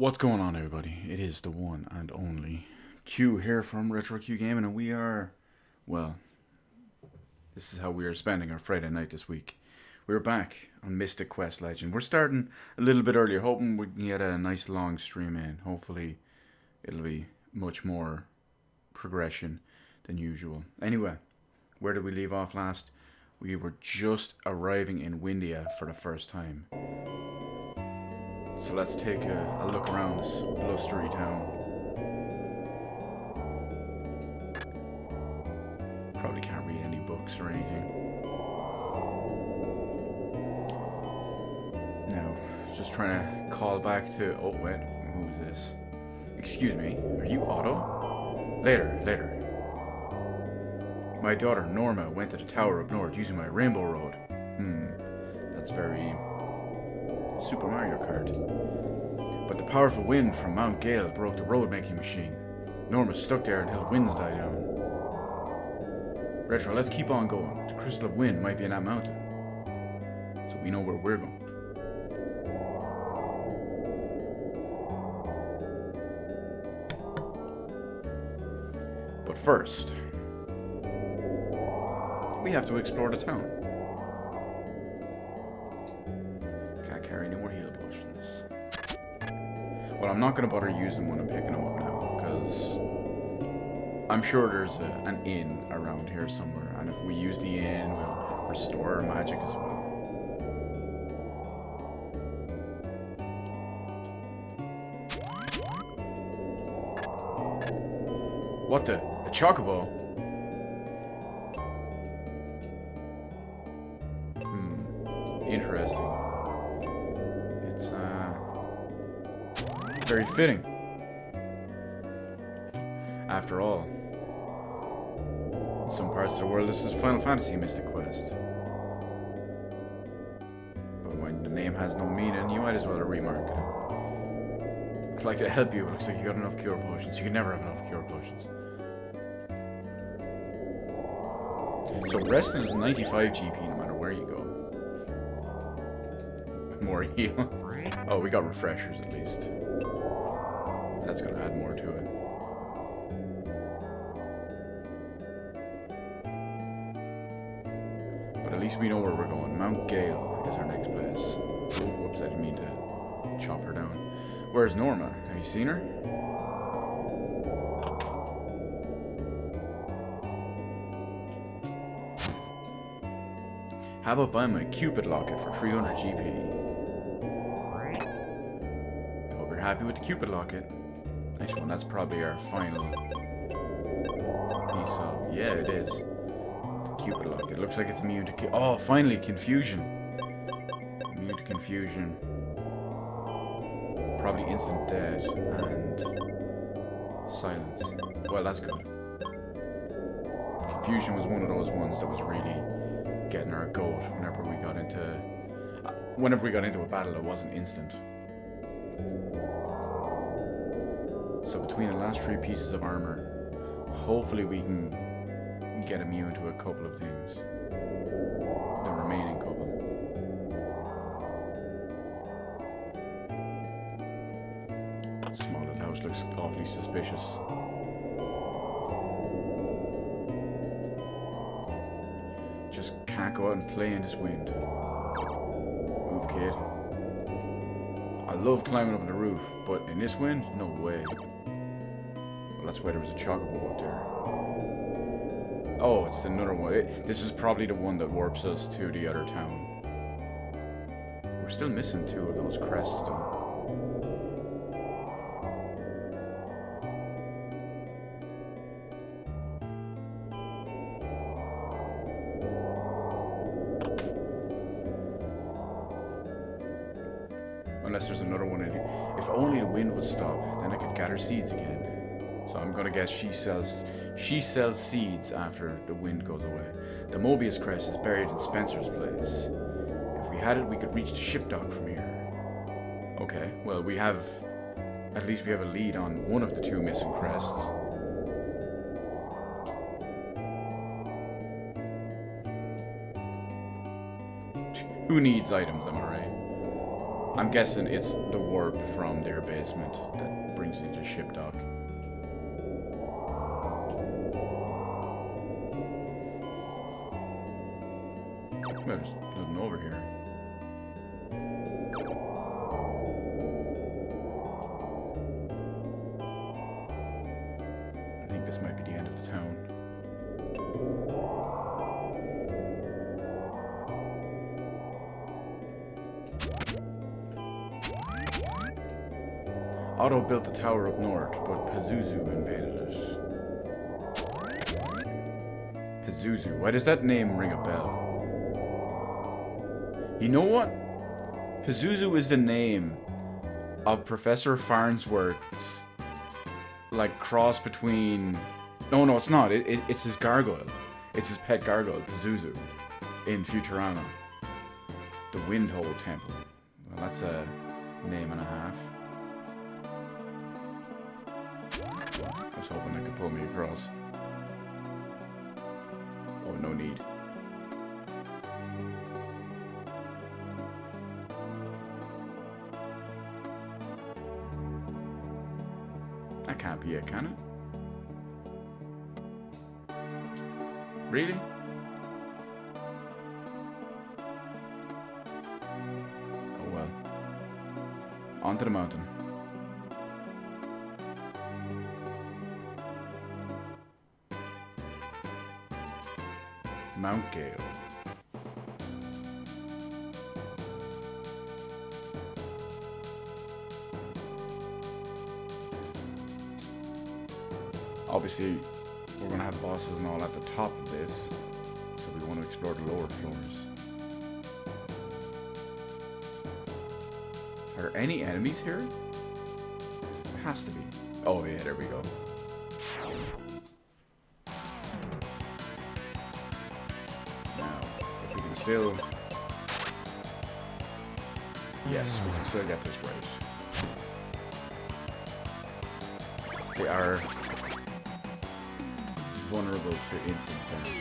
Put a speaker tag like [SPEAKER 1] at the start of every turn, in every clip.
[SPEAKER 1] What's going on, everybody? It is the one and only Q here from Retro Q Gaming, and we are, well, this is how we are spending our Friday night this week. We're back on Mystic Quest Legend. We're starting a little bit earlier, hoping we can get a nice long stream in. Hopefully, it'll be much more progression than usual. Anyway, where did we leave off last? We were just arriving in Windia for the first time. So let's take a look around this blustery town. Probably can't read any books or anything. Now, just trying to call back to... Oh, wait. Who's this? Excuse me. Are you Otto? Later. My daughter, Norma, went to the tower up north using my Rainbow Road. That's very... Super Mario Kart. But the powerful wind from Mount Gale broke the road-making machine. Norma's stuck there until the winds die down. Retro, let's keep on going. The Crystal of Wind might be in that mountain. So we know where we're going. But first, we have to explore the town. Carry any more heal potions. Well, I'm not going to bother using when I'm picking them up now, because I'm sure there's an inn around here somewhere, and if we use the inn, we'll restore our magic as well. What the? A chocobo? Interesting. Very fitting. After all, in some parts of the world, this is Final Fantasy Mystic Quest. But when the name has no meaning, you might as well remarket it. I'd like to help you, but it looks like you got enough cure potions. You can never have enough cure potions. So resting is 95 GP no matter where you go. More heal. Oh, we got refreshers at least. That's gonna add more to it. But at least we know where we're going. Mount Gale is our next place. Whoops, I didn't mean to chop her down. Where's Norma? Have you seen her? How about buying my Cupid locket for 300 GP? Hope you're happy with the Cupid locket. Nice one. That's probably our final piece of... Yeah, it is. The Cupid locket. It looks like it's immune to... Oh, finally, confusion. Immune to confusion. Probably instant death and silence. Well, that's good. Confusion was one of those ones that was really getting our goat whenever we got into a battle that wasn't instant. So between the last 3 pieces of armor, hopefully we can get immune to a couple of things. The remaining couple. Small little house looks awfully suspicious. Just can't go out and play in this wind. Move, kid. I love climbing up on the roof, but in this wind, no way. Well, that's why there was a chocobo up there. Oh, it's another one. This is probably the one that warps us to the other town. We're still missing 2 of those crests, though. Unless there's another one in here. If only the wind would stop, then I could gather seeds again. So I'm gonna guess she sells seeds after the wind goes away. The Mobius crest is buried in Spencer's place. If we had it, we could reach the ship dock from here. Okay, well at least we have a lead on one of the 2 missing crests. Who needs items, am I right? I'm guessing it's the warp from their basement that brings you to ship dock. There's nothing over here. I think this might be the end of the town. Otto built the tower up north, but Pazuzu invaded it. Pazuzu. Why does that name ring a bell? You know what? Pazuzu is the name of Professor Farnsworth's, like, cross between... No, it's not. It's his gargoyle. It's his pet gargoyle, Pazuzu, in Futurama. The Windhole Temple. Well, that's a name and a half. I was hoping that could pull me across. Oh, no need. That can't be it, can it? Really? Oh well. Onto the mountain. Mount Gale. Obviously, we're going to have bosses and all at the top of this, so we want to explore the lower floors. Are there any enemies here? There has to be. Oh yeah, there we go. Now, if we can still... Yes, we can still get this right. They are vulnerable to instant damage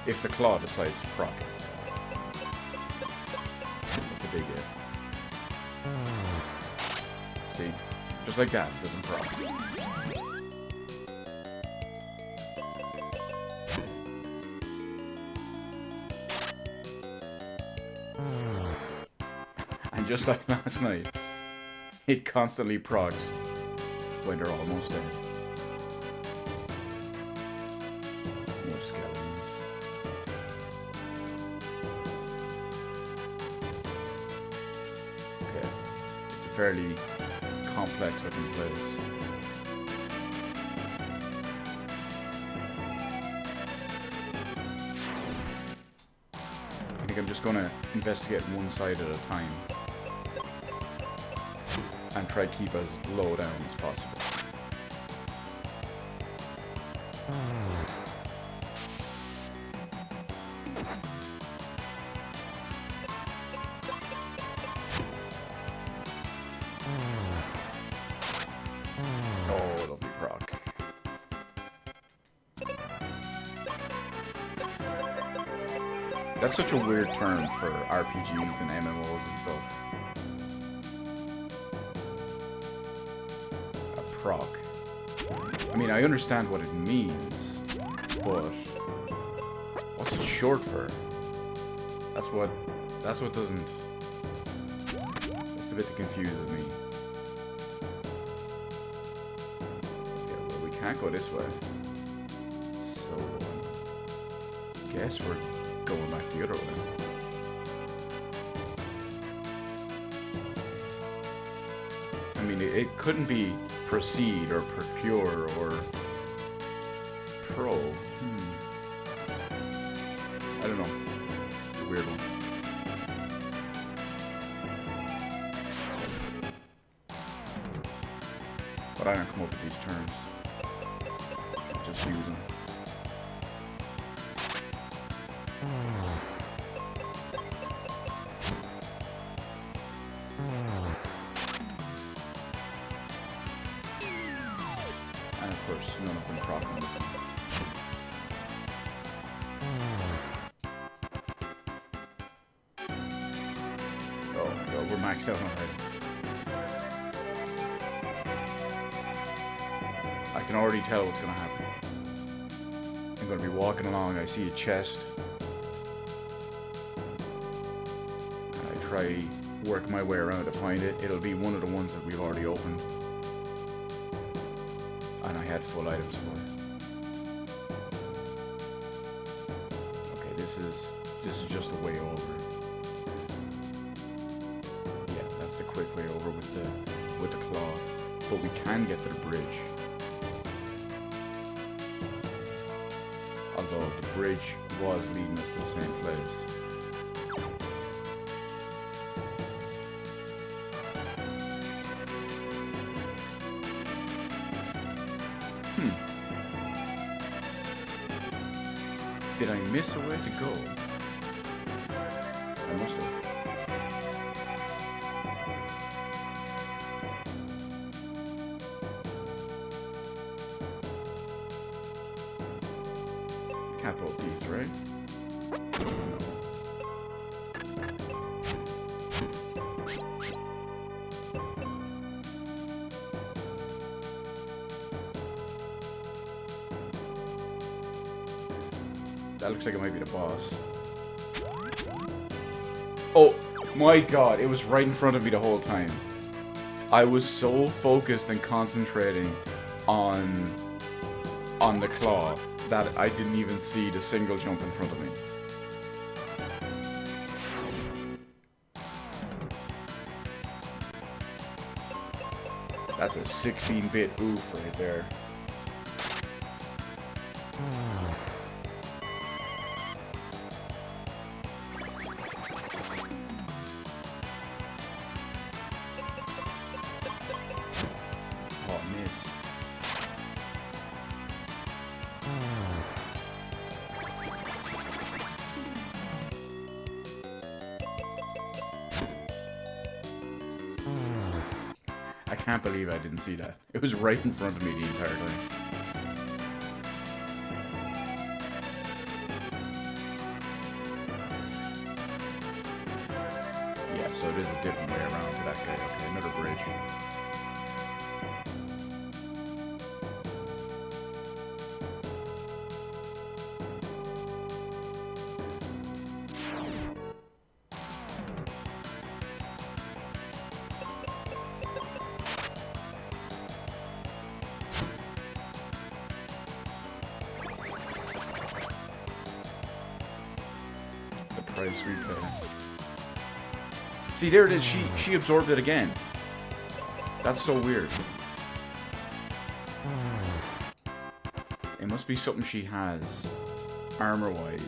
[SPEAKER 1] if the claw decides to proc it. That's a big if. See? Just like that, it doesn't proc. And just like last night, it constantly procs when they're almost dead. More skeletons. Okay. It's a fairly complex looking place. I think I'm just gonna investigate one side at a time. And try to keep as low down as possible. Oh, lovely proc. That's such a weird term for RPGs and MMOs and stuff. Proc. I mean, I understand what it means, but what's it short for? That's what doesn't... That's the bit that confuses me. Okay, well, we can't go this way. So, I guess we're going back the other way. I mean, it couldn't be proceed or procure or pro. I don't know. It's a weird one. But I don't come up with these terms. Just use them. And of course, none of them proc on this one. Oh, no, we're maxed maxed out on items. I can already tell what's going to happen. I'm going to be walking along, I see a chest. I try work my way around to find it. It'll be one of the ones that we've already opened. And I had full items for it. Okay, this is just a way over. Yeah, that's the quick way over with the claw. But we can get to the bridge. Although the bridge was leading us to the same place. Did I miss a way to go? I must have. Cap out these, right? That looks like it might be the boss. Oh my god, it was right in front of me the whole time. I was so focused and concentrating on the claw that I didn't even see the single jump in front of me. That's a 16-bit oof right there. Oh, miss. I can't believe I didn't see that. It was right in front of me the entire time. Yeah, so it is a different way around to that guy. Okay, another bridge. Price we pay. See, there it is. She absorbed it again. That's so weird. It must be something she has, armor-wise,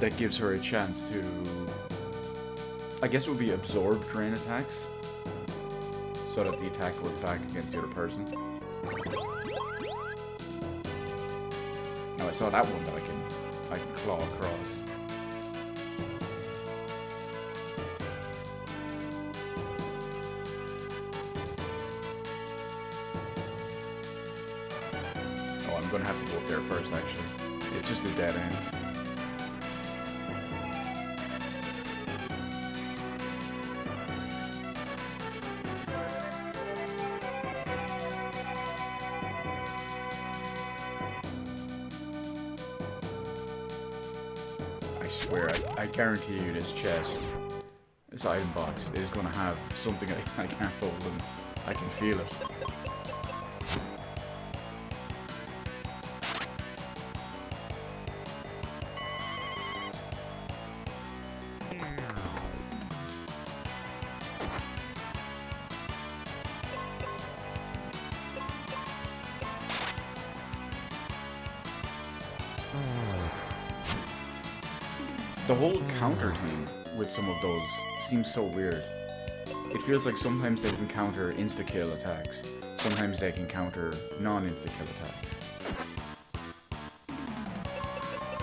[SPEAKER 1] that gives her a chance to. I guess it would be absorb drain attacks, so that the attack goes back against the other person. I saw that one that I can claw across. Oh, I'm gonna have to go up there first, actually. It's just a dead end. I swear, I guarantee you this chest, this item box, is going to have something I can't hold and I can feel it. The whole counter thing with some of those seems so weird. It feels like sometimes they can counter insta-kill attacks, sometimes they can counter non-insta-kill attacks.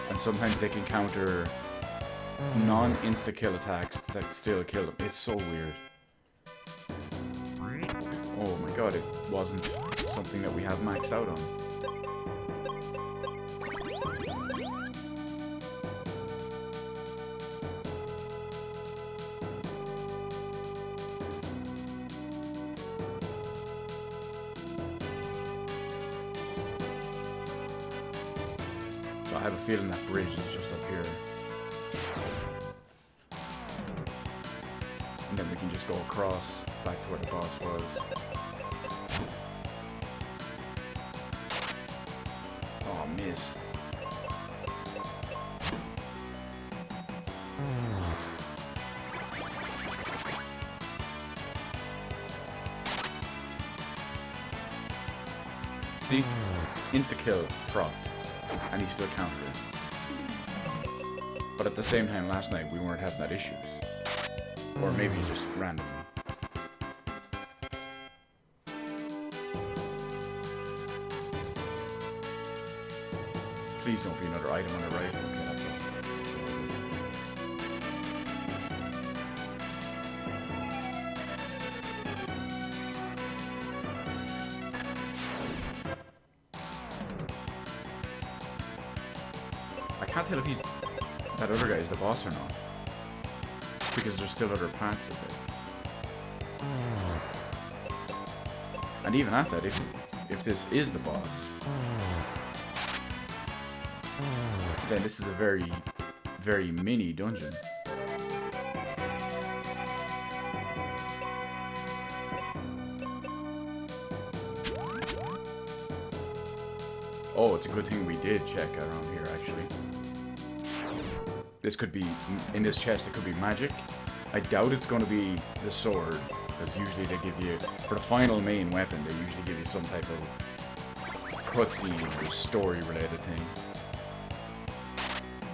[SPEAKER 1] And sometimes they can counter non-insta-kill attacks that still kill them. It's so weird. Oh my god, it wasn't something that we have maxed out on. have a feeling that bridge is just up here. And then we can just go across back to where the boss was. Oh, miss. See? Insta-kill proc. And he still countered it. But at the same time, last night, we weren't having that issues. Or maybe just randomly. Please don't be another item on the right. Okay, that's all. I can't tell if that other guy is the boss or not. Because there's still other paths to take. And even at that, if this is the boss, then this is a very, very mini dungeon. Oh, it's a good thing we did check around here, actually. This could be, in this chest, it could be magic. I doubt it's going to be the sword, because usually they give you, for the final main weapon, they usually give you some type of cutscene or story-related thing.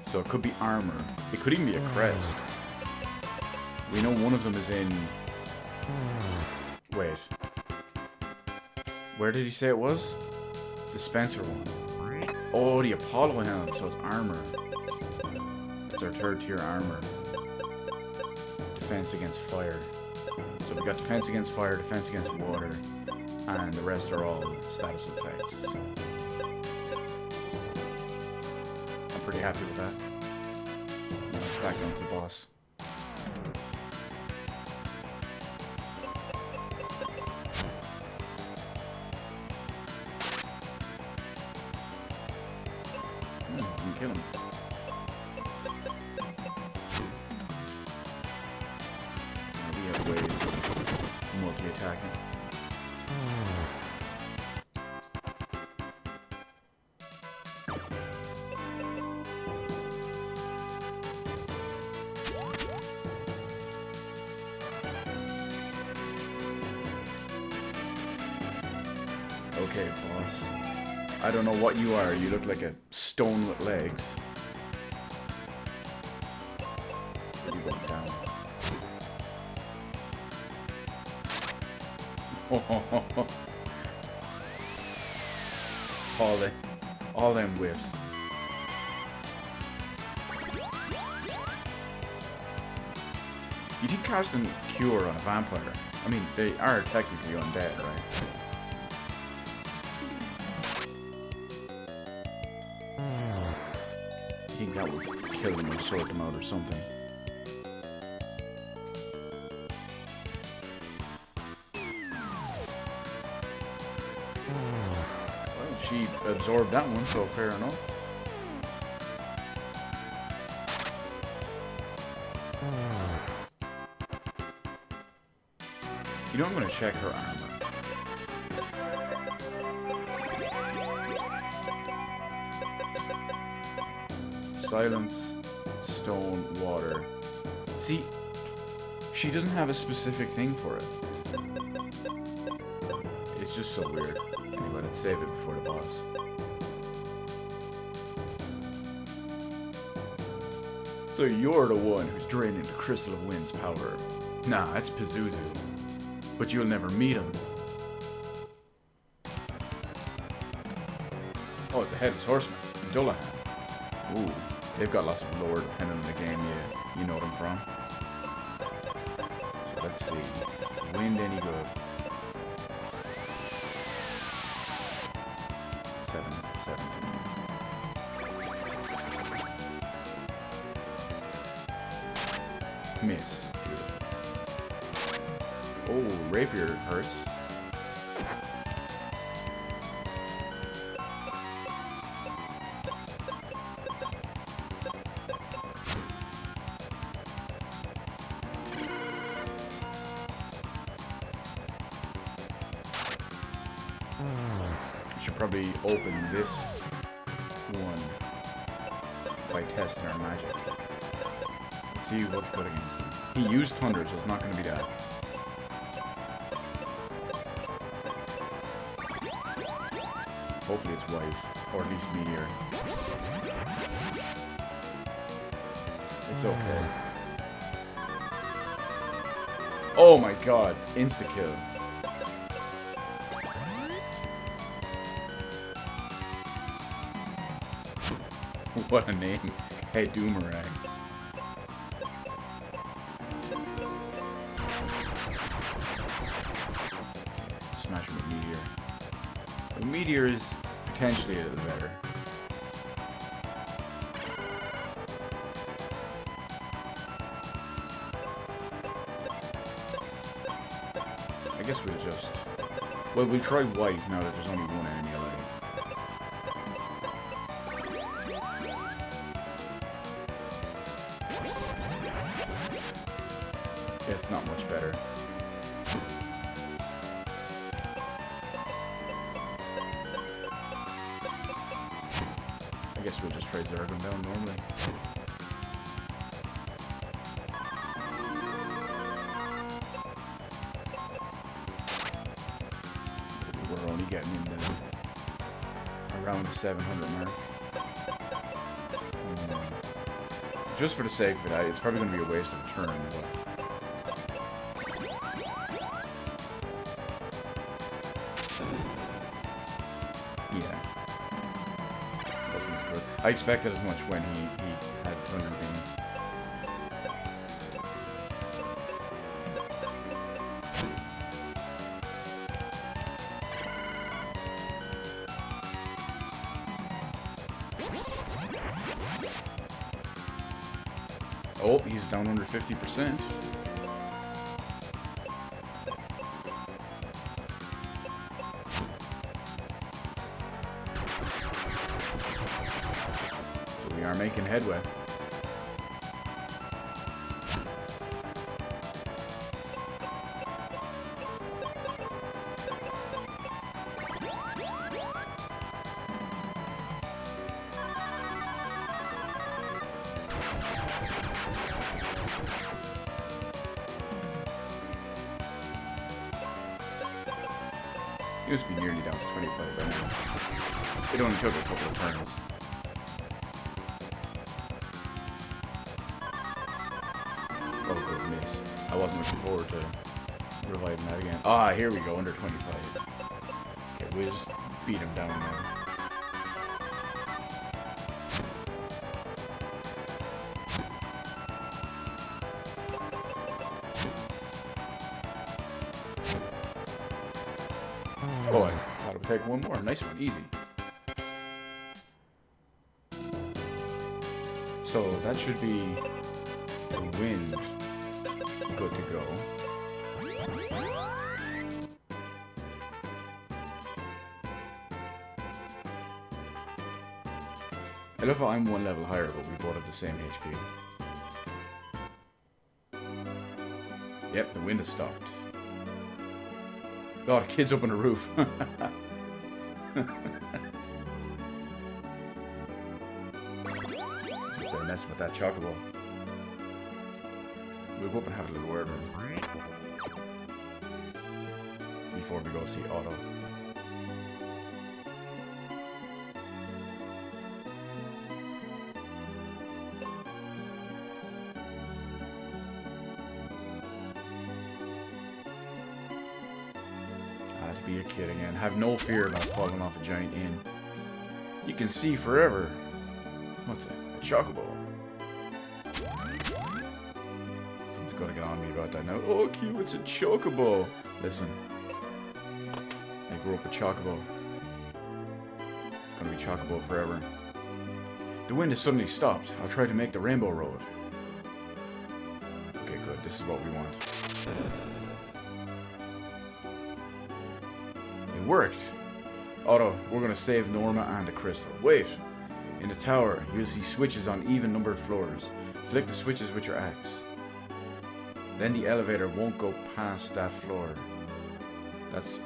[SPEAKER 1] So it could be armor. It could even be a crest. We know one of them is in... Wait. Where did he say it was? The Spencer one. Oh, the Apollo helm, so it's armor. It's our third tier armor. Defense against fire. So we got defense against fire, defense against water, and the rest are all status effects. I'm pretty happy with that. Now let's back down to the boss. We can kill him. We have ways of multi-attacking. Okay, boss. I don't know what you are. You look like a stone with legs. Where are you going down? All them whiffs. You think casting Cure on a vampire? I mean, they are technically undead, right? I think that would kill them or sort them out or something. Well, she absorbed that one, so fair enough. You know, I'm going to check her armor. Silence, stone, water. See, she doesn't have a specific thing for it. It's just so weird. Anyway, let's save it before the boss. So you're the one who's draining the Crystal of Wind's power. Nah, that's Pazuzu. But you'll never meet him. Oh, the Headless Horseman, Dullahan. Ooh. They've got lots of lore depending on the game you know them from. So let's see. Wind any good? 7. Miss. Beautiful. Oh, rapier hurts. I should probably open this one by testing our magic. Let's see what's good against him. He used Thunder, so it's not going to be that. Hopefully it's white, or at least Meteor. It's okay. Oh my god, insta-kill. What a name. Hey, Doomerang. Smash him with Meteor. The Meteor is potentially a little better. I guess we'll just... Well, we'll try white now that there's only one enemy alive. Yeah, it's not much better. I guess we'll just try Zergum down normally. We're only getting in around the 700 mark. Just for the sake of it, it's probably going to be a waste of a turn. But yeah. I expected as much when he had Thunder Beam. Oh, he's down under 50%. So we are making headway. He must be nearly down to 25 right now. It only took a couple of turns. Oh, good miss. I wasn't looking forward to reviving that again. Ah, here we go, under 25. Okay, we'll just beat him down now. Oh, I thought it would take one more. Nice one. Easy. So, that should be the wind. Good to go. I love how I'm one level higher, but we both have the same HP. Yep, the wind has stopped. God, kids up on the roof. They're messing with that chocobo. We'll go up and have a little word with him before we go see Otto. To be a kid again. Have no fear about falling off a giant inn. You can see forever. What's a chocobo? Someone's got to get on me about that now. Oh, Q, it's a chocobo. Listen. I grew up a chocobo. It's going to be chocobo forever. The wind has suddenly stopped. I'll try to make the Rainbow Road. Okay, good. This is what we want. Worked. Otto, we're gonna save Norma and the crystal. Wait. In the tower, you'll see switches on even-numbered floors. Flick the switches with your axe. Then the elevator won't go past that floor. That's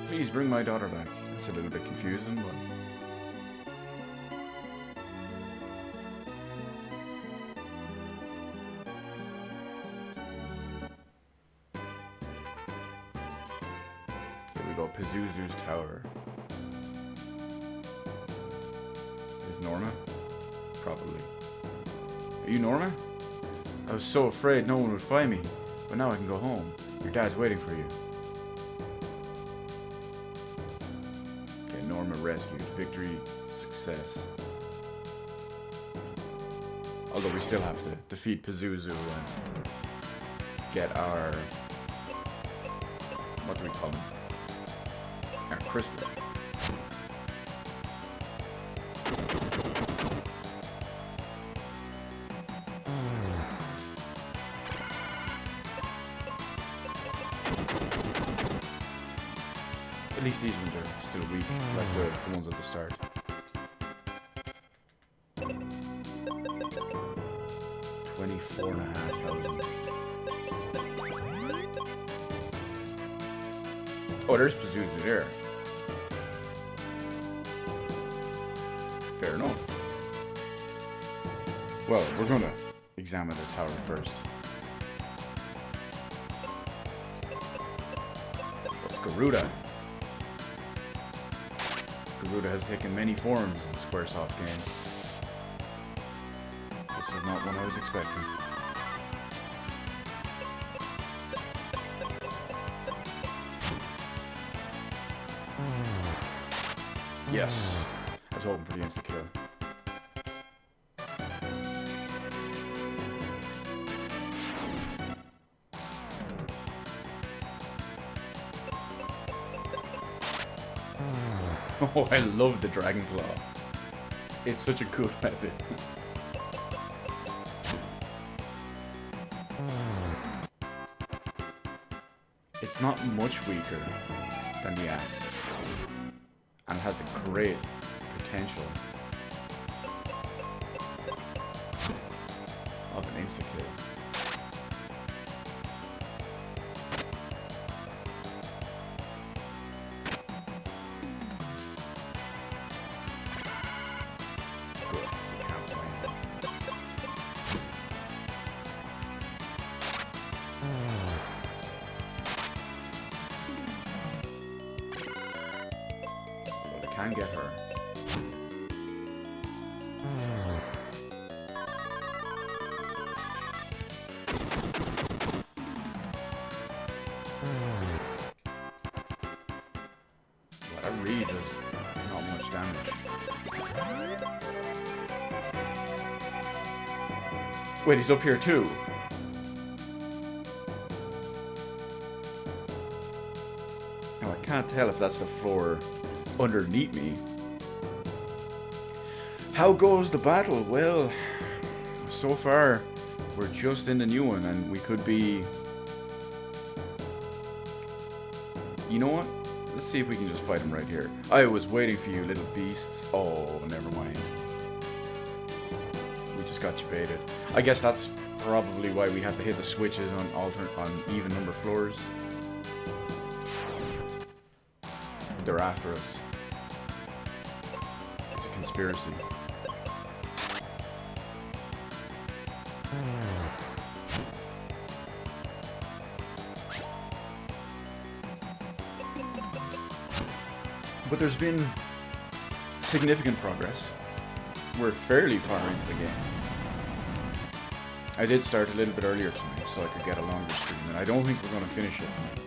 [SPEAKER 1] Please bring my daughter back. It's a little bit confusing, but... Here we go, Pazuzu's tower. Is Norma? Probably. Are you Norma? I was so afraid no one would find me, but now I can go home. Your dad's waiting for you. Okay, Norma rescued. Victory, success. Although we still have to defeat Pazuzu and get our... what do we call them? Our crystal. At least these ones are still weak, like the ones at the start. $24,500. Oh, there's Pazuzu there. Fair enough. Well, we're gonna examine the tower first. What's Garuda? Garuda has taken many forms in Squaresoft games. This is not one I was expecting. Yes. I was hoping for the insta-kill. Oh, I love the Dragon Claw. It's such a good weapon. It's not much weaker than the axe, and it has a great potential of an insta-kill. Can get her. Well, that really does not much damage. Wait, he's up here too. Now I can't tell if that's the floor underneath me. How goes the battle? Well, so far we're just in the new one and we could be... You know what? Let's see if we can just fight him right here. I was waiting for you, little beasts. Oh, never mind. We just got you baited. I guess that's probably why we have to hit the switches on even number floors. They're after us. Conspiracy. But there's been significant progress. We're fairly far into the game. I did start a little bit earlier tonight so I could get a longer stream, and I don't think we're going to finish it tonight.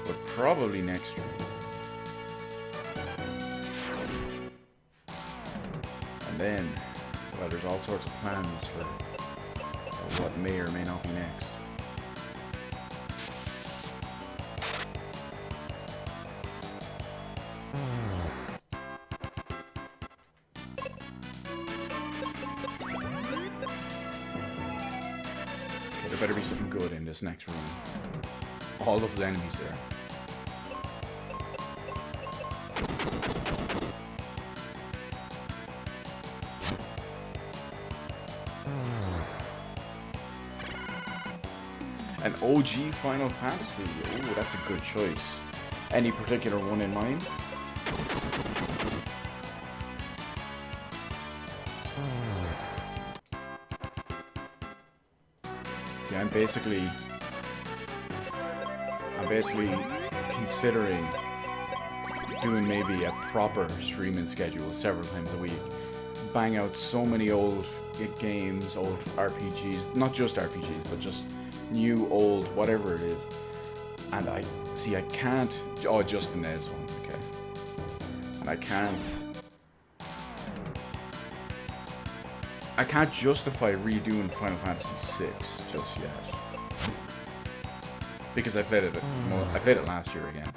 [SPEAKER 1] But probably next stream. Then, well, there's all sorts of plans for what may or may not be next. Okay, there better be something good in this next room. All of the enemies there. An OG Final Fantasy. Ooh, that's a good choice. Any particular one in mind? See, I'm basically considering doing maybe a proper streaming schedule several times a week. Bang out so many old games, old RPGs, not just RPGs, but just new, old, whatever it is. And I can't, oh, just the NES one, okay. And I can't justify redoing Final Fantasy VI just yet. Because I played it last year again.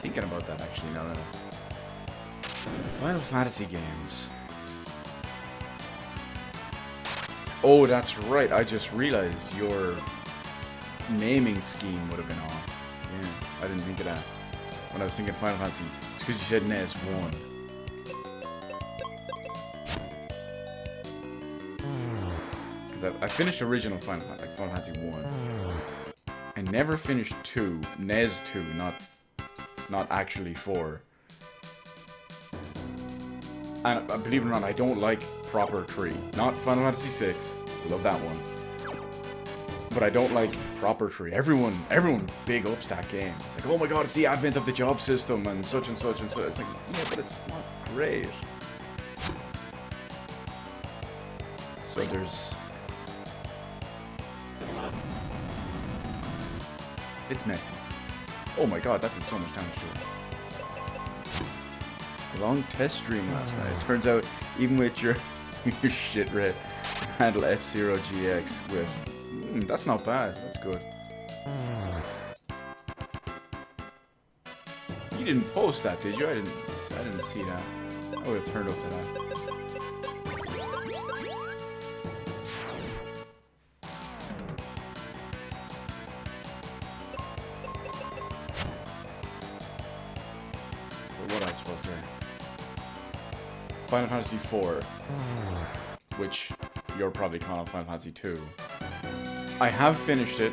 [SPEAKER 1] Thinking about that actually now that Final Fantasy games. Oh, that's right. I just realized your naming scheme would have been off. Yeah, I didn't think of that when I was thinking Final Fantasy. It's because you said NES 1. Because I finished original Final Fantasy 1. I never finished 2, NES 2, not actually 4. And believe it or not, I don't like proper 3. Not Final Fantasy 6. Love that one. But I don't like proper 3. Everyone big ups that game. It's like, oh my god, it's the advent of the job system and such and such and such. It's like, yeah, but it's not great. So there's... It's messy. Oh my god, that did so much damage to it. A long test stream last night. It turns out, even with your shit red, handle F-Zero GX with... that's not bad. That's good. You didn't post that, did you? I didn't see that. I would have turned up to that. What else was there? Final Fantasy IV, which you're probably calling Final Fantasy II. I have finished it.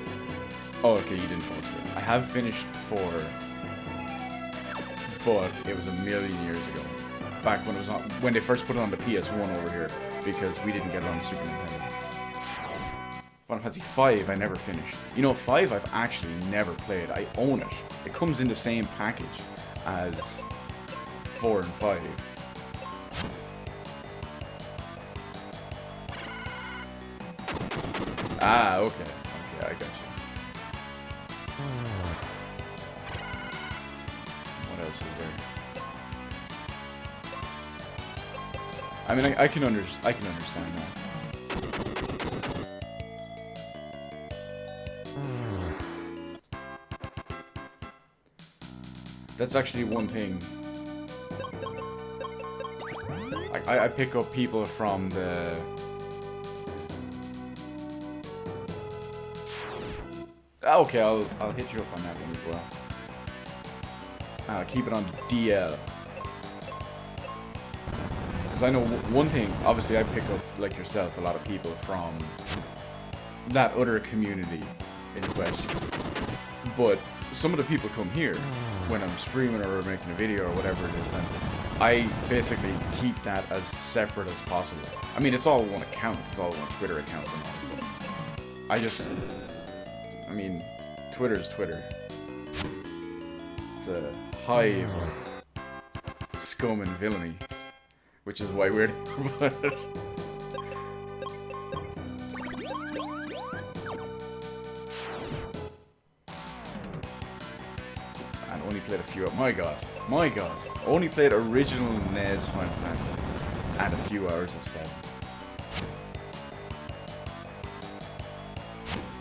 [SPEAKER 1] Oh, okay, you didn't post it. I have finished 4, but it was a million years ago. Back when it was on, when they first put it on the PS1 over here, because we didn't get it on the Super Nintendo. Final Fantasy V, I never finished. You know, 5 I've actually never played. I own it. It comes in the same package as 4 and 5. Ah, okay. Okay, I got you. What else is there? I mean, I can understand that. That's actually one thing. I pick up people from the... Okay, I'll hit you up on that one as well. I'll keep it on DL. Because I know one thing, obviously I pick up, like yourself, a lot of people from that other community in question. But some of the people come here when I'm streaming or making a video or whatever it is, and I basically keep that as separate as possible. I mean, it's all one account, it's all one Twitter account and all, but I mean, Twitter's Twitter. It's a hive of scum and villainy, which is why we're about it. And only played a few of... My god. Only played original NES Final Fantasy and a few hours of 7.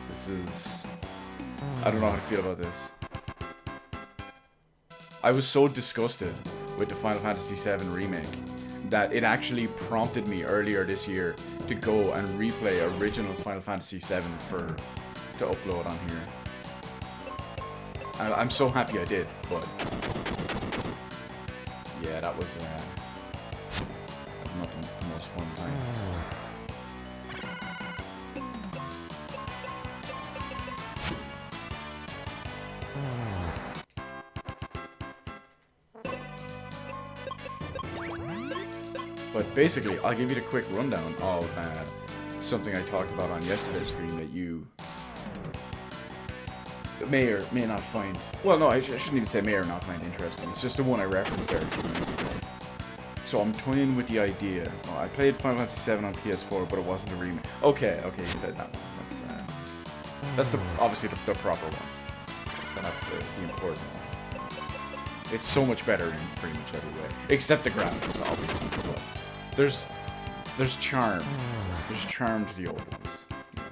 [SPEAKER 1] This is... I don't know how to feel about this. I was so disgusted with the Final Fantasy VII remake that it actually prompted me earlier this year to go and replay original Final Fantasy VII to upload on here. I'm so happy I did, but yeah, that was not the most fun times. But basically, I'll give you the quick rundown of something I talked about on yesterday's stream that you may or may not find... Well, no, I shouldn't even say may or not find interesting. It's just the one I referenced there a few minutes ago. So I'm toying with the idea... Oh, I played Final Fantasy VII on PS4, but it wasn't a remake. Okay, you played that one. That's obviously the proper one. So that's the important one. It's so much better in pretty much every way. Except the graphics, obviously. But there's charm. There's charm to the old ones.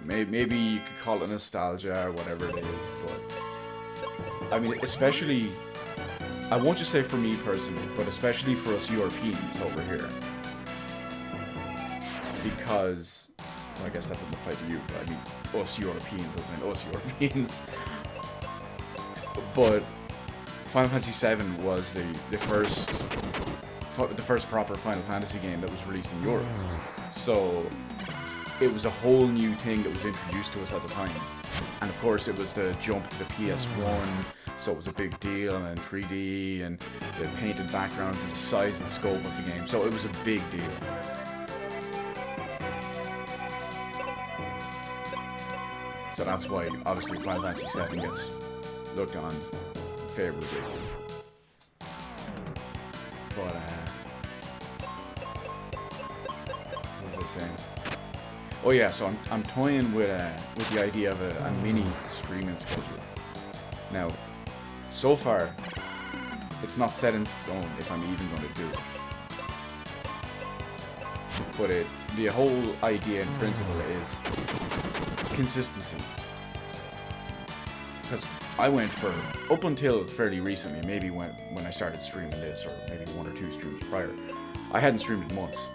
[SPEAKER 1] Maybe you could call it nostalgia or whatever it is, but I mean, especially, I won't just say for me personally, but especially for us Europeans over here, because, well, I guess that doesn't apply to you, but I mean us Europeans, as in us Europeans. But Final Fantasy VII was the first proper Final Fantasy game that was released in Europe, so it was a whole new thing that was introduced to us at the time. And of course it was the jump to the PS1, so it was a big deal, and 3D, and the painted backgrounds, and the size and scope of the game, so it was a big deal. So that's why, obviously, Final Fantasy VII gets looked on favorably. But, what was I saying? Oh yeah, so I'm toying with the idea of a mini streaming schedule. Now, so far, it's not set in stone if I'm even going to do it. But the whole idea and principle is consistency. Because I went for, up until fairly recently, maybe when I started streaming this, or maybe 1 or 2 streams prior, I hadn't streamed in months.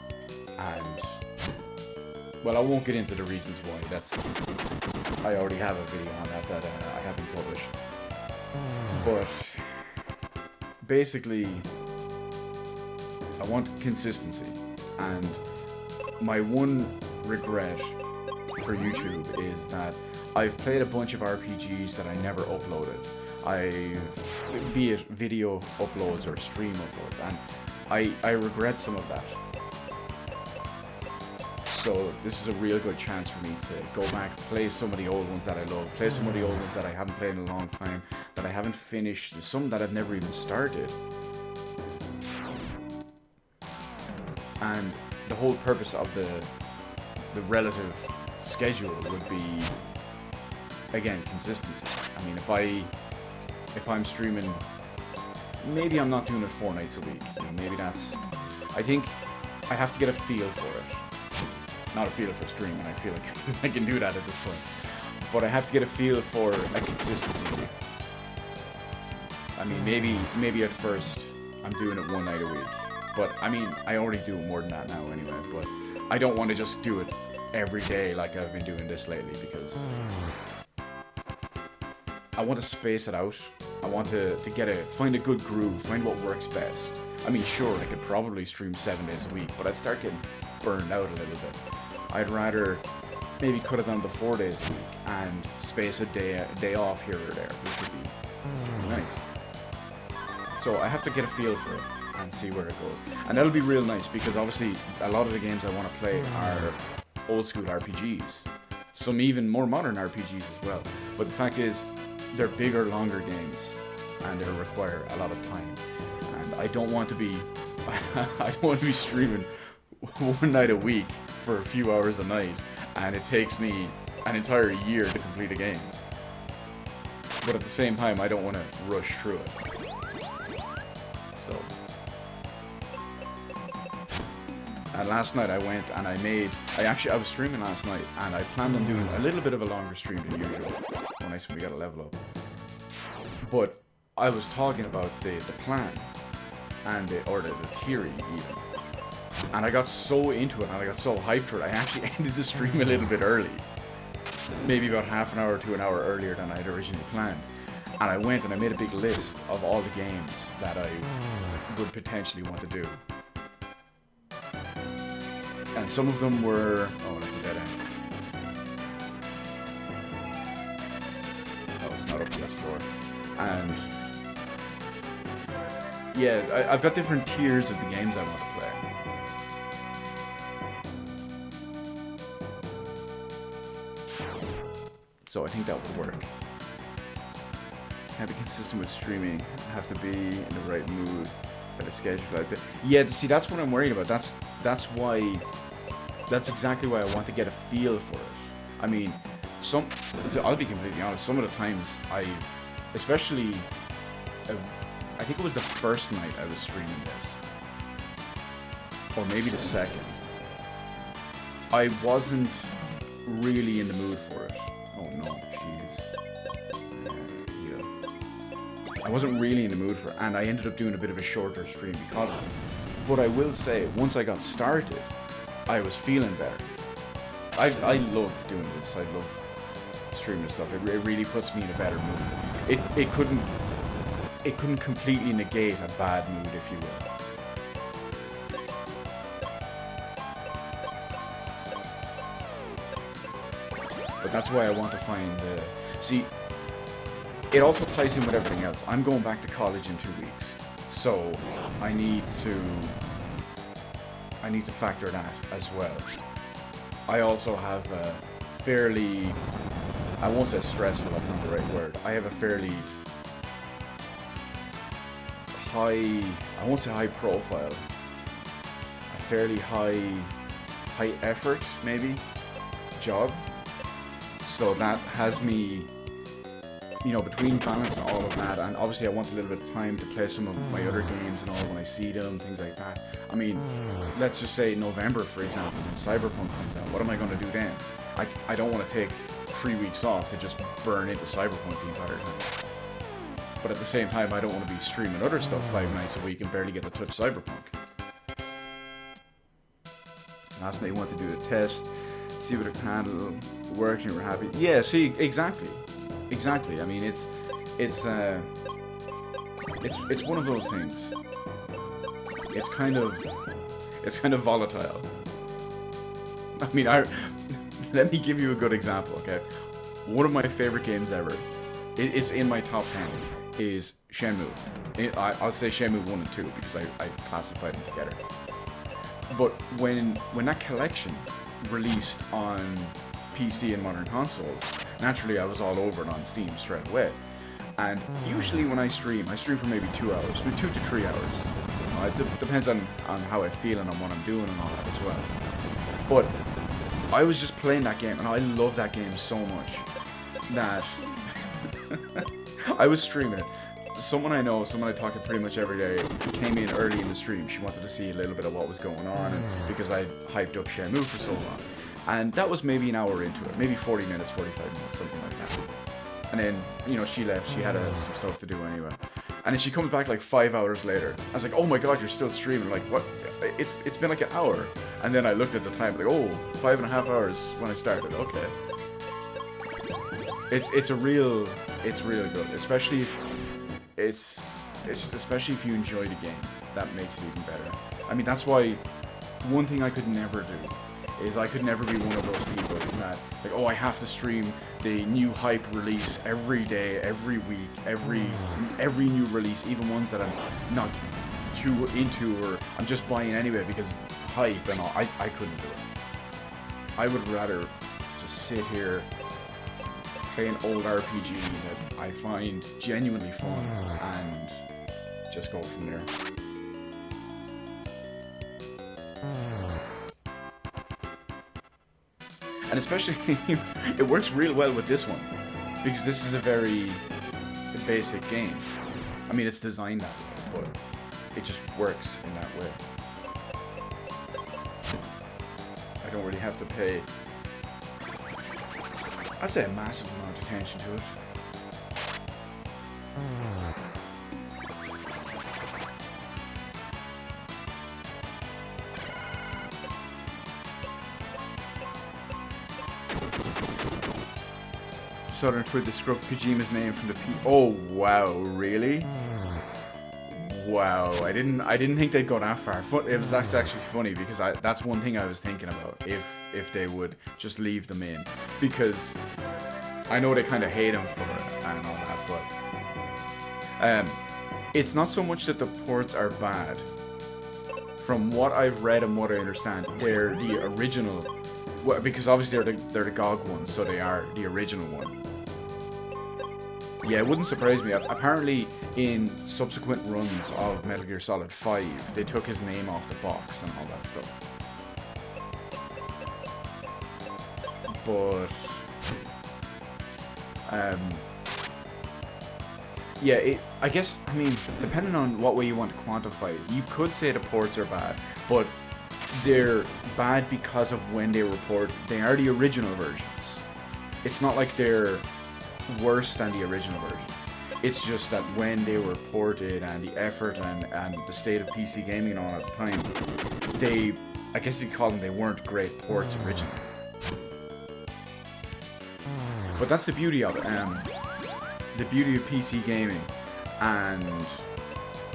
[SPEAKER 1] And well, I won't get into the reasons why. I already have a video on that I haven't published. But basically, I want consistency. And my one regret for YouTube is that I've played a bunch of RPGs that I never uploaded. Be it video uploads or stream uploads, and I regret some of that. So this is a real good chance for me to go back, play some of the old ones that I love, play some of the old ones that I haven't played in a long time, that I haven't finished, some that I've never even started. And the whole purpose of the relative schedule would be, again, consistency. I mean, if I'm streaming, maybe I'm not doing it 4 nights a week. You know, maybe that's, I think I have to get a feel for it. Not a feel for streaming, I feel like I can do that at this point. But I have to get a feel for a consistency. I mean, maybe at first I'm doing it 1 night a week. But I mean, I already do more than that now anyway. But I don't want to just do it every day like I've been doing this lately, because I want to space it out. I want to find a good groove, find what works best. I mean, sure, I could probably stream 7 days a week, but I'd start getting burned out a little bit. I'd rather maybe cut it down to 4 days a week and space a day off here or there, which would be nice. So I have to get a feel for it and see where it goes. And that'll be real nice, because obviously a lot of the games I want to play are old school RPGs. Some even more modern RPGs as well. But the fact is, they're bigger, longer games, and they require a lot of time. And I don't want to be streaming 1 night a week for a few hours a night, and it takes me an entire year to complete a game. But at the same time, I don't want to rush through it. So, and last night I went and I was streaming last night, and I planned on doing a little bit of a longer stream than usual. So nice when we got a level up. But I was talking about the plan, and the theory even. And I got so into it and I got so hyped for it, I actually ended the stream a little bit early. Maybe about half an hour to an hour earlier than I had originally planned. And I went and I made a big list of all the games that I would potentially want to do. And some of them were... Oh, that's a dead end. Oh, it's not up to this floor. And... yeah, I've got different tiers of the games I want to play. So I think that would work. Can't be consistent with streaming. Have to be in the right mood. Have a schedule like that. Yeah, see, that's what I'm worried about. That's why. That's exactly why I want to get a feel for it. I mean, I'll be completely honest. Some of the times especially, I think it was the first night I was streaming this, or maybe the second. I wasn't really in the mood for it. Oh no, jeez. I wasn't really in the mood for it, and I ended up doing a bit of a shorter stream because of it. But I will say, once I got started, I was feeling better. I love doing this. I love streaming stuff. It really puts me in a better mood. It couldn't completely negate a bad mood, if you will. But that's why I want to find the... See, it also ties in with everything else. I'm going back to college in 2 weeks. So, I need to factor that as well. I also have a fairly... I won't say stressful, that's not the right word. I have a fairly high... I won't say high profile. A fairly high effort, maybe, job. So that has me, you know, between balancing all of that, and obviously I want a little bit of time to play some of my other games and all when I see them, things like that. I mean, let's just say November, for example, when Cyberpunk comes out, what am I going to do then? I don't want to take 3 weeks off to just burn into Cyberpunk the entire time. But at the same time, I don't want to be streaming other stuff 5 nights a week and barely get to touch Cyberpunk. Last night you want to do a test, see what it can handle, work, and you were happy. Yeah, see, exactly. I mean, it's one of those things. It's kind of volatile. I mean, let me give you a good example, okay? One of my favorite games ever, it's in my top 10, is Shenmue. I'll say Shenmue 1 and 2 because I classified them together. But when that collection released on PC and modern consoles, naturally I was all over it on Steam straight away. And usually when I stream for maybe 2 hours, 2 to 3 hours. It depends on how I feel and on what I'm doing and all that as well. But I was just playing that game, and I love that game so much that I was streaming it. Someone I know, someone I talk to pretty much every day, came in early in the stream. She wanted to see a little bit of what was going on, and because I hyped up Shenmue for so long. And that was maybe an hour into it, maybe 40 minutes, 45 minutes, something like that. And then, you know, she left. She had some stuff to do anyway. And then she comes back like 5 hours later. I was like, oh my god, you're still streaming. Like, what? It's been like an hour. And then I looked at the time, like, oh, 5.5 hours when I started. Okay. It's real good. Especially if especially if you enjoy the game. That makes it even better. I mean, that's why one thing I could never do is I could never be one of those people that, like, oh, I have to stream the new hype release every day, every week, every new release, even ones that I'm not too into or I'm just buying anyway because hype and all. I couldn't do it. I would rather just sit here, play an old RPG that I find genuinely fun and just go from there. And especially, it works real well with this one, because this is a very basic game. I mean, it's designed that way, but it just works in that way. I don't really have to pay, I'd say, a massive amount of attention to it. Southern Twid the scrubbed Kojima's name from the Oh wow, really? Wow, I didn't think they'd go that far. It was actually funny because that's one thing I was thinking about, if they would just leave them in, because I know they kind of hate him for it and all that, but it's not so much that the ports are bad. From what I've read and what I understand, they're the original. Well, because obviously they're the GOG ones, so they are the original one. Yeah, it wouldn't surprise me. Apparently, in subsequent runs of Metal Gear Solid 5, they took his name off the box and all that stuff. But yeah, I guess, I mean, depending on what way you want to quantify it, you could say the ports are bad, but they're bad because of when they were ported. They are the original versions. It's not like they're worse than the original versions. It's just that when they were ported and the effort and the state of PC gaming and all at the time, I guess you'd call them, they weren't great ports originally. But that's the beauty of it. The beauty of PC gaming. And,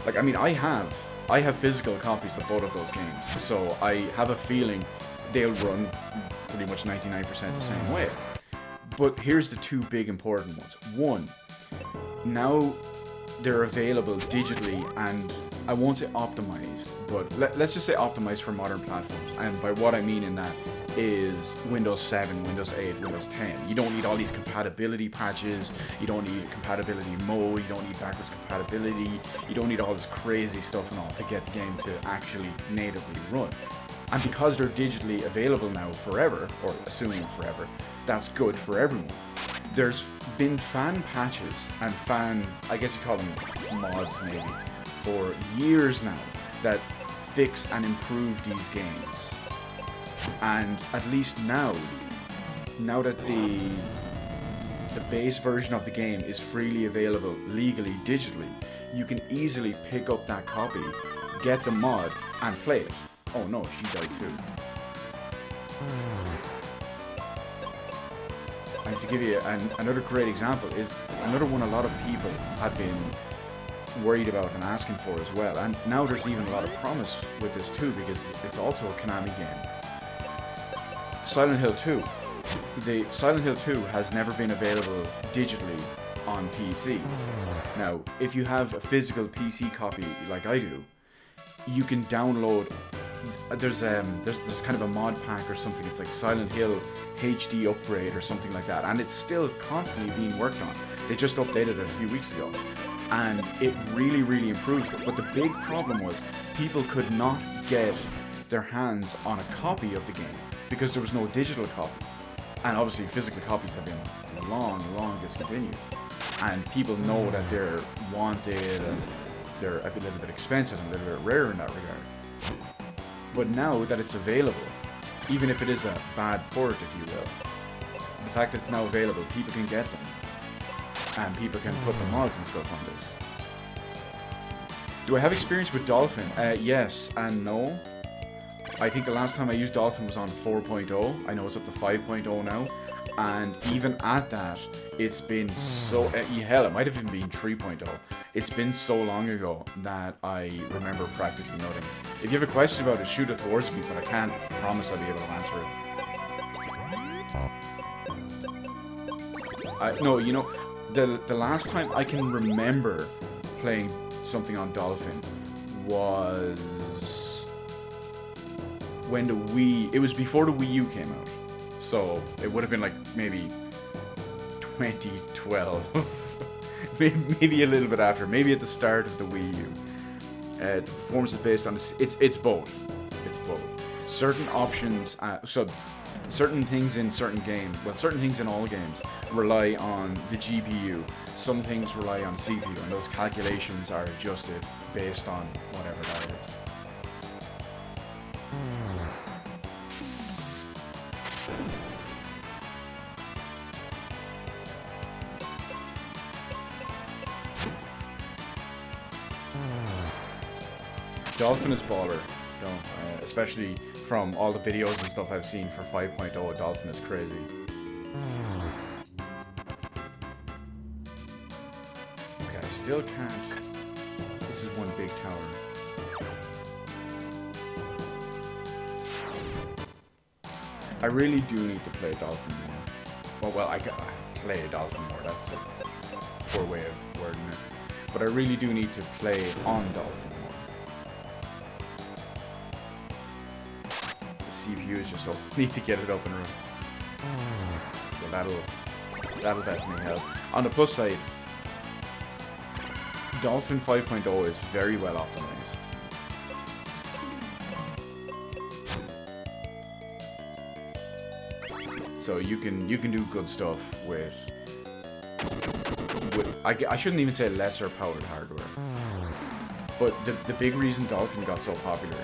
[SPEAKER 1] like, I mean, I have physical copies of both of those games, so I have a feeling they'll run pretty much 99% the same way. But here's the two big important ones. One, now they're available digitally, and I won't say optimized, but let's just say optimized for modern platforms. And by what I mean in that is Windows 7, Windows 8, Windows 10. You don't need all these compatibility patches, you don't need compatibility mode, you don't need backwards compatibility, you don't need all this crazy stuff and all to get the game to actually natively run. And because they're digitally available now forever, or assuming forever, that's good for everyone. There's been fan patches and I guess you call them mods maybe, for years now that fix and improve these games. And at least now that the base version of the game is freely available legally digitally, you can easily pick up that copy, get the mod, and play it. Oh no, she died too. And to give you another great example is another one a lot of people have been worried about and asking for as well. And now there's even a lot of promise with this too, because it's also a Konami game. Silent Hill 2. The Silent Hill 2 has never been available digitally on PC. Now, if you have a physical PC copy like I do, you can download. There's kind of a mod pack or something. It's like Silent Hill HD upgrade or something like that, and it's still constantly being worked on. They just updated it a few weeks ago, and it really, really improves it. But the big problem was people could not get their hands on a copy of the game because there was no digital copy, and obviously physical copies have been long discontinued, and people know that they're wanted and they're a little bit expensive and a little bit rare in that regard. But now that it's available, even if it is a bad port, if you will, the fact that it's now available, people can get them. And people can put the mods and stuff on this. Do I have experience with Dolphin? Yes and no. I think the last time I used Dolphin was on 4.0. I know it's up to 5.0 now. And even at that, it's been so... hell, it might have even been 3.0. It's been so long ago that I remember practically nothing. If you have a question about it, shoot it towards me, but I can't promise I'll be able to answer it. No, you know, the last time I can remember playing something on Dolphin was when the Wii... It was before the Wii U came out. So it would have been like maybe 2012. Maybe a little bit after, maybe at the start of the Wii U. The performance is based on this. It's both. It's both. Certain options, so certain things in certain games, well, certain things in all games rely on the GPU. Some things rely on CPU, and those calculations are adjusted based on whatever that is. Dolphin is baller, especially from all the videos and stuff I've seen for 5.0. Dolphin is crazy. still can't. This is one big tower. I really do need to play Dolphin more. Well, I play Dolphin more. That's a poor way of wording it. But I really do need to play on Dolphin more. The CPU is just so need to get it up and running. Well, that'll definitely help. On the plus side, Dolphin 5.0 is very well optimized. So you can do good stuff with I shouldn't even say lesser powered hardware. But the big reason Dolphin got so popular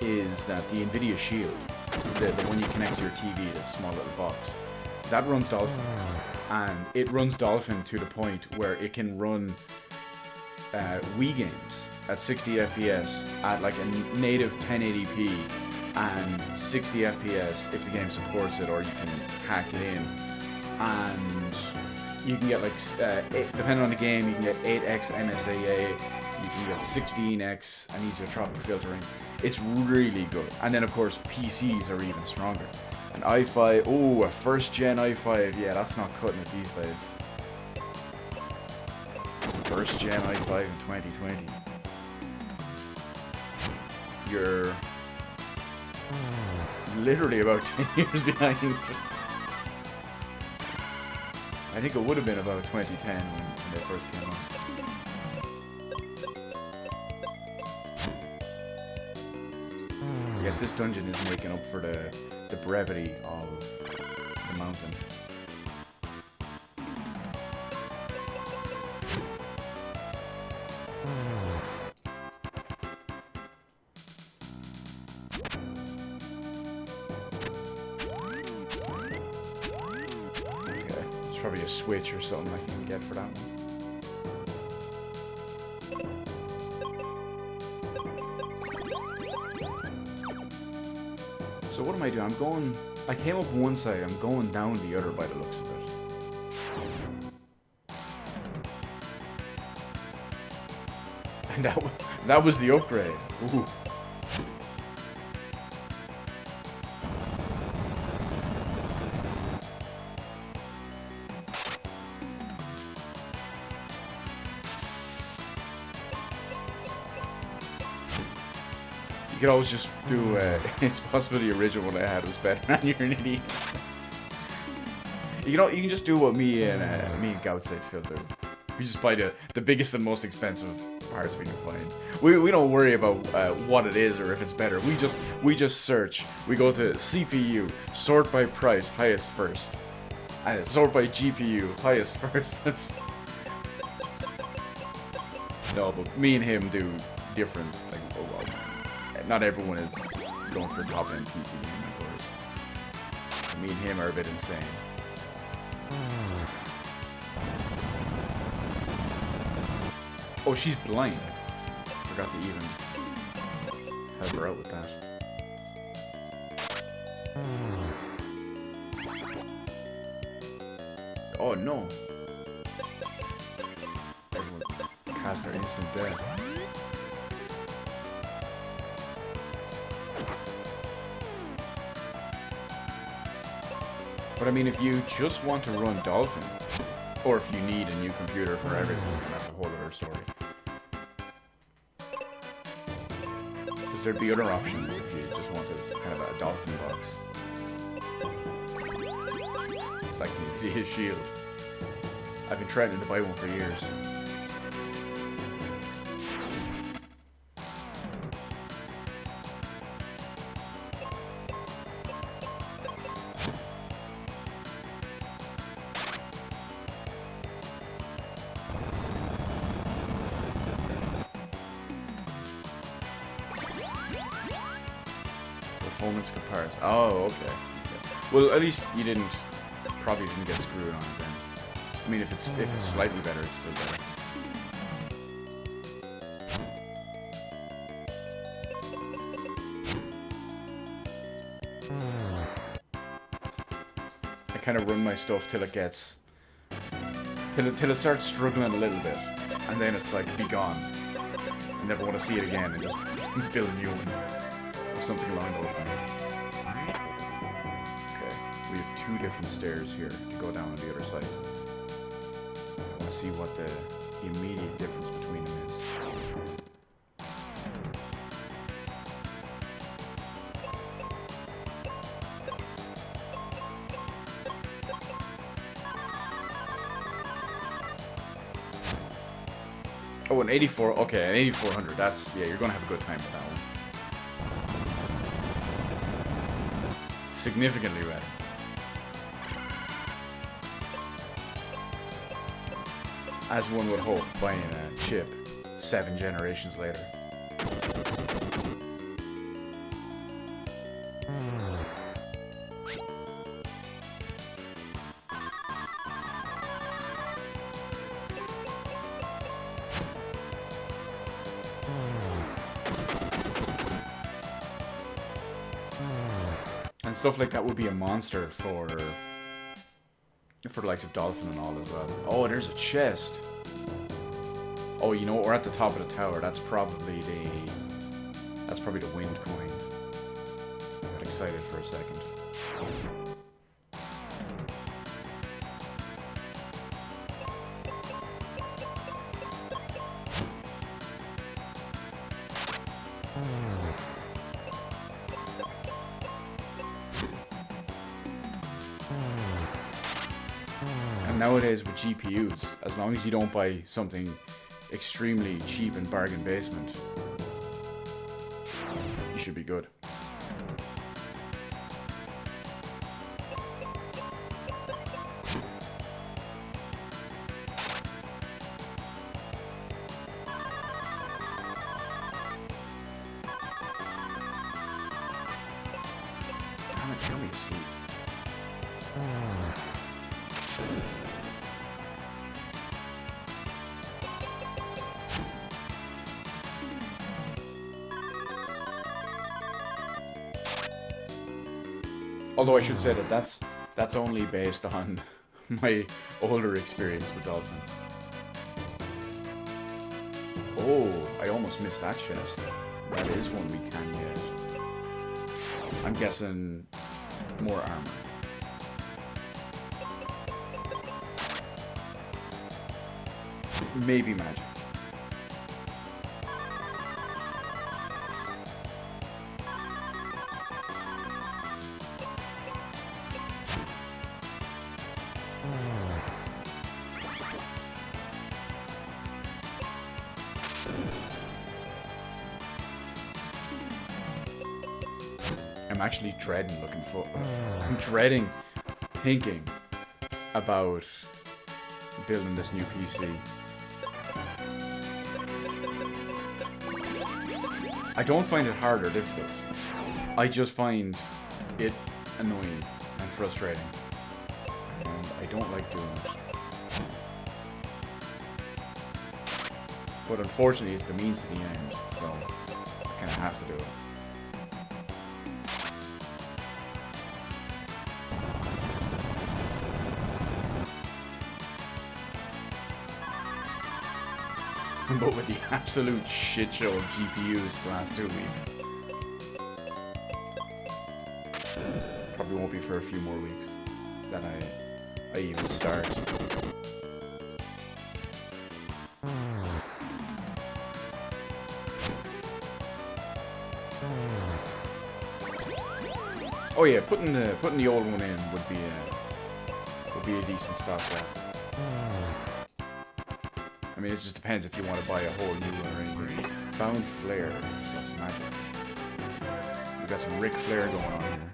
[SPEAKER 1] is that the Nvidia Shield, the one you connect to your TV, that small little box, that runs Dolphin. And it runs Dolphin to the point where it can run Wii games at 60 FPS at like a native 1080p and 60 FPS if the game supports it, or you can hack it in. And you can get like, depending on the game, you can get 8x NSAA, you can get 16x anisotropic filtering. It's really good. And then of course PCs are even stronger. An i5, oh, a first gen i5, yeah, that's not cutting it these days. First gen i5 in 2020. You're literally about 10 years behind. I think it would have been about 2010 when they first came out. I guess this dungeon is making up for the brevity of the mountain. Okay, there's probably a switch or something I can get for that one. So what am I doing? I came up one side, I'm going down the other by the looks of it. And that was the upgrade. Ooh. You could always just do, it's possible the original one I had was better, and you're an idiot. You can just do what me and Goutside Phil do. We just buy the biggest and most expensive parts we can find. We don't worry about what it is or if it's better. We just search. We go to CPU, sort by price, highest first. And sort by GPU, highest first. That's... No, but me and him do different, like, oh well. Not everyone is going for top-end PC game, of course. So me and him are a bit insane. Oh, she's blind. I forgot to even help her out with that. Oh no. Everyone cast their instant death. But I mean, if you just want to run Dolphin, or if you need a new computer for everything, then that's a whole other story. Because there'd be other options if you just wanted kind of a Dolphin box. Like the Nvidia Shield. I've been threatening to buy one for years. Performance comparison. Oh, okay. Well, at least you probably didn't get screwed on it then. I mean, if it's slightly better, it's still better. I kind of run my stuff till it gets till it starts struggling a little bit, and then it's like, be gone. I never want to see it again, and just build a new one. Or something along those lines. Okay, we have 2 different stairs here to go down on the other side. I want to see what the immediate difference between them is. Oh, an 84. Okay, an 8400. That's, yeah, you're gonna have a good time with that one. Significantly better. As one would hope, buying a chip 7 generations later. And stuff like that would be a monster for the likes of Dolphin and all as well. Oh, there's a chest. Oh, you know what? We're at the top of the tower. That's probably the wind coin. I got excited for a second. And nowadays with GPUs, as long as you don't buy something extremely cheap in bargain basement, you should be good. Damn it, kill me asleep. Although I should say that that's only based on my older experience with Dolphin. Oh, I almost missed that chest. That is one we can get. I'm guessing more armor. Maybe magic. I'm actually dreading I'm dreading thinking about building this new PC. I don't find it hard or difficult. I just find it annoying and frustrating. And I don't like doing it. But unfortunately it's the means to the end, so I kind of have to do it. But with the absolute shit show of GPUs the last 2 weeks, probably won't be for a few more weeks that I even start. Oh yeah, putting the old one in would be a decent stopgap. I mean, it just depends if you want to buy a whole new one or anything. Found Flare, so it's magic. We got some Ric Flair going on here.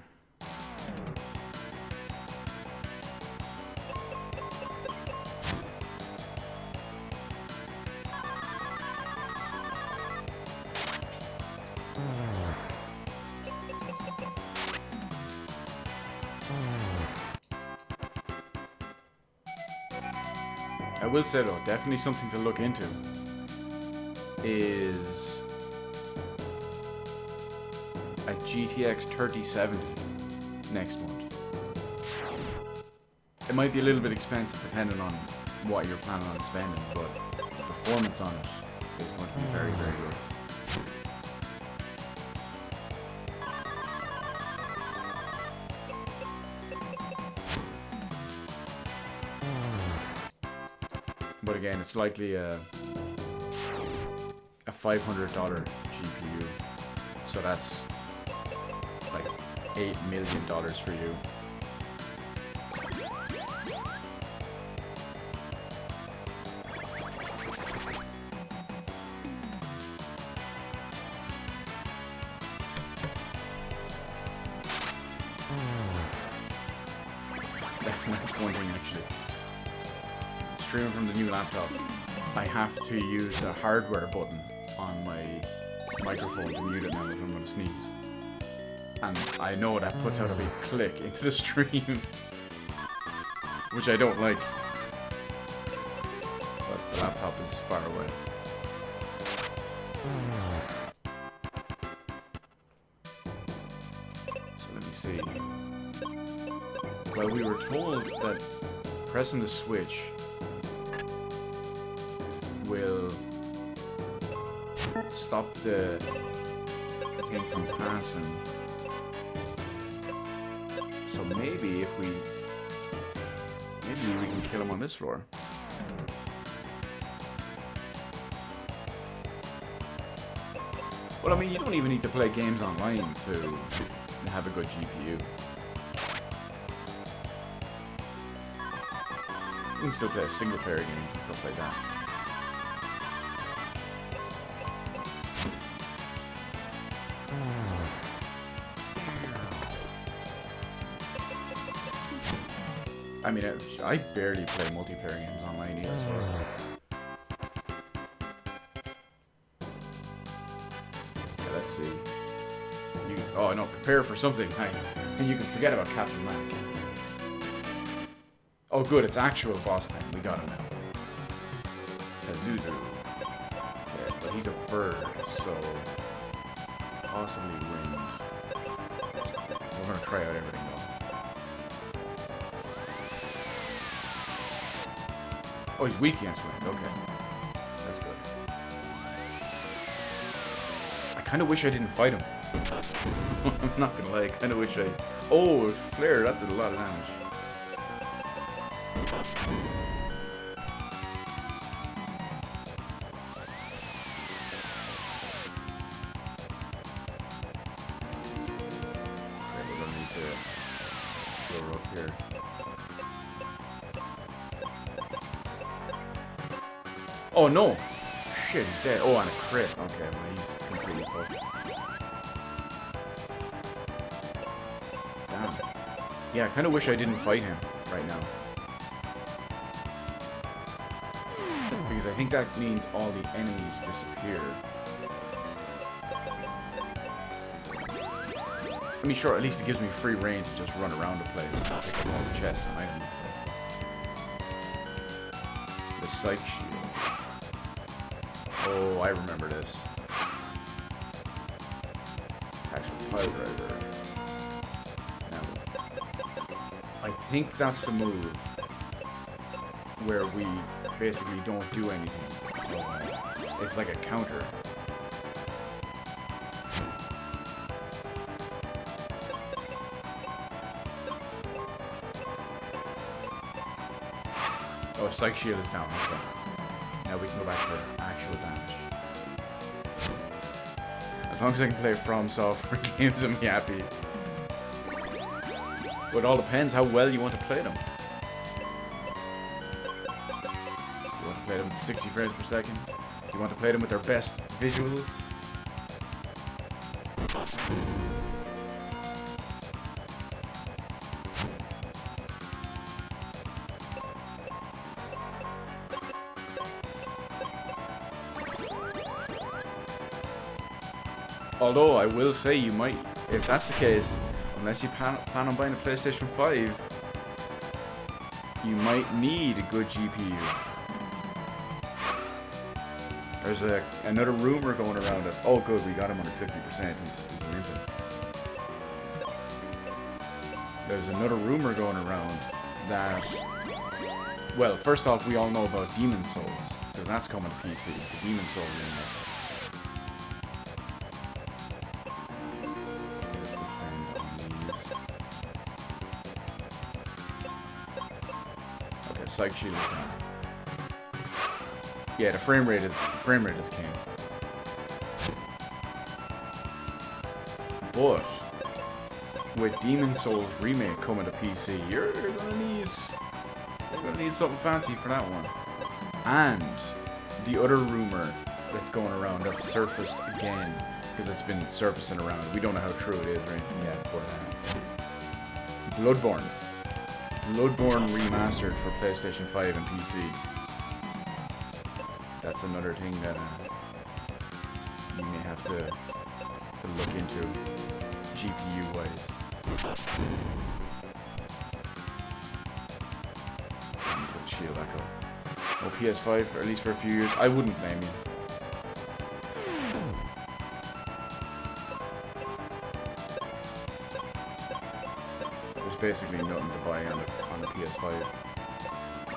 [SPEAKER 1] I will say though, definitely something to look into is a GTX 3070 next month. It might be a little bit expensive depending on what you're planning on spending, but the performance on it is going to be very, very good. But again, it's likely a $500 GPU, so that's like $8 million for you. That's one thing actually. Streaming from the new laptop, I have to use the hardware button on my microphone to mute it now if I'm going to sneeze. And I know that puts out a big click into the stream, which I don't like. But the laptop is far away. So let me see. Well, we were told that pressing the switch will stop the thing from passing. So maybe if we can kill him on this floor. Well, I mean, you don't even need to play games online to have a good GPU. You can still play single player games and stuff like that. I mean, I barely play multiplayer games online either. Yeah, let's see. Oh no, prepare for something. And you can forget about Captain Mac. Oh good, it's actual boss time. We got him now. Zuzu. Yeah, but he's a bird, so possibly wind. We're gonna try out everything though. Oh, he's weak against wind. Okay, that's good. I kind of wish I didn't fight him. I'm not gonna lie. I kind of wish I. Oh, flare! That did a lot of damage. Oh no! Shit, he's dead. Oh, on a crit. Okay, well, he's completely fucked. Damn. Yeah, I kind of wish I didn't fight him right now. Because I think that means all the enemies disappear. I mean, sure, at least it gives me free reign to just run around the place and pick up all the chests and items. The Psych Shield. Oh, I remember this. Attacks with Pile Driver. Now, I think that's the move where we basically don't do anything. It's like a counter. Oh, Psych Shield is down. Okay. Now we can go back to actual damage. As long as I can play From Software games, I'm happy. But it all depends how well you want to play them. You want to play them at 60 frames per second? You want to play them with their best visuals? Although, I will say you might, if that's the case, unless you plan on buying a PlayStation 5, you might need a good GPU. There's another rumor going around it. Oh good, we got him under 50%, he's limping. There's another rumor going around that Well, first off, we all know about Demon Souls, because that's coming to PC, the Demon Souls remake. Let's defend on these. Okay, Psych Shield is down. Yeah, the frame rate is king. But with Demon Souls remake coming to PC, you're gonna need something fancy for that one. And the other rumor that's going around that's surfaced again, because it's been surfacing around. We don't know how true it is or anything yet, but Bloodborne remastered for PlayStation 5 and PC. That's another thing that you may have to look into GPU wise. Shield Echo. No PS5, or at least for a few years. I wouldn't blame you. There's basically nothing to buy on the PS5.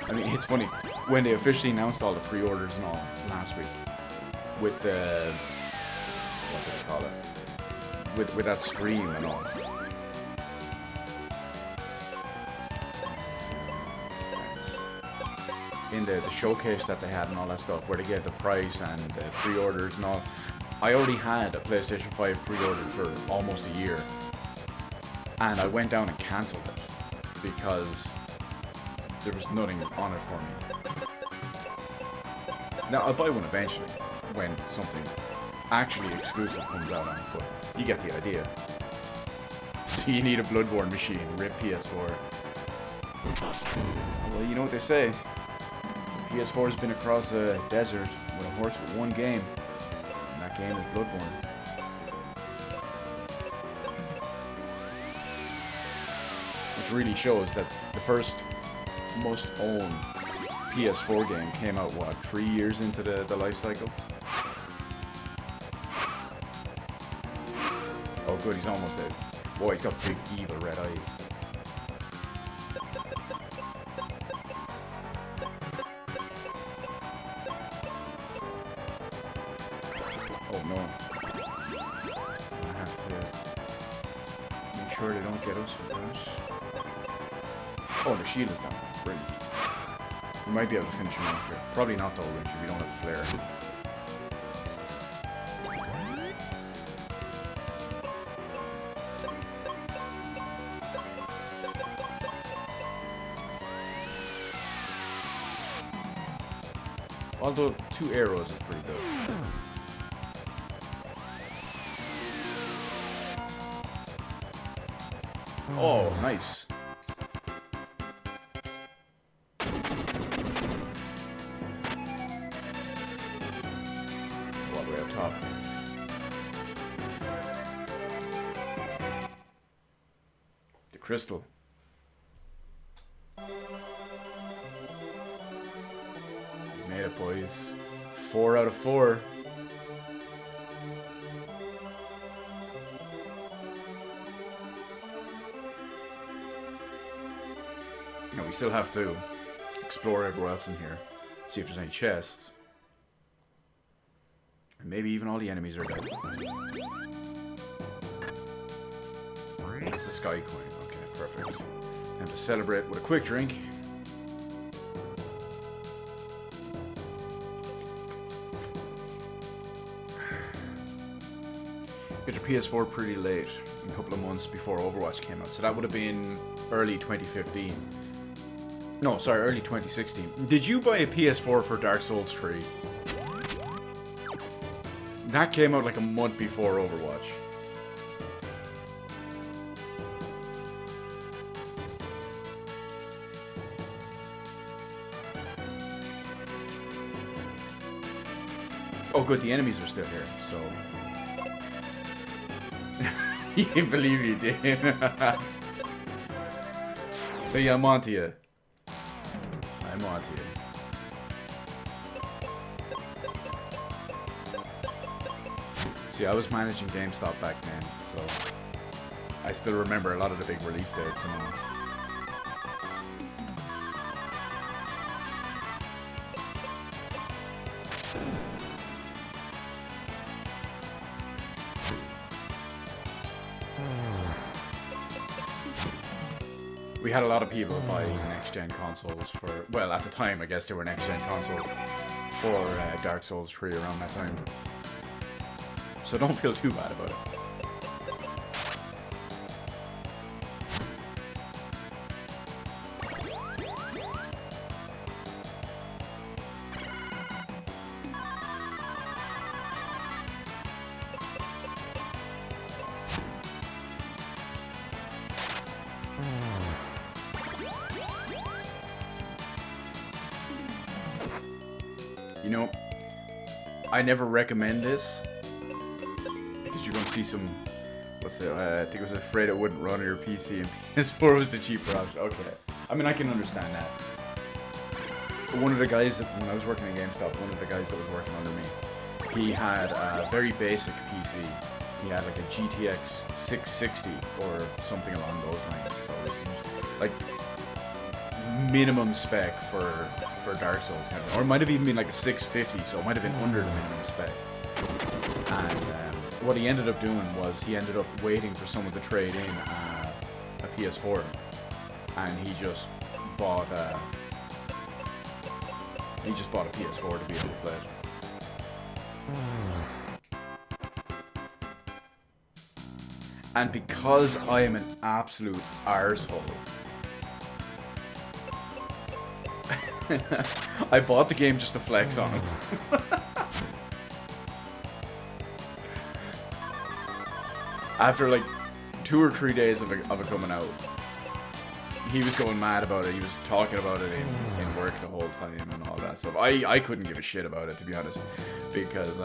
[SPEAKER 1] I mean, it's funny, when they officially announced all the pre-orders and all last week, with the, what do they call it? With that stream and all. In the showcase that they had and all that stuff, where they gave the price and the pre-orders and all. I already had a PlayStation 5 pre-ordered for almost a year, and I went down and cancelled it because there was nothing on it for me. Now I'll buy one eventually when something actually exclusive comes out on it, but you get the idea. So you need a Bloodborne machine, rip PS4. Well, you know what they say. PS4 has been across a desert with a horse with one game, and that game is Bloodborne. Which really shows that the first most owned PS4 game came out, what, 3 years into the life cycle? Oh good, he's almost out. Boy, he's got big evil red eyes. Oh no. I have to make sure they don't get us with that. Oh, the shield is down. Brilliant. We might be able to finish him off here. Probably not though, Richard. We don't have flare. Although 2 arrows is pretty good. Oh, nice. All the way up top. The crystal. Made it, boys. 4 out of 4. Now we still have to explore everywhere else in here, see if there's any chests. And maybe even all the enemies are dead. That's the sky coin. Okay, perfect. And to celebrate with a quick drink. Get your PS4 pretty late, a couple of months before Overwatch came out. So that would have been early 2015. No, sorry, early 2016. Did you buy a PS4 for Dark Souls 3? That came out like a month before Overwatch. Oh good, the enemies are still here, so... You can't believe you did. So yeah, I'm on to you. I'm on to you. See, I was managing GameStop back then, so I still remember a lot of the big release dates and all. we had a lot of people buying next-gen consoles for, well, at the time, I guess they were next-gen consoles for Dark Souls 3 around that time. So don't feel too bad about it. You know, I never recommend this because you're going to see some. What's it? I think it was afraid it wouldn't run on your PC, and PS4 was the cheaper option. Okay, I mean I can understand that. But one of the guys that, when I was working at GameStop, one of the guys that was working under me, he had a very basic PC. He had like a GTX 660 or something along those lines. So it's like minimum spec for Dark Souls, kind of. Or it might have even been like a 650, so it might have been under the minimum spec. And what he ended up doing was he ended up waiting for someone to trade in a PS4, and he just bought a PS4 to be able to play it. And because I am an absolute arsehole, I bought the game just to flex on him. After like 2 or 3 days of it coming out, he was going mad about it. He was talking about it in work the whole time and all that stuff. I couldn't give a shit about it, to be honest, because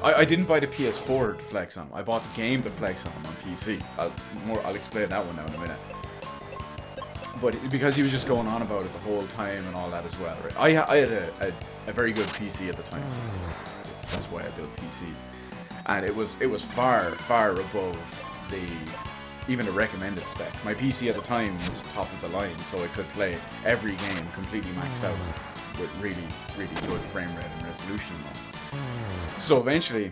[SPEAKER 1] I didn't buy the PS4 to flex on him. I bought the game to flex on him on PC. I'll explain that one now in a minute. But because he was just going on about it the whole time and all that as well, right? I had a very good PC at the time. That's why I built PCs, and it was far above even the recommended spec. My PC at the time was top of the line, so I could play every game completely maxed out with really good frame rate and resolution and all. So eventually,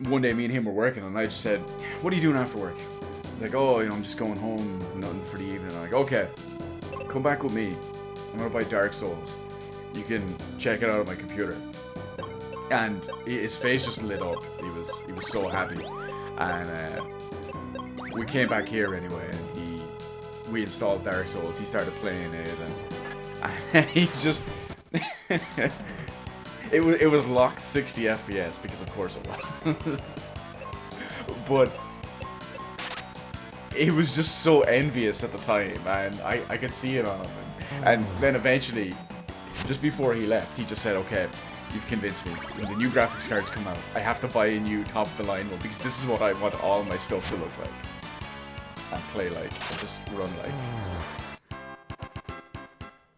[SPEAKER 1] one day me and him were working, and I just said, "What are you doing after work?" Like, "Oh, I'm just going home, nothing for the evening." I'm like, "Okay, come back with me. I'm gonna buy Dark Souls. You can check it out on my computer." And his face just lit up. He was so happy. And we came back here anyway, and we installed Dark Souls. He started playing it, and he's just it was locked 60 FPS because of course it was. But he was just so envious at the time, and I could see it on him. And then eventually, just before he left, he just said, "Okay, you've convinced me. When the new graphics cards come out, I have to buy a new top-of-the-line one, because this is what I want all my stuff to look like. And play like, and just run like."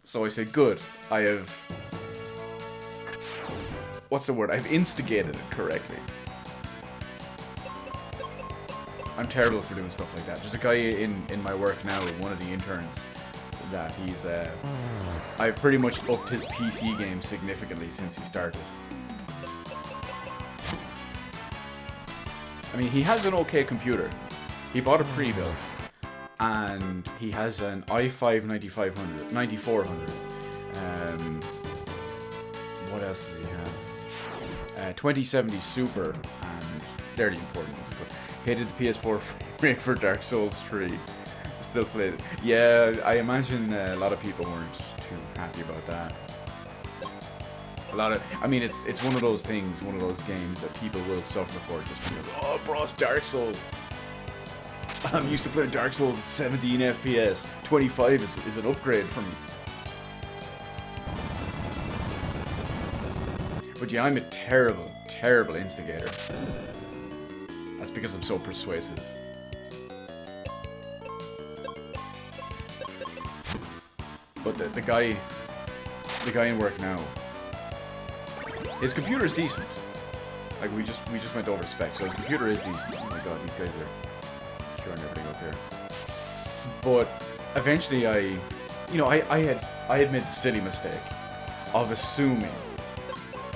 [SPEAKER 1] So I said, "Good, I have..." What's the word? I've instigated it correctly. I'm terrible for doing stuff like that. There's a guy in my work now, one of the interns, that he's I've pretty much upped his PC game significantly since he started. I mean, he has an okay computer. He bought a pre-built, and he has an i5 9400. What else does he have? 2070 Super, and they're the important ones. But hated the PS4 frame for Dark Souls 3. Still played it. Yeah, I imagine a lot of people weren't too happy about that. I mean, it's one of those things, one of those games that people will suffer for just because, "Oh, bro, it's Dark Souls. I'm used to playing Dark Souls at 17 FPS. 25 is an upgrade for me." But yeah, I'm a terrible instigator. That's because I'm so persuasive. But the guy in work now, his computer is decent. Like, we just went over specs, so his computer is decent. Oh my god, these guys are showing everything up here. But eventually I had made the silly mistake of assuming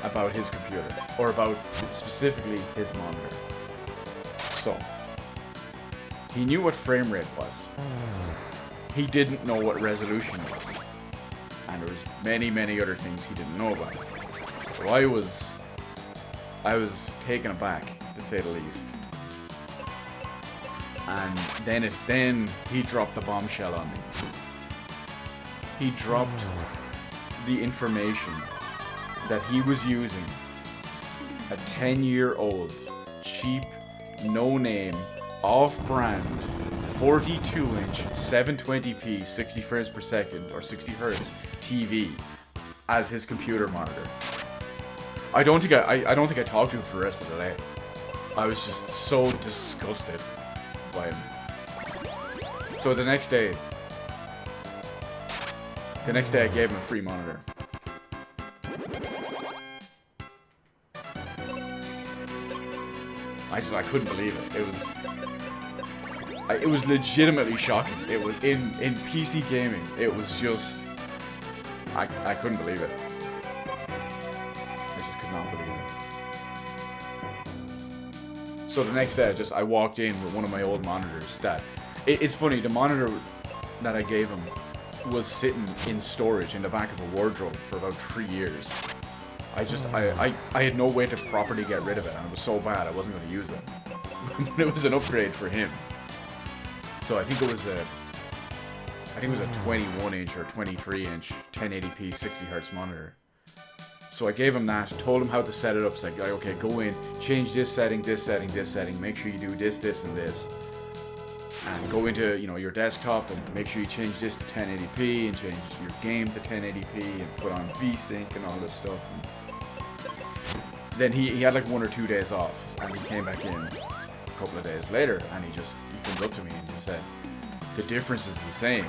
[SPEAKER 1] about his computer, or about specifically his monitor. So he knew what frame rate was. he didn't know what resolution was. And there was many other things he didn't know about. So I was taken aback, to say the least. And then he dropped the bombshell on me. He dropped the information that he was using a 10-year-old, cheap, no-name, off-brand, 42-inch, 720p, 60 frames per second, or 60 hertz TV as his computer monitor. I don't think I talked to him for the rest of the day. I was just so disgusted by him. So the next day I gave him a free monitor. I couldn't believe it. It was legitimately shocking. It was in PC gaming. It was just I couldn't believe it. I just could not believe it. So the next day, I walked in with one of my old monitors. It's funny. The monitor that I gave him was sitting in storage in the back of a wardrobe for about 3 years. I had no way to properly get rid of it, and it was so bad I wasn't going to use it. It was an upgrade for him. So I think it was a 21-inch or 23-inch 1080p 60 hertz monitor. So I gave him that, told him how to set it up. It's like, okay, go in, change this setting, this setting, this setting. Make sure you do this, this, and this. And go into, your desktop and make sure you change this to 1080p and change your game to 1080p and put on VSync and all this stuff. And then he had like 1 or 2 days off, and he came back in a couple of days later, and he comes up to me and just said, the difference is insane.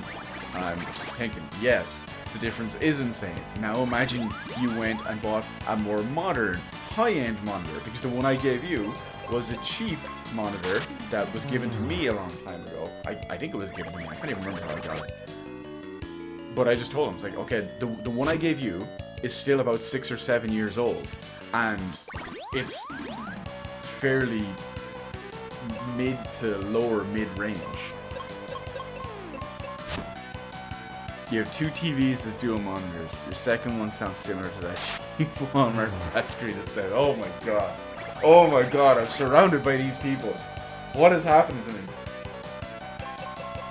[SPEAKER 1] And I'm just thinking, yes, the difference is insane. Now imagine you went and bought a more modern, high-end monitor, because the one I gave you was a cheap monitor that was given to me a long time ago. I think it was given to me. I can't even remember how I got it. But I just told him, it's like, okay, the one I gave you is still about 6 or 7 years old, and it's fairly mid to lower mid-range. You have 2 TVs as dual monitors. Your second one sounds similar to that cheap one where that screen is said, oh my god, I'm surrounded by these people. What is happening to me?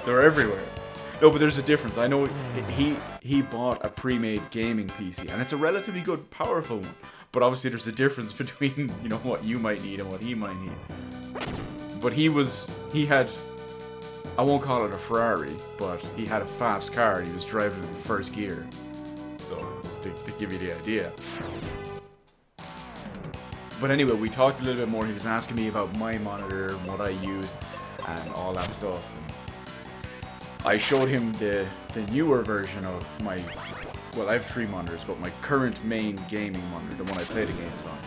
[SPEAKER 1] They're everywhere. No, but there's a difference. I know he bought a pre-made gaming PC, and it's a relatively good, powerful one. But obviously there's a difference between, what you might need and what he might need. But he had, I won't call it a Ferrari, but he had a fast car and he was driving it in first gear. So, just to give you the idea. But anyway, we talked a little bit more. He was asking me about my monitor, what I use, and all that stuff. And I showed him the newer version of my, well, I have 3 monitors, but my current main gaming monitor, the one I play the games on.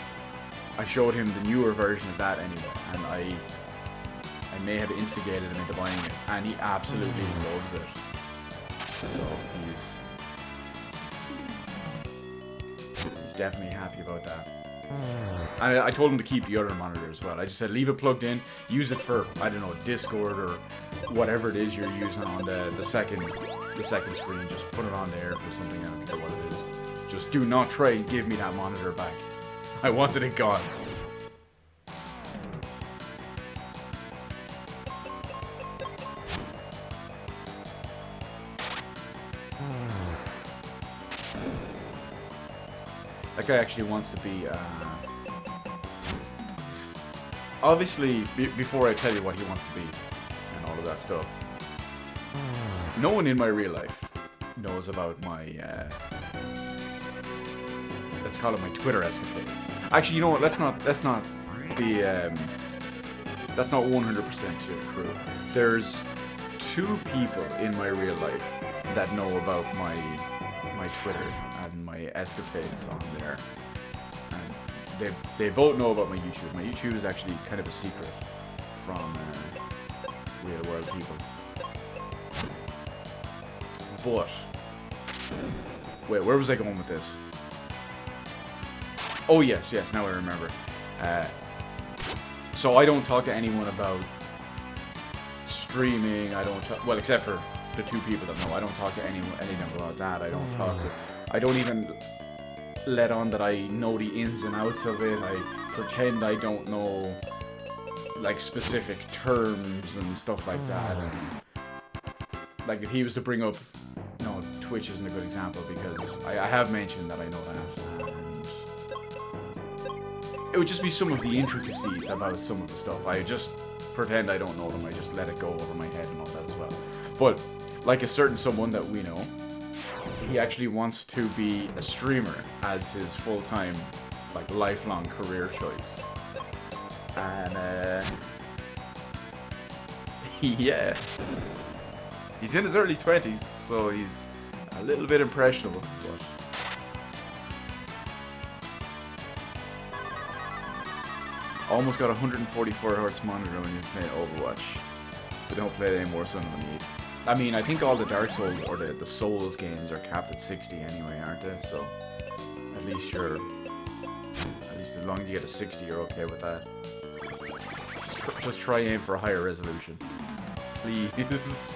[SPEAKER 1] I showed him the newer version of that anyway, and I may have instigated him into buying it, and he absolutely loves it. So he's definitely happy about that. And I told him to keep the other monitor as well. I just said leave it plugged in, use it for, I don't know, Discord or whatever it is you're using on the second screen. Just put it on there for something, I don't care what it is. Just do not try and give me that monitor back. I wanted it gone. That guy actually wants to be, obviously, before I tell you what he wants to be, and all of that stuff, no one in my real life knows about my, let's call it my Twitter escapades. Actually, you know what, that's not 100% true. There's 2 people in my real life that know about my Twitter and my escapades on there, and they both know about my YouTube. My YouTube is actually kind of a secret from real world people. But wait, where was I going with this? Oh yes, now I remember. So I don't talk to anyone about streaming. I don't talk, well, except for the two people that know. I don't talk to any of them about that. I don't talk to... I don't even let on that I know the ins and outs of it. I pretend I don't know, like, specific terms and stuff like that. And, like, if he was to bring up... No, Twitch isn't a good example because I have mentioned that I know that. It would just be some of the intricacies about some of the stuff. I just pretend I don't know them. I just let it go over my head and all that as well. But, like a certain someone that we know, he actually wants to be a streamer as his full-time, like, lifelong career choice. And, yeah. He's in his early 20s, so he's a little bit impressionable, but... Almost got a 144Hz monitor when you're playing Overwatch. But don't play it anymore, so no need. I mean, I think all the Dark Souls, or the Souls games are capped at 60 anyway, aren't they? So, at least as long as you get a 60, you're okay with that. Just try aim for a higher resolution. Please.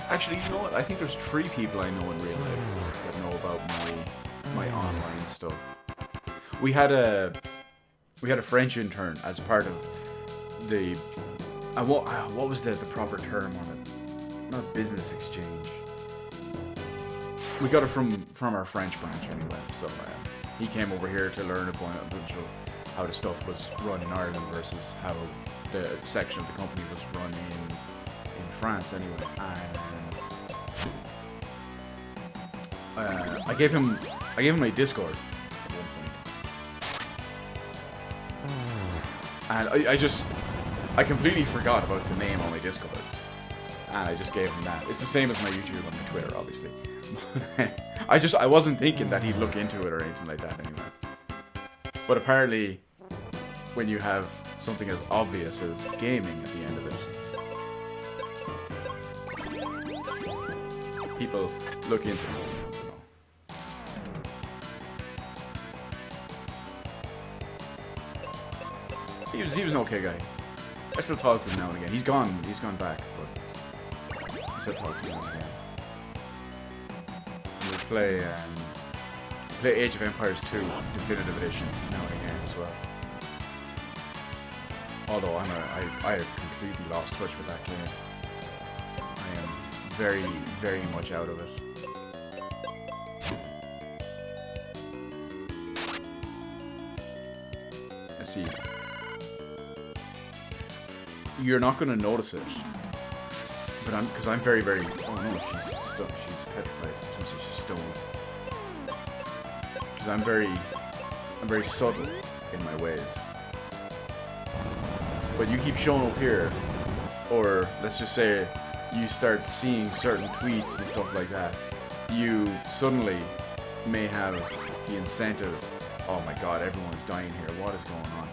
[SPEAKER 1] Actually, you know what? I think there's 3 people I know in real life that know about my online stuff. We had a French intern as part of the what was the proper term on it? Not business exchange. We got it from our French branch anyway. So he came over here to learn a bunch of how the stuff was run in Ireland versus how the section of the company was run in France anyway. And I gave him my Discord at one point. And I completely forgot about the name on my Discord. And I just gave him that. It's the same as my YouTube and my Twitter, obviously. I wasn't thinking that he'd look into it or anything like that anyway. But apparently, when you have something as obvious as gaming at the end of it, people look into these things, you know. He was an okay guy. I still talk to him now and again. He's gone back, but I still talk to him now and again. And we play Age of Empires 2 Definitive Edition now and again as well. Although I have completely lost touch with that game. I am very, very much out of it. Let's see. You're not going to notice it, but because I'm very, very. Oh no, she's petrified. I was gonna say she's stoned. Because I'm very subtle in my ways. But you keep showing up here, or let's just say you start seeing certain tweets and stuff like that, you suddenly may have the incentive, oh my god, everyone's dying here, what is going on?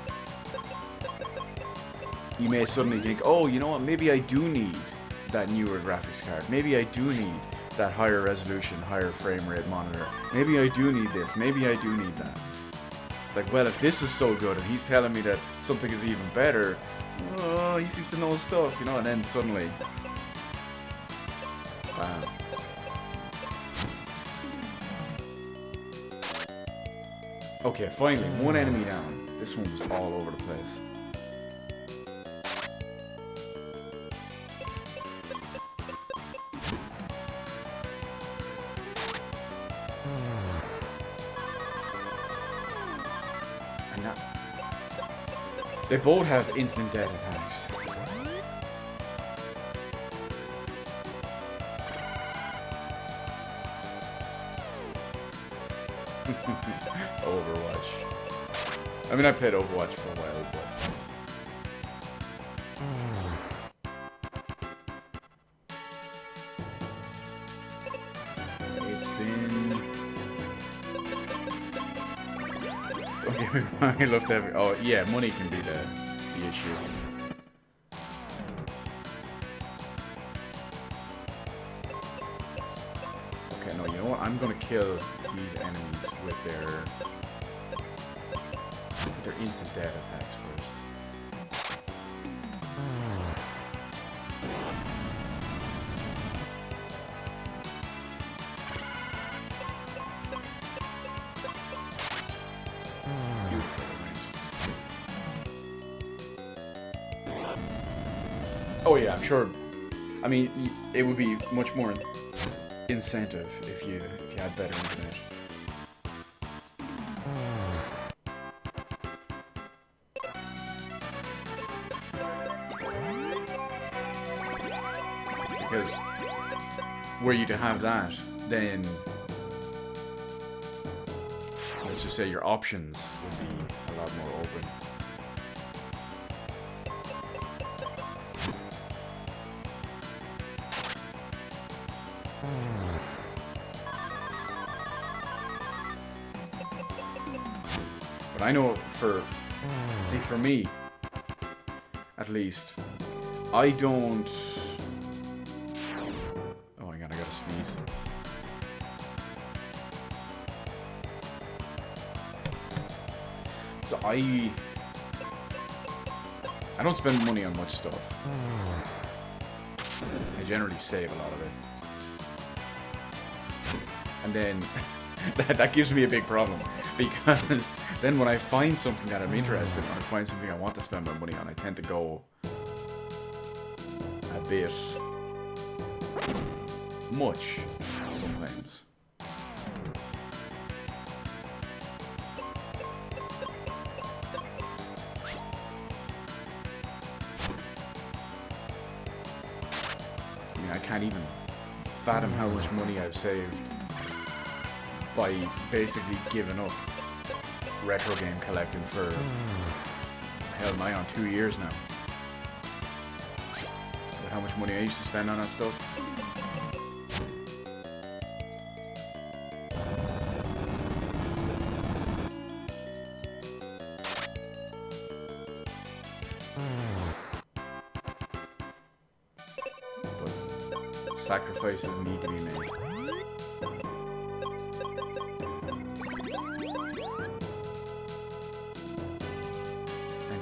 [SPEAKER 1] You may suddenly think, oh, you know what, maybe I do need that newer graphics card. Maybe I do need that higher resolution, higher frame rate monitor. Maybe I do need this. Maybe I do need that. It's like, well, if this is so good and he's telling me that something is even better, oh, he seems to know his stuff, you know, and then suddenly... Wow. Okay, finally, one enemy down. This one was all over the place. And now, they both have instant death attacks. Overwatch. I mean, I played Overwatch for a while, but... It's been... Okay, I looked at... Oh, yeah, money can be the issue. Okay, no, you know what? I'm gonna kill these enemies with their instant death attacks first. Oh yeah, I'm sure. I mean, it would be much more incentive if you had better internet. Because were you to have that, then let's just say your options would be a lot more open. But I know for me, at least, I don't. Oh my god, I gotta sneeze. So I don't spend money on much stuff. I generally save a lot of it. And then that gives me a big problem, because then when I find something that I'm interested in, or I find something I want to spend my money on, I tend to go a bit much sometimes. I mean, I can't even fathom how much money I've saved by basically giving up retro game collecting for, hell, am I on 2 years now? With how much money I used to spend on that stuff. But sacrifices need to be made.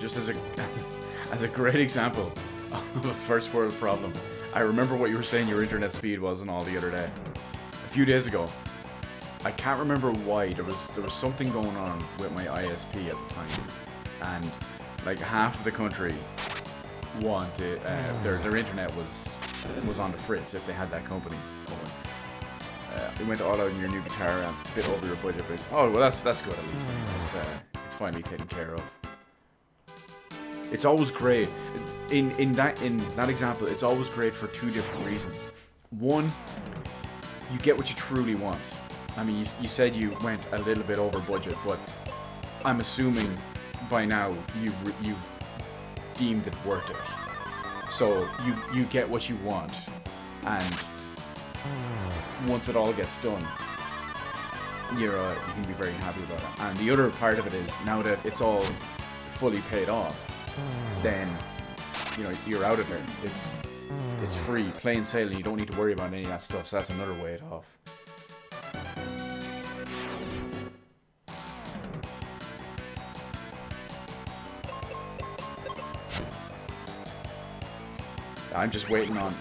[SPEAKER 1] Just as a great example of a first world problem, I remember what you were saying your internet speed was and all the other day. A few days ago, I can't remember why, there was something going on with my ISP at the time, and like half of the country wanted their internet was on the fritz if they had that company going. We went all out in your new guitar, a bit over your budget, but oh well, that's good at least. It's finally taken care of. It's always great. In that example, it's always great for two different reasons. One, you get what you truly want. I mean, you said you went a little bit over budget, but I'm assuming by now you've deemed it worth it. So you get what you want, and once it all gets done, you can be very happy about it. And the other part of it is, now that it's all fully paid off, then you're out of there. It's free, plain sailing. You don't need to worry about any of that stuff. So that's another way off. I'm just waiting on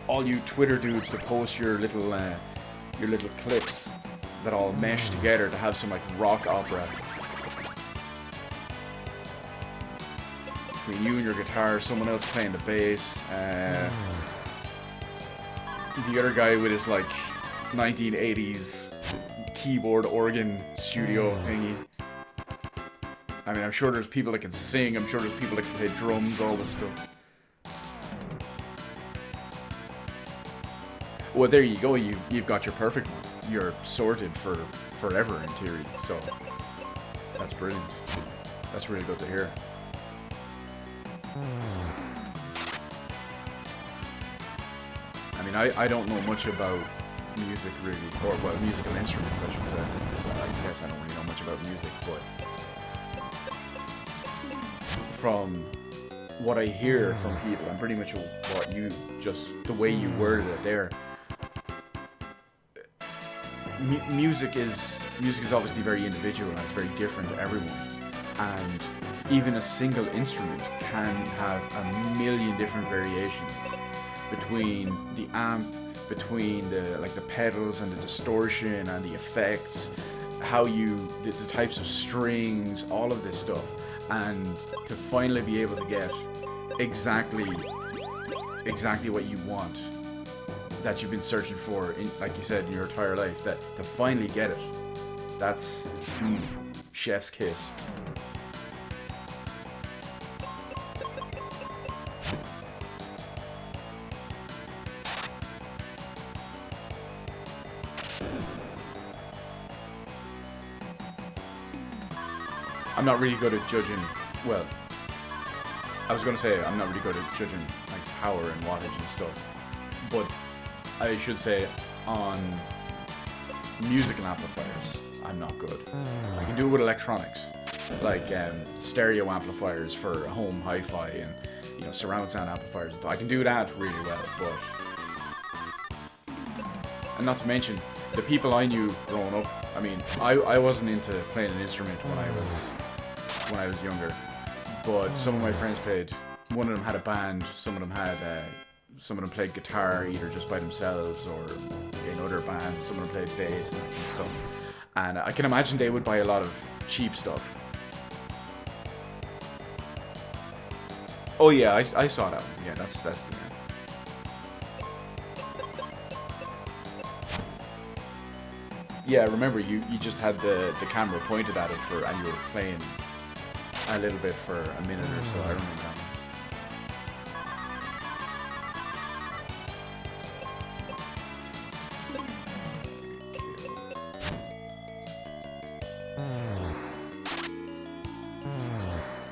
[SPEAKER 1] all you Twitter dudes to post your little clips that all mesh together to have some like rock opera. You and your guitar, someone else playing the bass, the other guy with his like 1980s keyboard organ studio thingy. I mean, I'm sure there's people that can sing, I'm sure there's people that can play drums, all this stuff. Well, there you go, you've got your perfect one. You're sorted for forever in theory, so that's brilliant. That's really good to hear. I mean, I don't know much about music really, or well, musical instruments I should say. Well, I guess I don't really know much about music, but from what I hear from people, and pretty much what the way you worded it there, music is obviously very individual and it's very different to everyone, and even a single instrument can have a million different variations between the amp, between the pedals and the distortion and the effects, the types of strings, all of this stuff, and to finally be able to get exactly what you want, that you've been searching for, like you said, in your entire life, that to finally get it, that's chef's kiss. I'm not really good at judging, well, I was going to say I'm not really good at judging like power and wattage and stuff, but I should say on musical amplifiers, I'm not good. I can do it with electronics, like stereo amplifiers for home hi-fi and, you know, surround sound amplifiers. I can do that really well, but, and not to mention, the people I knew growing up, I mean, I wasn't into playing an instrument when I was younger, but some of my friends played. One of them had a band, some of them played guitar either just by themselves or in other bands, some of them played bass and that kind of stuff. And I can imagine they would buy a lot of cheap stuff. Oh yeah, I saw that one. Yeah, that's the one. Yeah, remember you just had the camera pointed at it and you were playing a little bit for a minute or so. I remember that one.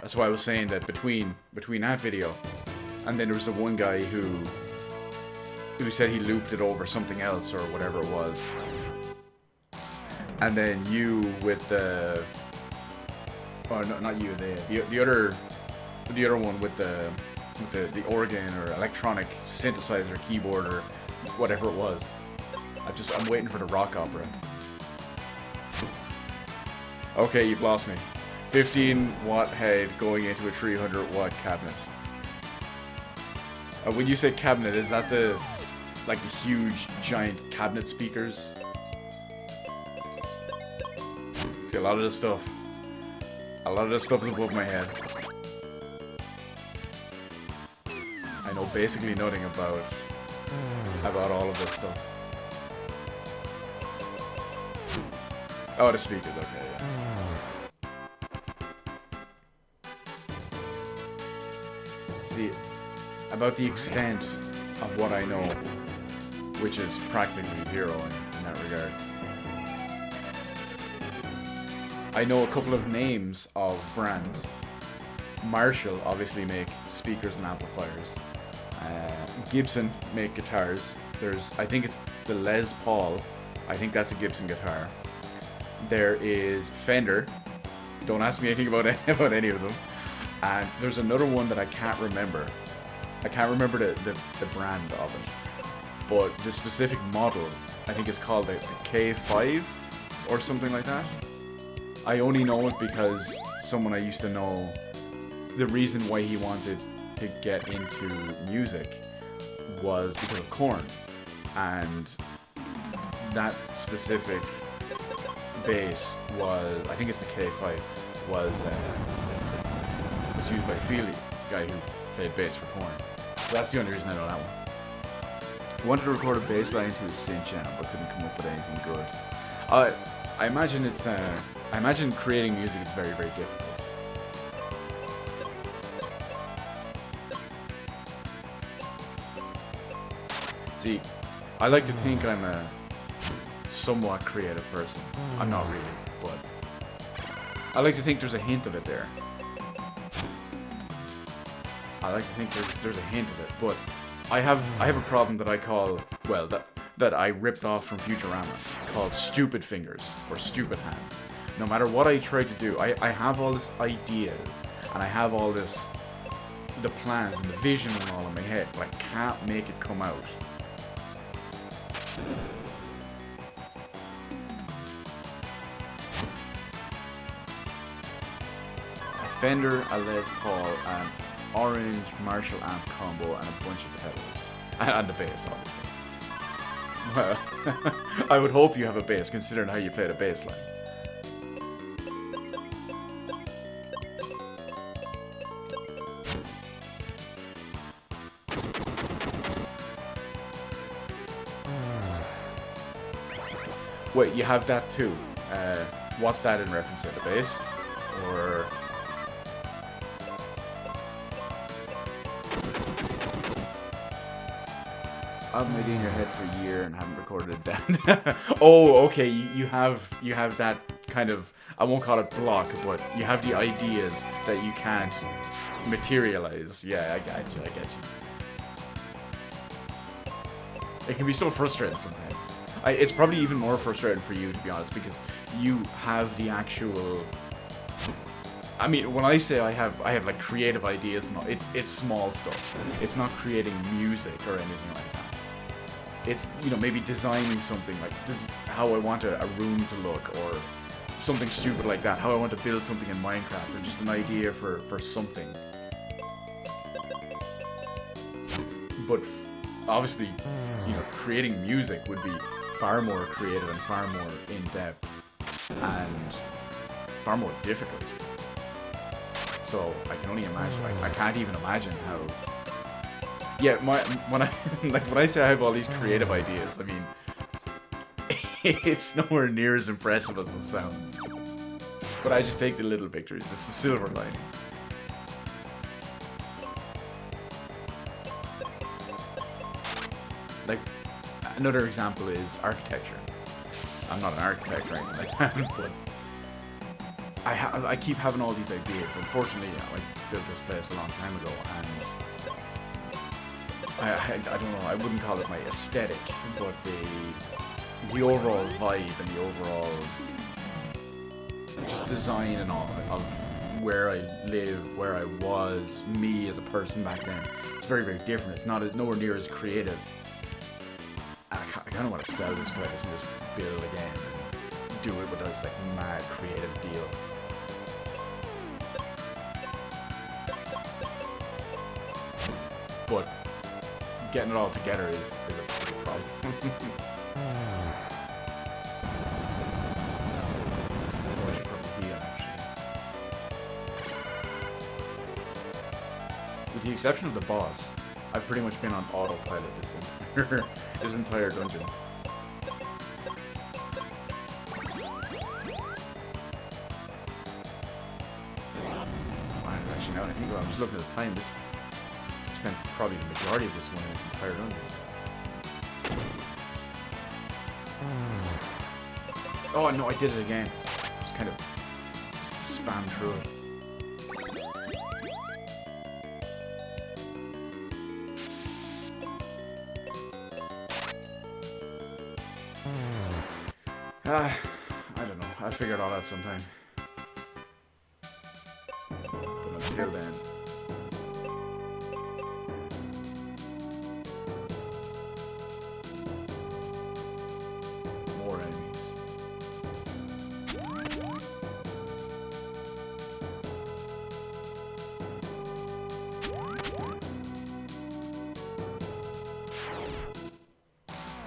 [SPEAKER 1] That's why I was saying that between that video and then there was the one guy who said he looped it over something else or whatever it was, and then you with the no, not you, the other one with the organ or electronic synthesizer keyboard or whatever it was. I'm waiting for the rock opera. Okay, you've lost me. 15 watt head going into a 300 watt cabinet. When you say cabinet, is that the huge giant cabinet speakers? See, a lot of this stuff is above my head. I know basically nothing about all of this stuff. Oh, the speakers, okay, yeah. See, about the extent of what I know, which is practically zero in that regard. I know a couple of names of brands. Marshall obviously make speakers and amplifiers. Gibson make guitars. I think it's the Les Paul. I think that's a Gibson guitar. There is Fender. Don't ask me anything about any of them. And there's another one that I can't remember. I can't remember the brand of it. But the specific model, I think it's called the K5 or something like that. I only know it because someone I used to know, the reason why he wanted to get into music was because of Korn. And that specific bass was, I think it's the K5, was used by Feely, the guy who played bass for Korn. So that's the only reason I know that one. I wanted to record a bass line to a synth channel, but couldn't come up with anything good. I imagine creating music is very, very difficult. See, I like to think I'm a somewhat creative person. I'm not really, but I like to think there's a hint of it there. I like to think there's a hint of it, but I have a problem that I call, well, that I ripped off from Futurama, called stupid fingers or stupid hands. No matter what I try to do, I have all this ideas and I have all this, the plans and the vision and all in my head, but I can't make it come out. Fender, a Les Paul, an orange Marshall amp combo, and a bunch of pedals. And the bass, obviously. Well, I would hope you have a bass, considering how you play the bass line. Wait, you have that too. What's that in reference to? The bass? Or... I've been in your head for a year and haven't recorded it down. Oh, okay, you have that kind of, I won't call it block, but you have the ideas that you can't materialize. Yeah, I get you. It can be so frustrating sometimes. It's probably even more frustrating for you, to be honest, because you have the actual... I mean, when I say I have like creative ideas, and all, it's small stuff. It's not creating music or anything like that. It's, you know, maybe designing something like this, how I want a room to look, or something stupid like that. How I want to build something in Minecraft, or just an idea for something. But obviously, you know, creating music would be far more creative and far more in-depth and far more difficult. So I can only imagine. I can't even imagine how. Yeah, when I say I have all these creative ideas, I mean it's nowhere near as impressive as it sounds. But I just take the little victories. It's the silver lining. Like, another example is architecture. I'm not an architect or anything like that, but I keep having all these ideas. Unfortunately, I built this place a long time ago, and I don't know, I wouldn't call it my aesthetic, but the overall vibe and the overall just design and all of where I live, where I was, me as a person back then, it's very, very different. It's nowhere near as creative. I kind of want to sell this place and just build again and do it with this like mad creative deal. But getting it all together is a problem. With the exception of the boss, I've pretty much been on autopilot this entire dungeon. Actually, now that I think about it, I'm just looking at the time. I spent probably the majority of this one in this entire dungeon. Oh no, I did it again. Just kind of spam through it. I don't know. I'll figure it all out sometime. But until then... more enemies.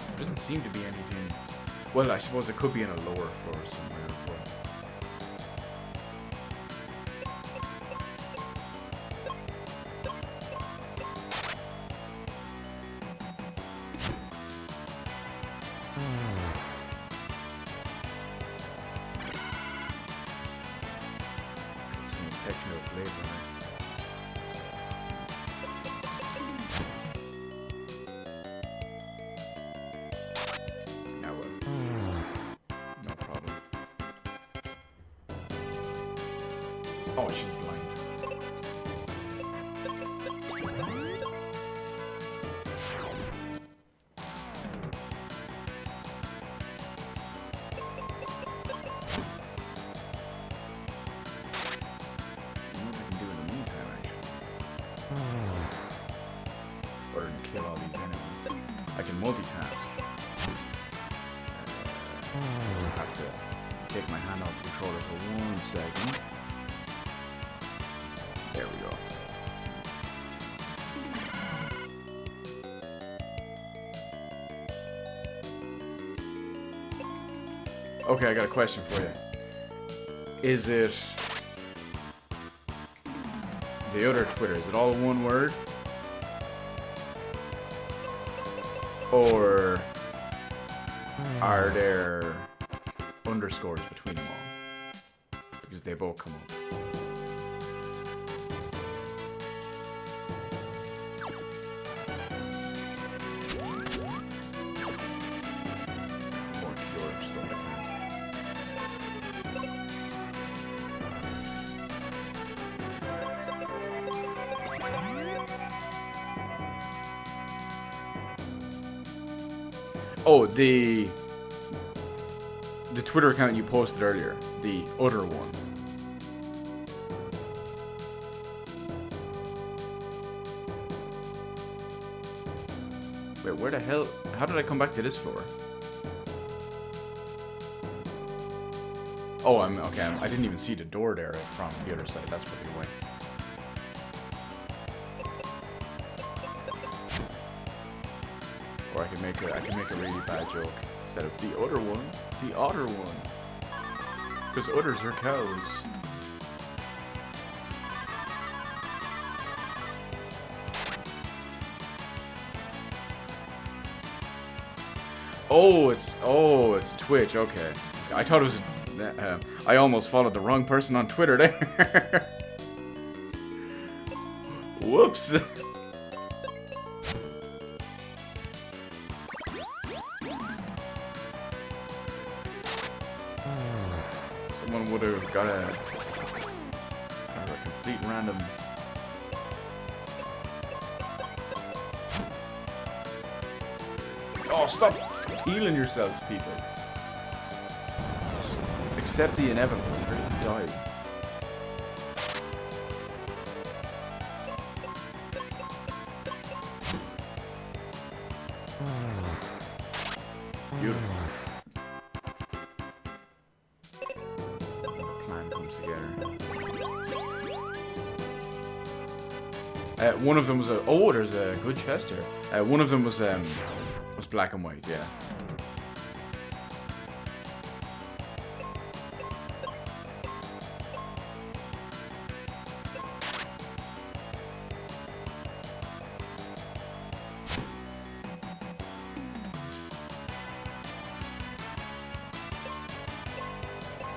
[SPEAKER 1] There doesn't seem to be anything... Well, I suppose it could be in a lower floor somewhere, but... Someone text me a Blade Runner. Oh, she's blind. You know what I can do in the meantime, actually? Or kill all these enemies. I can multitask. I'll have to take my hand off the controller for 1 second. There we go. Okay, I got a question for you. Is it the other Twitter? Is it all one word? Or are there underscores between them all? Because they both come up. More pure stuff like that. Oh, the Twitter account you posted earlier, the other one. Wait, where the hell? How did I come back to this floor? Oh, okay. I didn't even see the door there from the other side. That's probably why. Or I can make a really bad joke instead of the other one, the otter one, because otters are cows. Oh, it's Twitch. Okay, I thought it was. I almost followed the wrong person on Twitter there. Whoops. Someone would have got a complete random. Oh, stop healing yourselves, people. Just accept the inevitable. You're gonna die. Beautiful. The plan comes together. One of them was a. Oh, there's a good chest here. One of them was black and white. Yeah.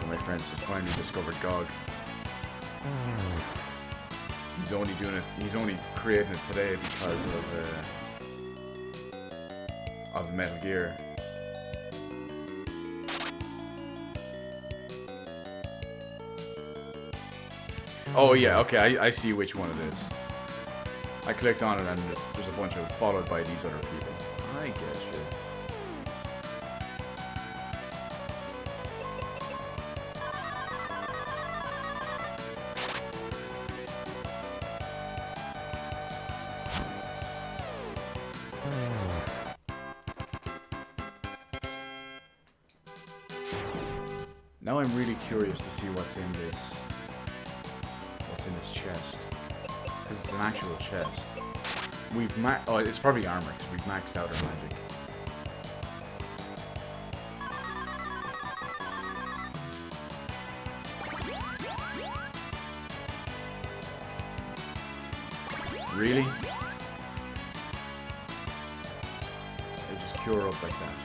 [SPEAKER 1] My friends just finally discovered GOG. He's only doing it. He's only creating it today because of Metal Gear. Oh yeah, okay, I see which one it is. I clicked on it and there's a bunch of followed by these other people. I guess you. Now I'm really curious to see what's in this chest, because it's an actual chest. Oh, it's probably armor because we've maxed out our magic. Really? They just cure up like that.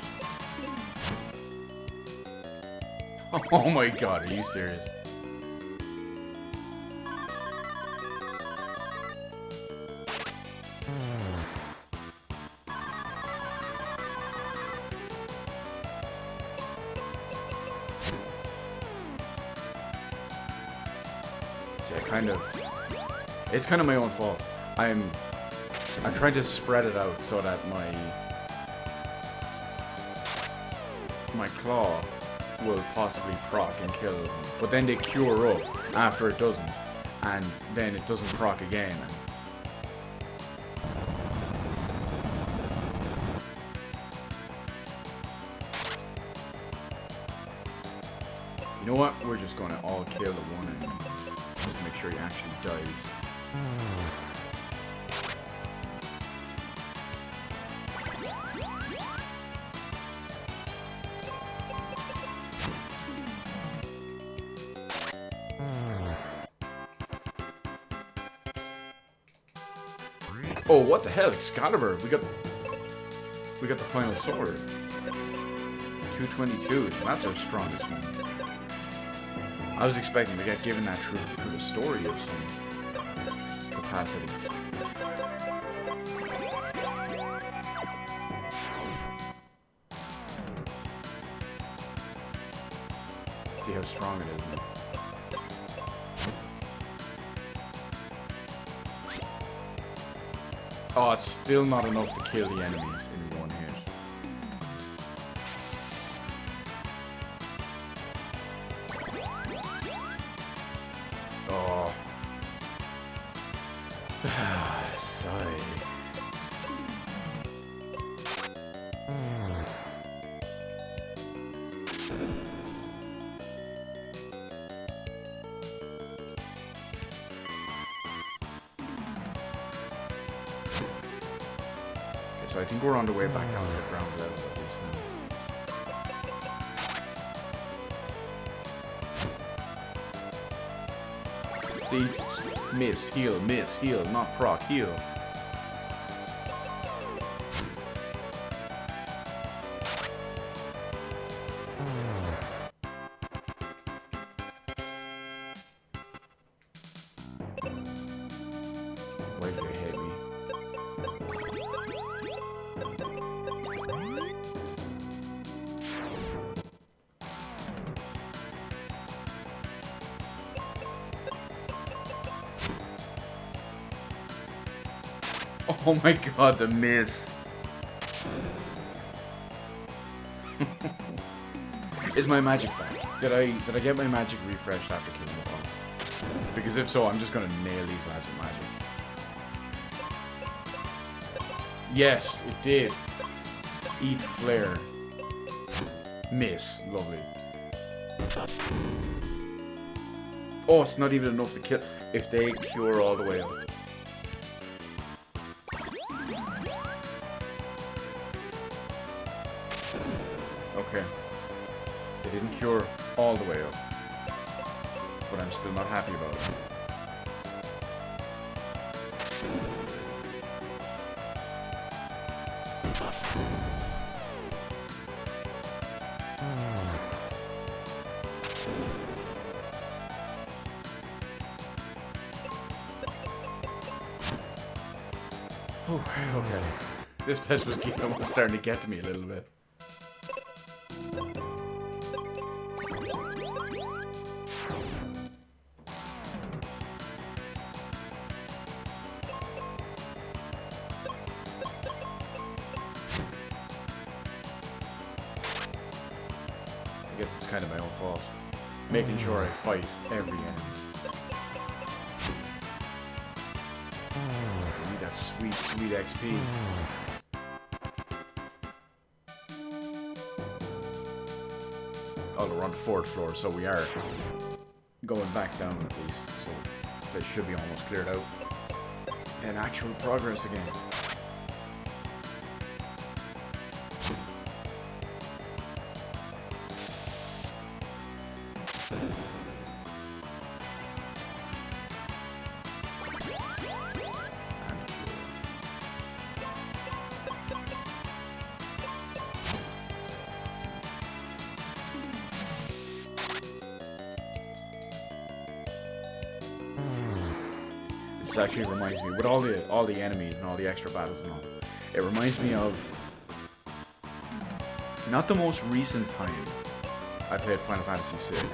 [SPEAKER 1] Oh my god, are you serious? See, it's kind of my own fault. I'm trying to spread it out so that my claw will possibly proc and kill them, but then they cure up after it doesn't, and then it doesn't proc again. You know what? We're just gonna all kill the one and just make sure he actually dies. Oh, what the hell, Excalibur! We got the final sword. 222, so that's our strongest one. I was expecting to get given that through the story of some capacity. See how strong it is now. Oh, it's still not enough to kill the enemies in one hit. Oh. Sigh. So I think we're on the way back down to the ground level at least now. See? Miss, heal, not proc, heal. Why did you hit me? Oh my god, the miss. Is my magic back? Did I get my magic refreshed after killing the boss? Because if so, I'm just gonna nail these lads with magic. Yes, it did. Eat flare. Miss. Lovely. Oh, it's not even enough to kill. If they cure all the way up. Okay. They didn't cure all the way up. But I'm still not happy about it. Okay. This place was starting to get to me a little bit. I guess it's kind of my own fault. Making sure I fight every enemy. I need that sweet, sweet XP. Oh, we're on the 4th floor, so we are going back down at least. So this should be almost cleared out. Then actual progress again. This actually reminds me, with all the enemies and all the extra battles and all, it reminds me of not the most recent time I played Final Fantasy VI.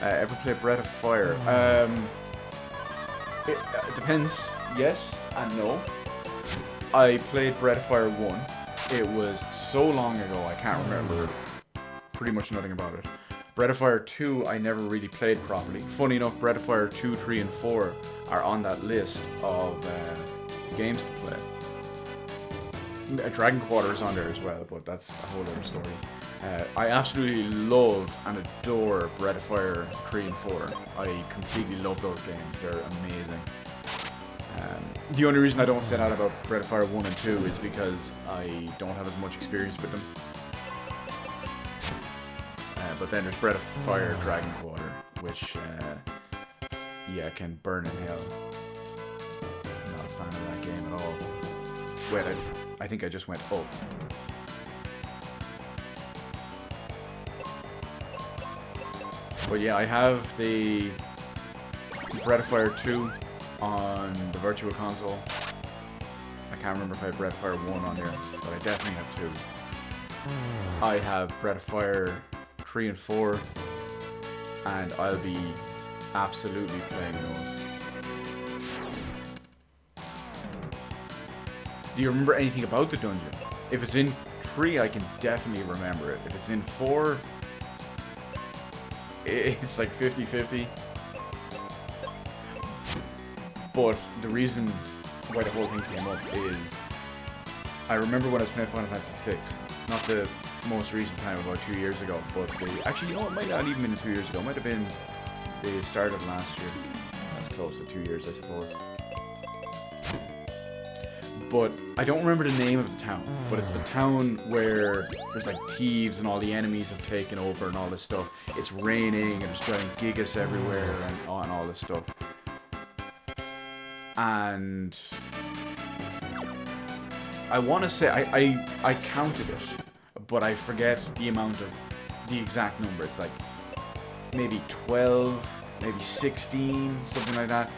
[SPEAKER 1] Ever played Breath of Fire? It depends, yes and no. I played Breath of Fire 1. It was so long ago, I can't remember pretty much nothing about it. Breath of Fire 2, I never really played properly. Funny enough, Breath of Fire 2, 3, and 4 are on that list of games to play. Dragon Quarter is on there as well, but that's a whole other story. I absolutely love and adore Breath of Fire 3 and 4. I completely love those games. They're amazing. The only reason I don't say that about Breath of Fire 1 and 2 is because I don't have as much experience with them. But then there's Breath of Fire Dragon Quarter, which, yeah, can burn in hell. I'm not a fan of that game at all. Wait, I think I just went up. But yeah, I have the Breath of Fire 2 on the Virtual Console. I can't remember if I have Breath of Fire 1 on there, but I definitely have 2. I have Breath of Fire 3 and 4, and I'll be absolutely playing those. Do you remember anything about the dungeon? If it's in 3, I can definitely remember it. If it's in 4, it's like 50-50. But the reason why the whole thing came up is I remember when I was playing Final Fantasy VI, not the most recent time, about 2 years ago, but actually, you know, it might not even been 2 years ago. It might have been the start of last year. That's close to 2 years, I suppose. But I don't remember the name of the town, but it's the town where there's like thieves and all the enemies have taken over and all this stuff. It's raining and there's giant gigas everywhere and all this stuff. And I want to say I counted it, but I forget the exact number. It's like maybe 12, maybe 16, something like that.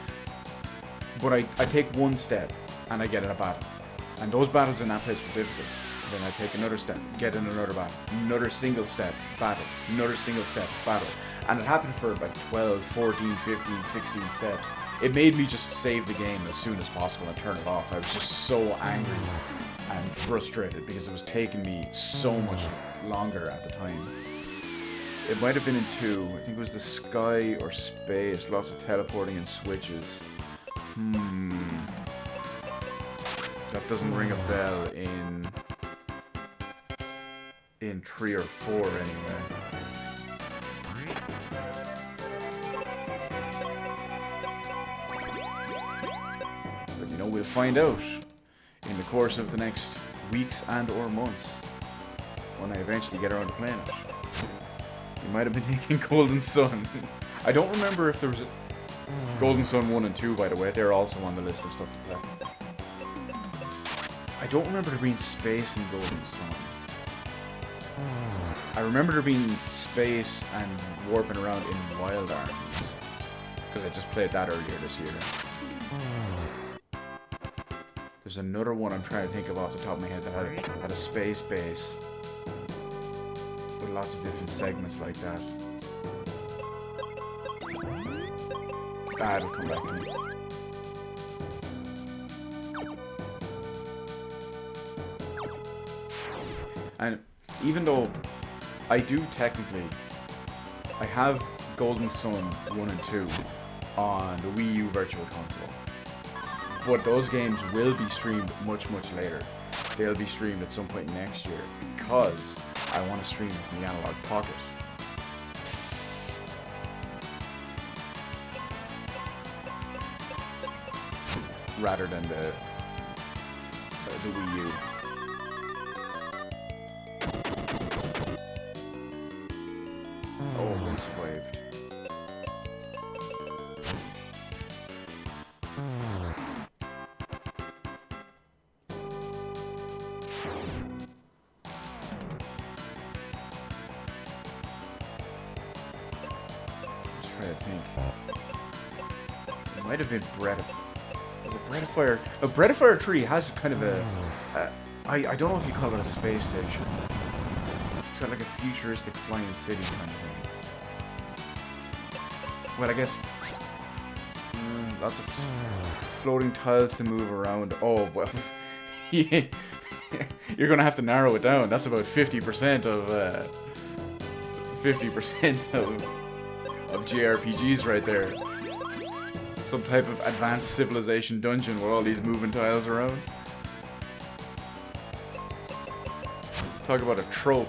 [SPEAKER 1] But I take one step and I get in a battle. And those battles in that place were difficult. Then I take another step, get in another battle, another single step, battle, another single step, battle. And it happened for like 12, 14, 15, 16 steps. It made me just save the game as soon as possible and turn it off. I was just so angry and frustrated because it was taking me so much longer at the time. It might have been in 2. I think it was the sky or space, lots of teleporting and switches. That doesn't ring a bell in 3 or 4 anyway. But you know, we'll find out in the course of the next weeks and or months when I eventually get around to playing it. You might have been thinking Golden Sun. I don't remember if there was a Golden Sun 1 and 2, by the way. They're also on the list of stuff to play. I don't remember there being space in Golden Sun. I remember there being space and warping around in Wild Arms, because I just played that earlier this year. There's another one I'm trying to think of off the top of my head that had a space base with lots of different segments like that. That'll come back to me. And even though I do technically, I have Golden Sun 1 and 2 on the Wii U Virtual Console, but those games will be streamed much later. They'll be streamed at some point next year because I want to stream it from the Analog Pocket. Rather than the Wii U. Oh, Winds Waved. Let's try to think. It might have been Breath of Fire. Breath of Fire 3 has kind of I don't know if you call it a space station. It's got like a futuristic flying city kind of thing. Well, I guess lots of floating tiles to move around. Oh, well, yeah. You're gonna have to narrow it down. That's about 50% of 50% of JRPGs right there. Some type of advanced civilization dungeon with all these moving tiles around. Talk about a trope.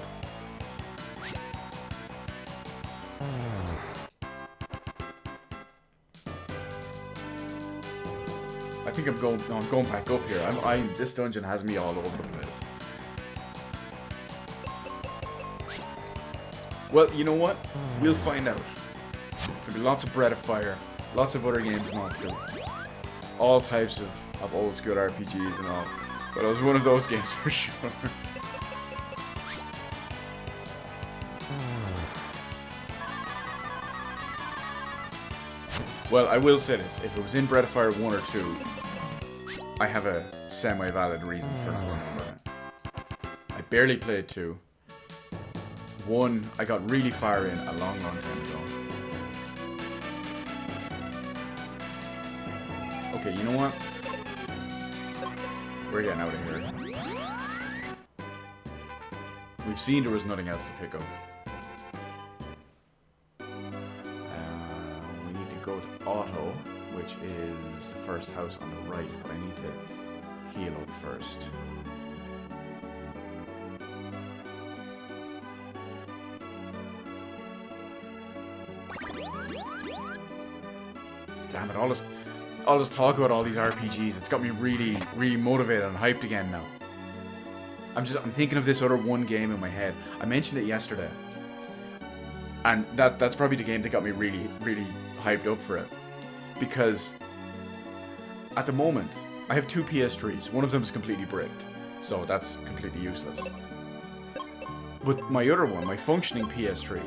[SPEAKER 1] think I'm going. No, I'm going back up here. This dungeon has me all over the place. Well, you know what? We'll find out. There'll be lots of Breath of Fire, lots of other games not through. All types of old school RPGs and all. But it was one of those games for sure. Well, I will say this. If it was in Breath of Fire 1 or 2, I have a semi-valid reason for not remembering it. I barely played 2. 1, I got really far in a long, long time ago. Okay, you know what? We're getting out of here. We've seen there was nothing else to pick up. We need to go to Auto, which is the first house on the right, but I need to heal up first. Damn it, all this talk about all these RPGs, it's got me really, really motivated and hyped again now. I'm thinking of this other one game in my head. I mentioned it yesterday. And that's probably the game that got me really, really hyped up for it. Because at the moment, I have 2 PS3s. One of them is completely bricked. So that's completely useless. But my other one, my functioning PS3,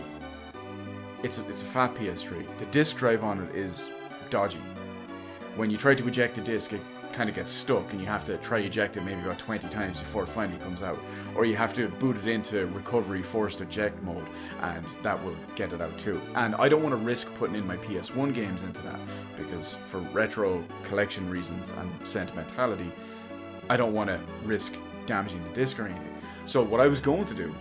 [SPEAKER 1] it's a fat PS3. The disk drive on it is dodgy. When you try to eject the disk, it kind of gets stuck and you have to try eject it maybe about 20 times before it finally comes out. Or you have to boot it into recovery forced eject mode and that will get it out too. And I don't want to risk putting in my PS1 games into that because for retro collection reasons and sentimentality, I don't want to risk damaging the disc or anything. So what I was going to do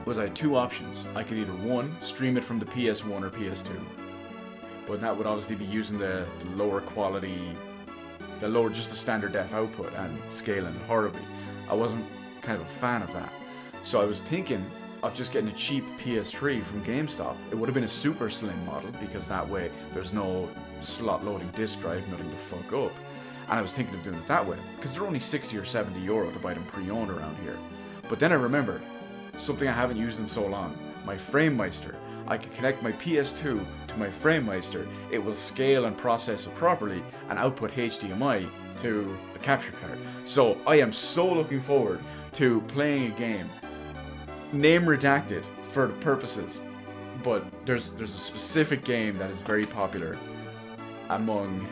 [SPEAKER 1] was I had 2 options. I could either 1, stream it from the PS1 or PS2. But that would obviously be using the lower quality, just the standard def output and scaling horribly. I wasn't kind of a fan of that. So I was thinking of just getting a cheap PS3 from GameStop. It would have been a super slim model because that way there's no slot loading disk drive, nothing to fuck up. And I was thinking of doing it that way because they're only 60 or 70 euro to buy them pre-owned around here. But then I remembered something I haven't used in so long, my FrameMeister. I can connect my PS2 to my FrameMeister, it will scale and process it properly and output HDMI to the capture card. So I am so looking forward to playing a game, name redacted for the purposes, but there's a specific game that is very popular among,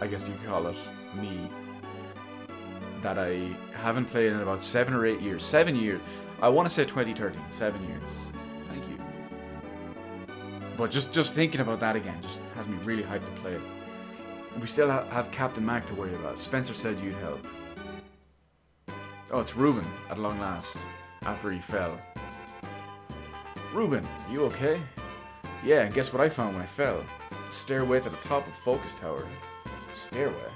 [SPEAKER 1] I guess you could call it, me, that I haven't played in about 7 or 8 years. 7 years. I want to say 2013, 7 years. Thank you. But just thinking about that again just has me really hyped to play it. We still have Captain Mac to worry about. Spencer said you'd help. Oh, it's Ruben, at long last, after he fell. Ruben, you okay? Yeah, and guess what I found when I fell? Stairway to the top of Focus Tower. Stairway?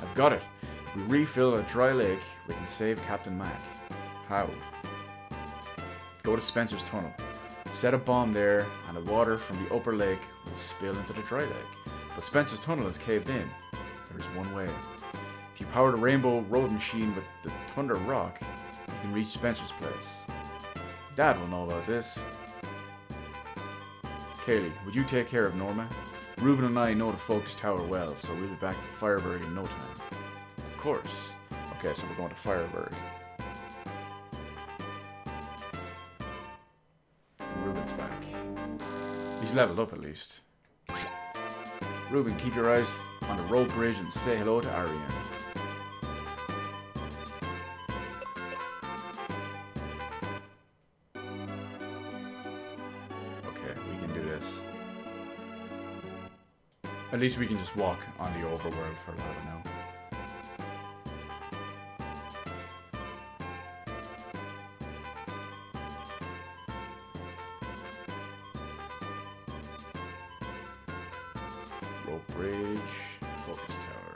[SPEAKER 1] I've got it. If we refill a dry lake, we can save Captain Mac. How? Go to Spencer's tunnel. Set a bomb there, and the water from the upper lake will spill into the dry lake. But Spencer's tunnel is caved in. There's one way. If you power the Rainbow Road machine with the Thunder Rock, you can reach Spencer's place. Dad will know about this. Kaylee, would you take care of Norma? Ruben and I know the Focus Tower well, so we'll be back to Fireburg in no time. Of course. Okay, so we're going to Fireburg. Ruben's back. He's leveled up at least. Ruben, keep your eyes on the road bridge and say hello to Ariane. Okay, we can do this. At least we can just walk on the overworld for a while now. Rope bridge, Focus Tower.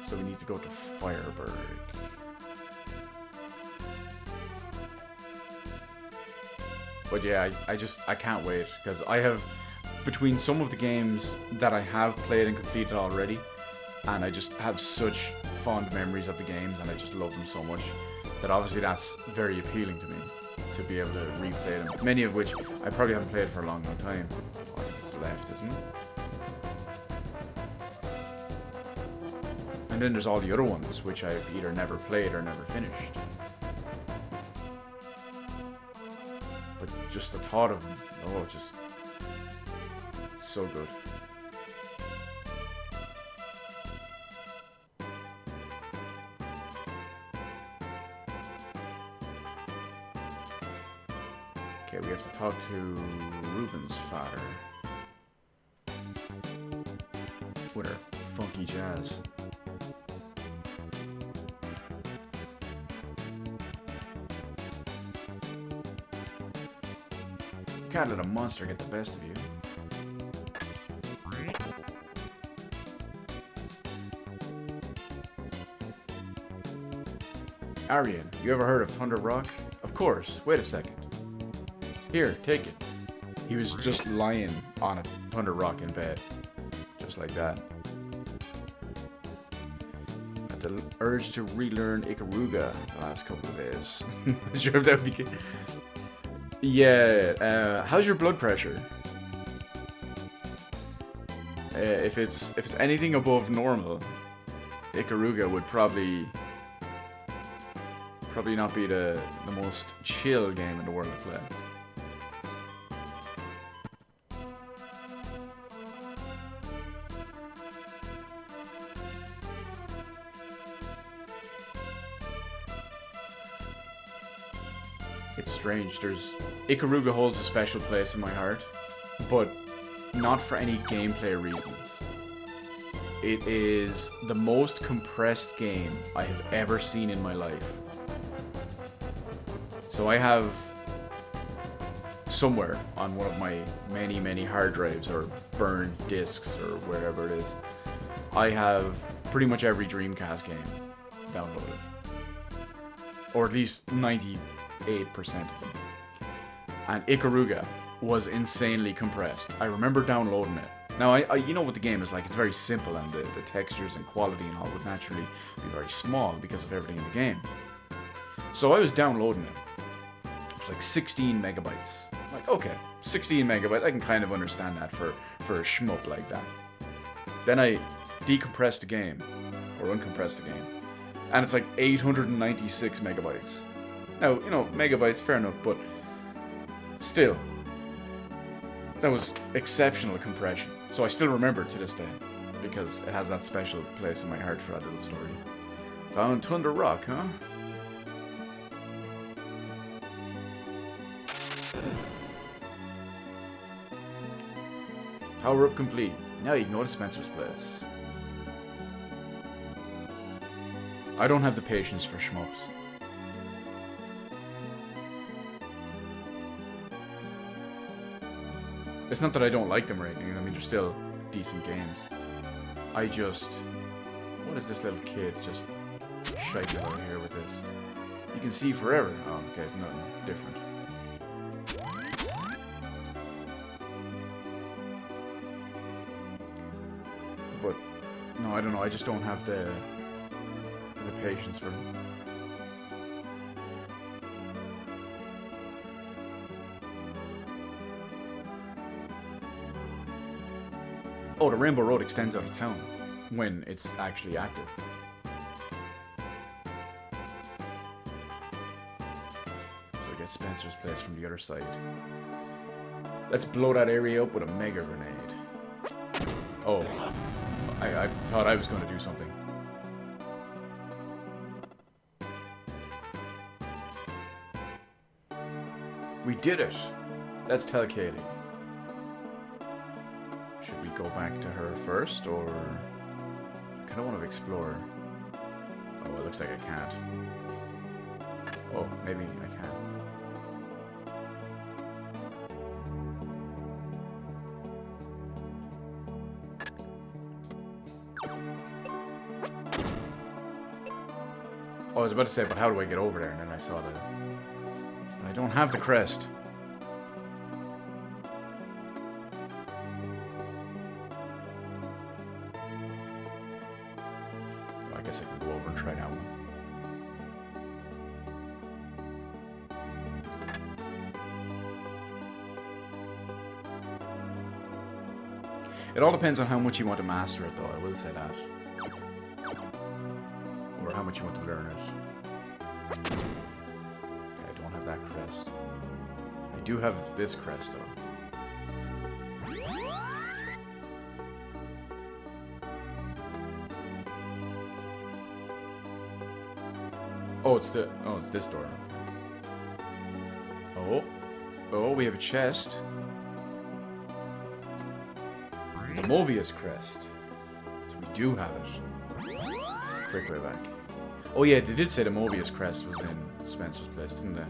[SPEAKER 1] So we need to go to Fireburg. But yeah, I can't wait because I have between some of the games that I have played and completed already, and I just have such fond memories of the games, and I just love them so much, that obviously that's very appealing to me, to be able to replay them. Many of which I probably haven't played for a long, long time. Oh, it's left, isn't it? And then there's all the other ones, which I've either never played or never finished. But just the thought of them, oh, just so good. Okay, we have to talk to Ruben's father. With her funky jazz. Can't let a monster get the best of you. Arian, you ever heard of Thunder Rock? Of course. Wait a second. Here, take it. He was just lying on a Thunder Rock in bed. Just like that. Had the urge to relearn Ikaruga the last couple of days. Not sure if that would be good. Yeah, how's your blood pressure? If it's anything above normal, Ikaruga would probably not be the most chill game in the world to play. It's strange. Ikaruga holds a special place in my heart, but not for any gameplay reasons. It is the most compressed game I have ever seen in my life. So I have somewhere on one of my many, many hard drives or burned discs or wherever it is, I have pretty much every Dreamcast game downloaded. Or at least 98% of them. And Ikaruga was insanely compressed. I remember downloading it. Now, I you know what the game is like. It's very simple, and the textures and quality and all would naturally be very small because of everything in the game. So I was downloading it. It was like 16 megabytes. I'm like, okay, 16 megabytes. I can kind of understand that for a shmup like that. Then I decompressed the game, or uncompressed the game, and it's like 896 megabytes. Now, you know, megabytes, fair enough, but still, that was exceptional compression. So I still remember it to this day, because it has that special place in my heart for that little story. Found Thunder Rock, huh? Power up complete. Now you can go to Spencer's place. I don't have the patience for shmups. It's not that I don't like them or anything. I mean, they're still decent games. I just... What is this little kid just shiting about here with this? You can see forever. Oh, okay, it's nothing different. But, no, I don't know. I just don't have the patience for them. Oh, the Rainbow Road extends out of town when it's actually active. So we get Spencer's place from the other side. Let's blow that area up with a mega grenade. Oh, I thought I was going to do something. We did it! Let's tell Katie. Should we go back to her first, or... I kind of want to explore. Oh, it looks like I can't. Oh, maybe I can. Oh, I was about to say, but how do I get over there? And then I saw that. But I don't have the crest. guess I can go over and try that one. It all depends on how much you want to master it, though, I will say that. Or how much you want to learn it. Okay, I don't have that crest. I do have this crest, though. Oh, it's this door. Oh, we have a chest. The Mobius crest. So we do have it. Quick way back. Oh yeah, they did say the Mobius crest was in Spencer's place, didn't they?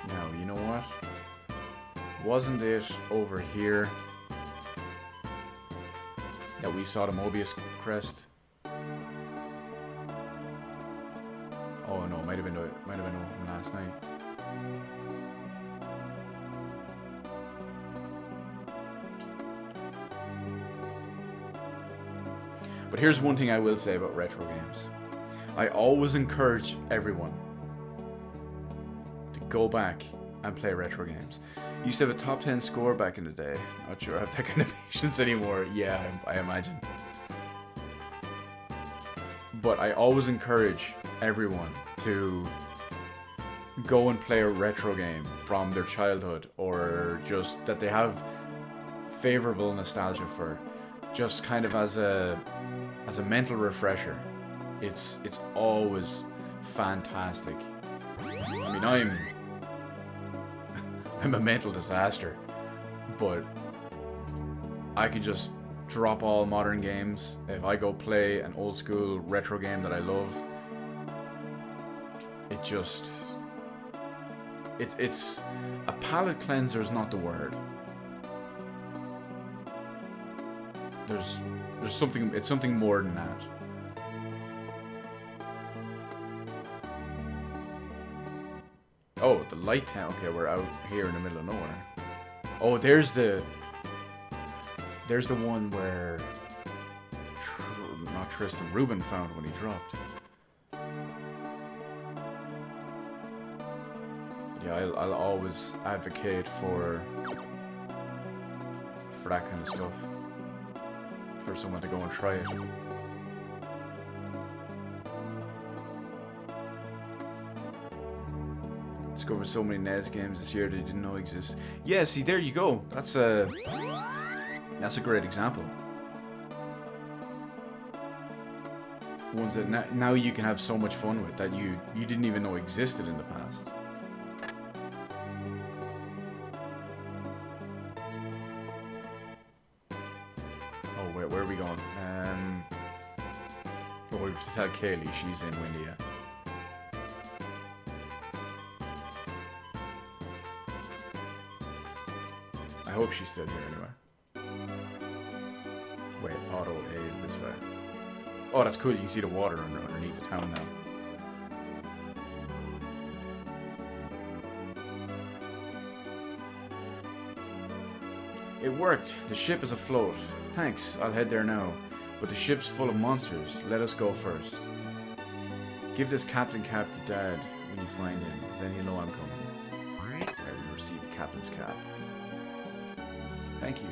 [SPEAKER 1] Now, you know what? Wasn't it over here that we saw the Mobius crest? Oh no, might have been over from last night. But here's one thing I will say about retro games. I always encourage everyone to go back and play retro games. You used to have a top 10 score back in the day. Not sure I have that kind of patience anymore. Yeah, I imagine. But I always encourage everyone to go and play a retro game from their childhood, or just that they have favorable nostalgia for, just kind of as a mental refresher. It's always fantastic. I mean, I'm a mental disaster, but I could just drop all modern games if I go play an old school retro game that I love. It's a palate cleanser is not the word. There's something, it's something more than that. Oh, the light town. Okay, we're out here in the middle of nowhere. Oh, there's the one where not Tristan, Ruben found when he dropped. Yeah, I'll always advocate for that kind of stuff. For someone to go and try it. Discovered so many NES games this year they didn't know exist. Yeah, see, there you go. That's a great example. Ones that now you can have so much fun with that you didn't even know existed in the past. Oh, wait, where are we going? Oh, we have to tell Kaylee she's in Windia. I hope she's still here anyway. Wait, auto A is this way. Oh, that's cool. You can see the water underneath the town now. It worked. The ship is afloat. Thanks. I'll head there now. But the ship's full of monsters. Let us go first. Give this Captain Cap to Dad when you find him. Then he'll know I'm coming. Right, we received the Captain's cap. Thank you.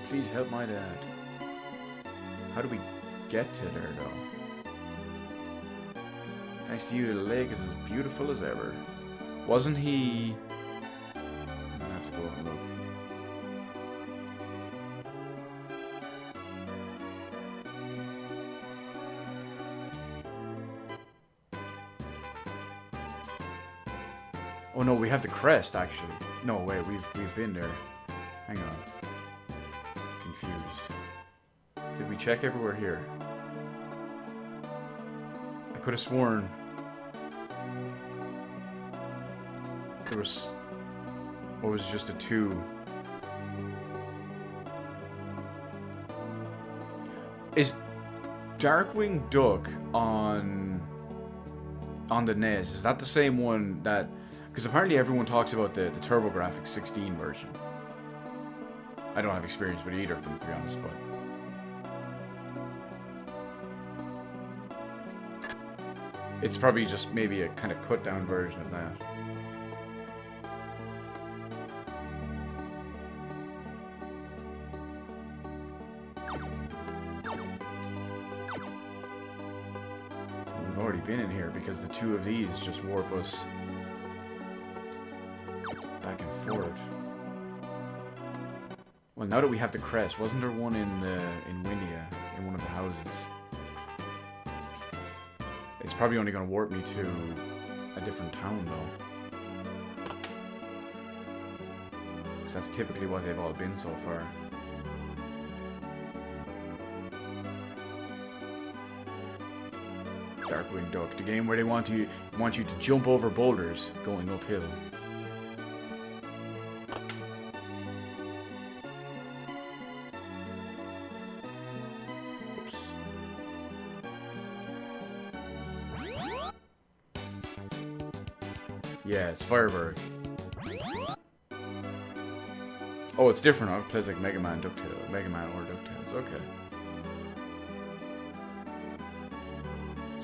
[SPEAKER 1] Please help my dad. How do we get to there, though? Thanks to you, the lake is as beautiful as ever. Wasn't he... I'm gonna have to go and look. Oh no, we have the crest, actually. No, wait, we've been there. Hang on. Confused. Did we check everywhere here? I could have sworn there was... Or was it just a 2? Is Darkwing Duck on the NES, is that the same one that... Because apparently everyone talks about the TurboGrafx 16 version. I don't have experience with either of them, to be honest, but... It's probably just maybe a kind of cut-down version of that. We've already been in here because the two of these just warp us back and forth. Well, now that we have the crest, wasn't there one in Windia, in one of the houses? It's probably only going to warp me to a different town, though. So that's typically what they've all been so far. Darkwing Duck, the game where they want you to jump over boulders going uphill. Yeah, it's Firebird. Oh, it's different. It plays like Mega Man, DuckTales, Mega Man or DuckTales. Okay.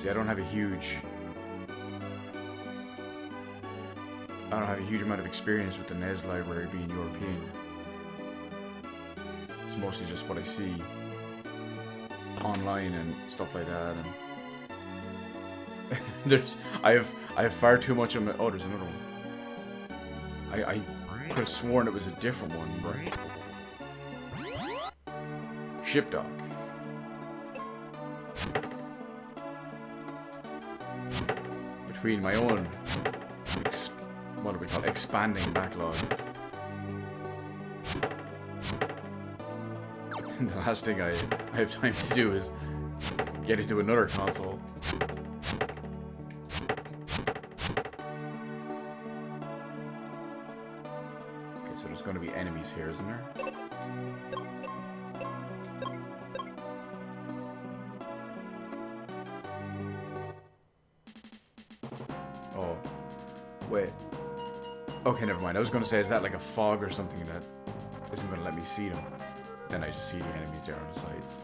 [SPEAKER 1] See, I don't have a huge amount of experience with the NES library being European. It's mostly just what I see online and stuff like that. And I have far too much of my... Oh, there's another one. I could have sworn it was a different one, but... Shipdog. Between my own... what do we call it? Expanding backlog. The last thing I have time to do is get into another console. So there's going to be enemies here, isn't there? Oh. Wait. Okay, never mind. I was going to say, is that like a fog or something that isn't going to let me see them? Then I just see the enemies there on the sides.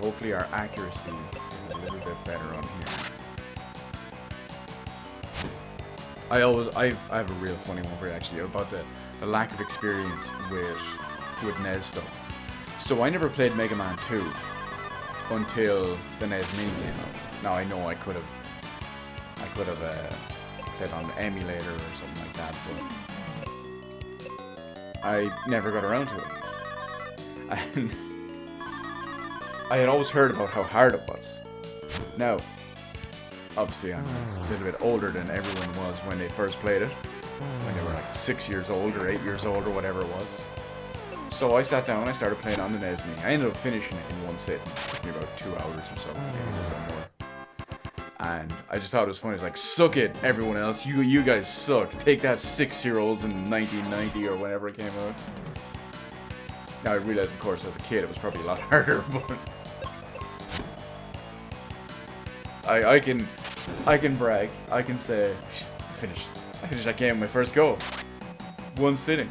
[SPEAKER 1] Hopefully our accuracy is a little bit better on here. I have a real funny one for you actually about the lack of experience with NES stuff. So I never played Mega Man 2 until the NES Mini came out. Now I know I could have played on the emulator or something like that, but I never got around to it. And I had always heard about how hard it was. Now, obviously I'm a little bit older than everyone was when they first played it. When they were like 6 years old or 8 years old or whatever it was. So I sat down and I started playing on the NES Mini. I ended up finishing it in one sitting. It took me about 2 hours or so. And I just thought it was funny. It's like, suck it, everyone else. You guys suck. Take that, 6-year-olds in 1990 or whenever it came out. Now I realized, of course, as a kid, it was probably a lot harder, but I can brag. I can say I finished that game on my first go. One sitting.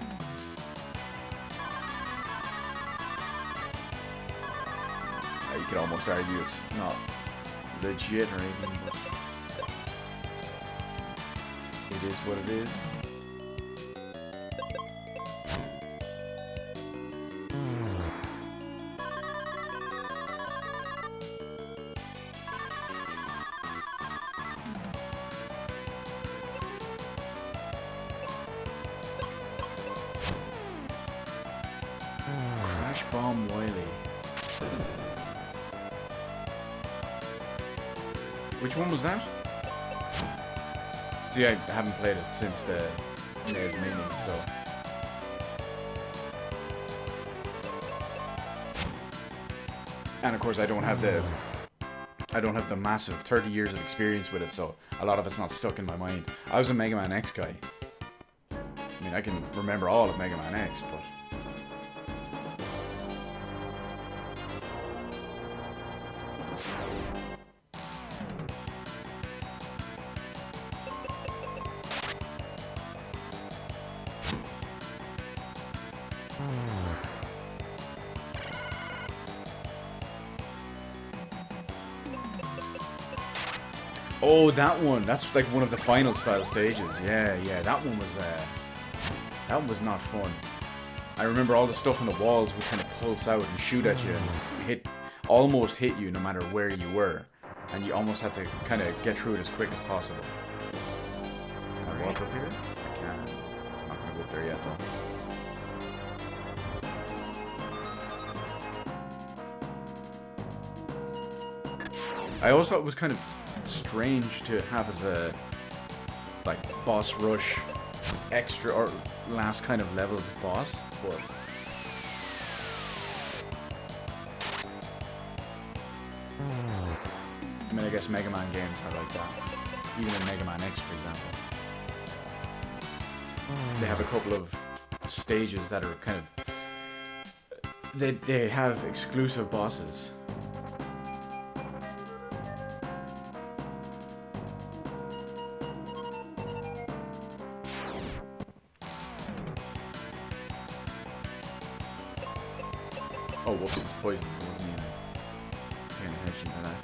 [SPEAKER 1] You could almost argue it's not legit or anything, but it is what it is. Crash Bomb Wily. Which one was that? See, I haven't played it since the NES Mini, so... And of course I don't have the massive 30 years of experience with it, so a lot of it's not stuck in my mind. I was a Mega Man X guy. I mean, I can remember all of Mega Man X, but... Oh, that one. That's like one of the final style stages. Yeah, yeah. That one was not fun. I remember all the stuff on the walls would kind of pulse out and shoot at you and almost hit you no matter where you were. And you almost had to kind of get through it as quick as possible. Can I walk up here? I can. I'm not going to go up there yet though. I always thought it was kind of strange to have as a like boss rush extra or last kind of levels boss, but I mean I guess Mega Man games are like that. Even in Mega Man X, for example. They have a couple of stages that are kind of they have exclusive bosses. Oh, whoops, it's poison. I wasn't even paying attention to that.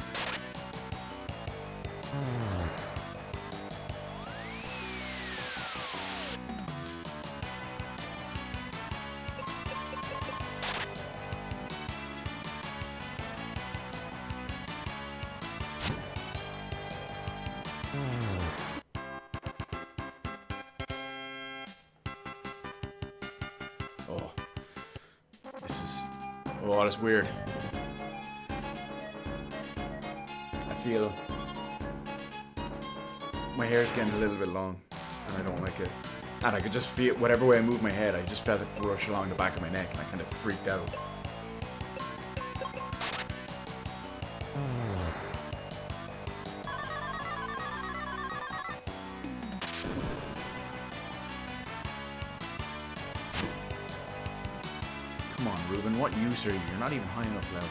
[SPEAKER 1] Oh. Oh, that's weird. I feel my hair's getting a little bit long, and I don't like it. And I could just feel, whatever way I move my head, I just felt it rush along the back of my neck, and I kind of freaked out. Come on, Ruben, what use are you? You're not even high enough level.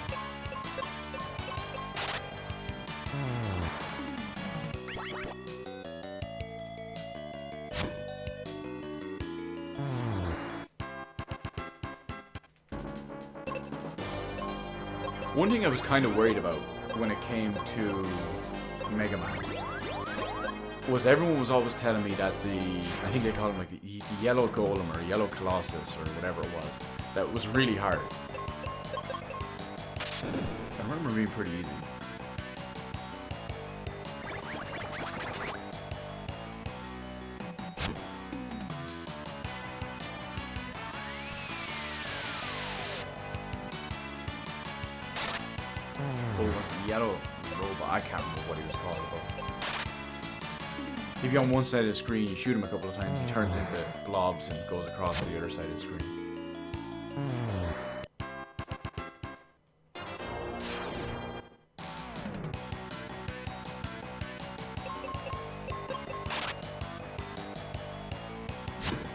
[SPEAKER 1] One thing I was kind of worried about when it came to Mega Man was everyone was always telling me that I think they called him like the Yellow Golem or Yellow Colossus or whatever it was, that was really hard. I remember being pretty easy. Oh, it was the yellow robot. I can't remember what he was called though. If you're on one side of the screen, you shoot him a couple of times, he turns into blobs and goes across to the other side of the screen.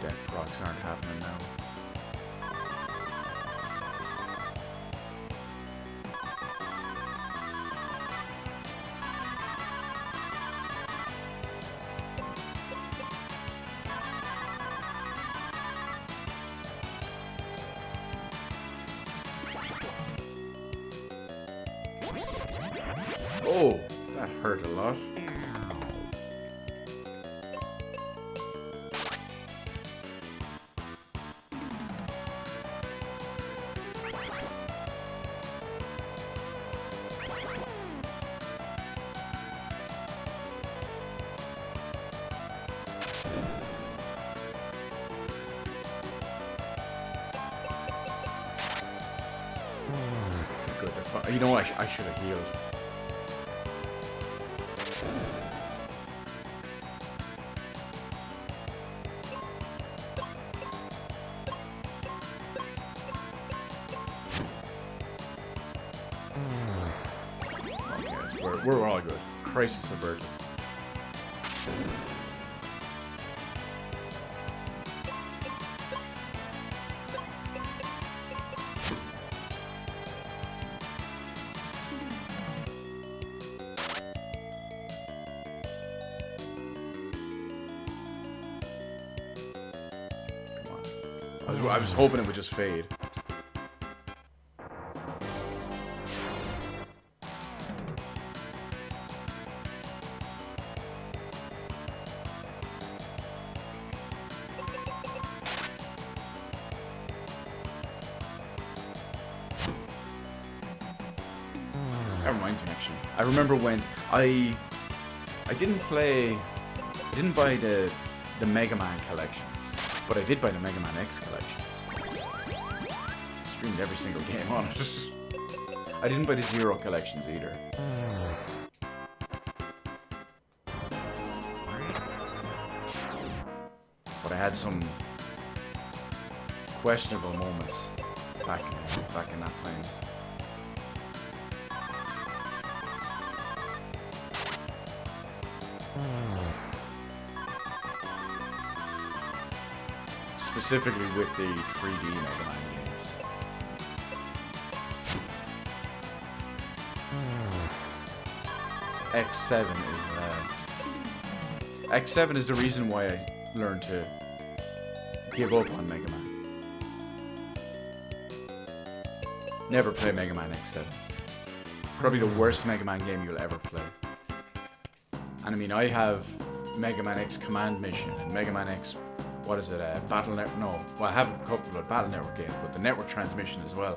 [SPEAKER 1] Death procs aren't happening now. Oh, that hurt a lot. Good, you know what? I should have healed. We're all good. Crisis averted. Come on. I was hoping it would just fade. That reminds me, actually. I remember when I didn't buy the Mega Man collections, but I did buy the Mega Man X collections. Streamed every single game on it. I didn't buy the Zero collections either. But I had some questionable moments back in that time. Specifically with the 3D Mega Man games. X7 is the reason why I learned to give up on Mega Man. Never play Mega Man X7. Probably the worst Mega Man game you'll ever play. And I mean, I have Mega Man X Command Mission and Mega Man X, what is it, Battle Net? No, well, I have a couple of Battle Network games, but the Network Transmission as well.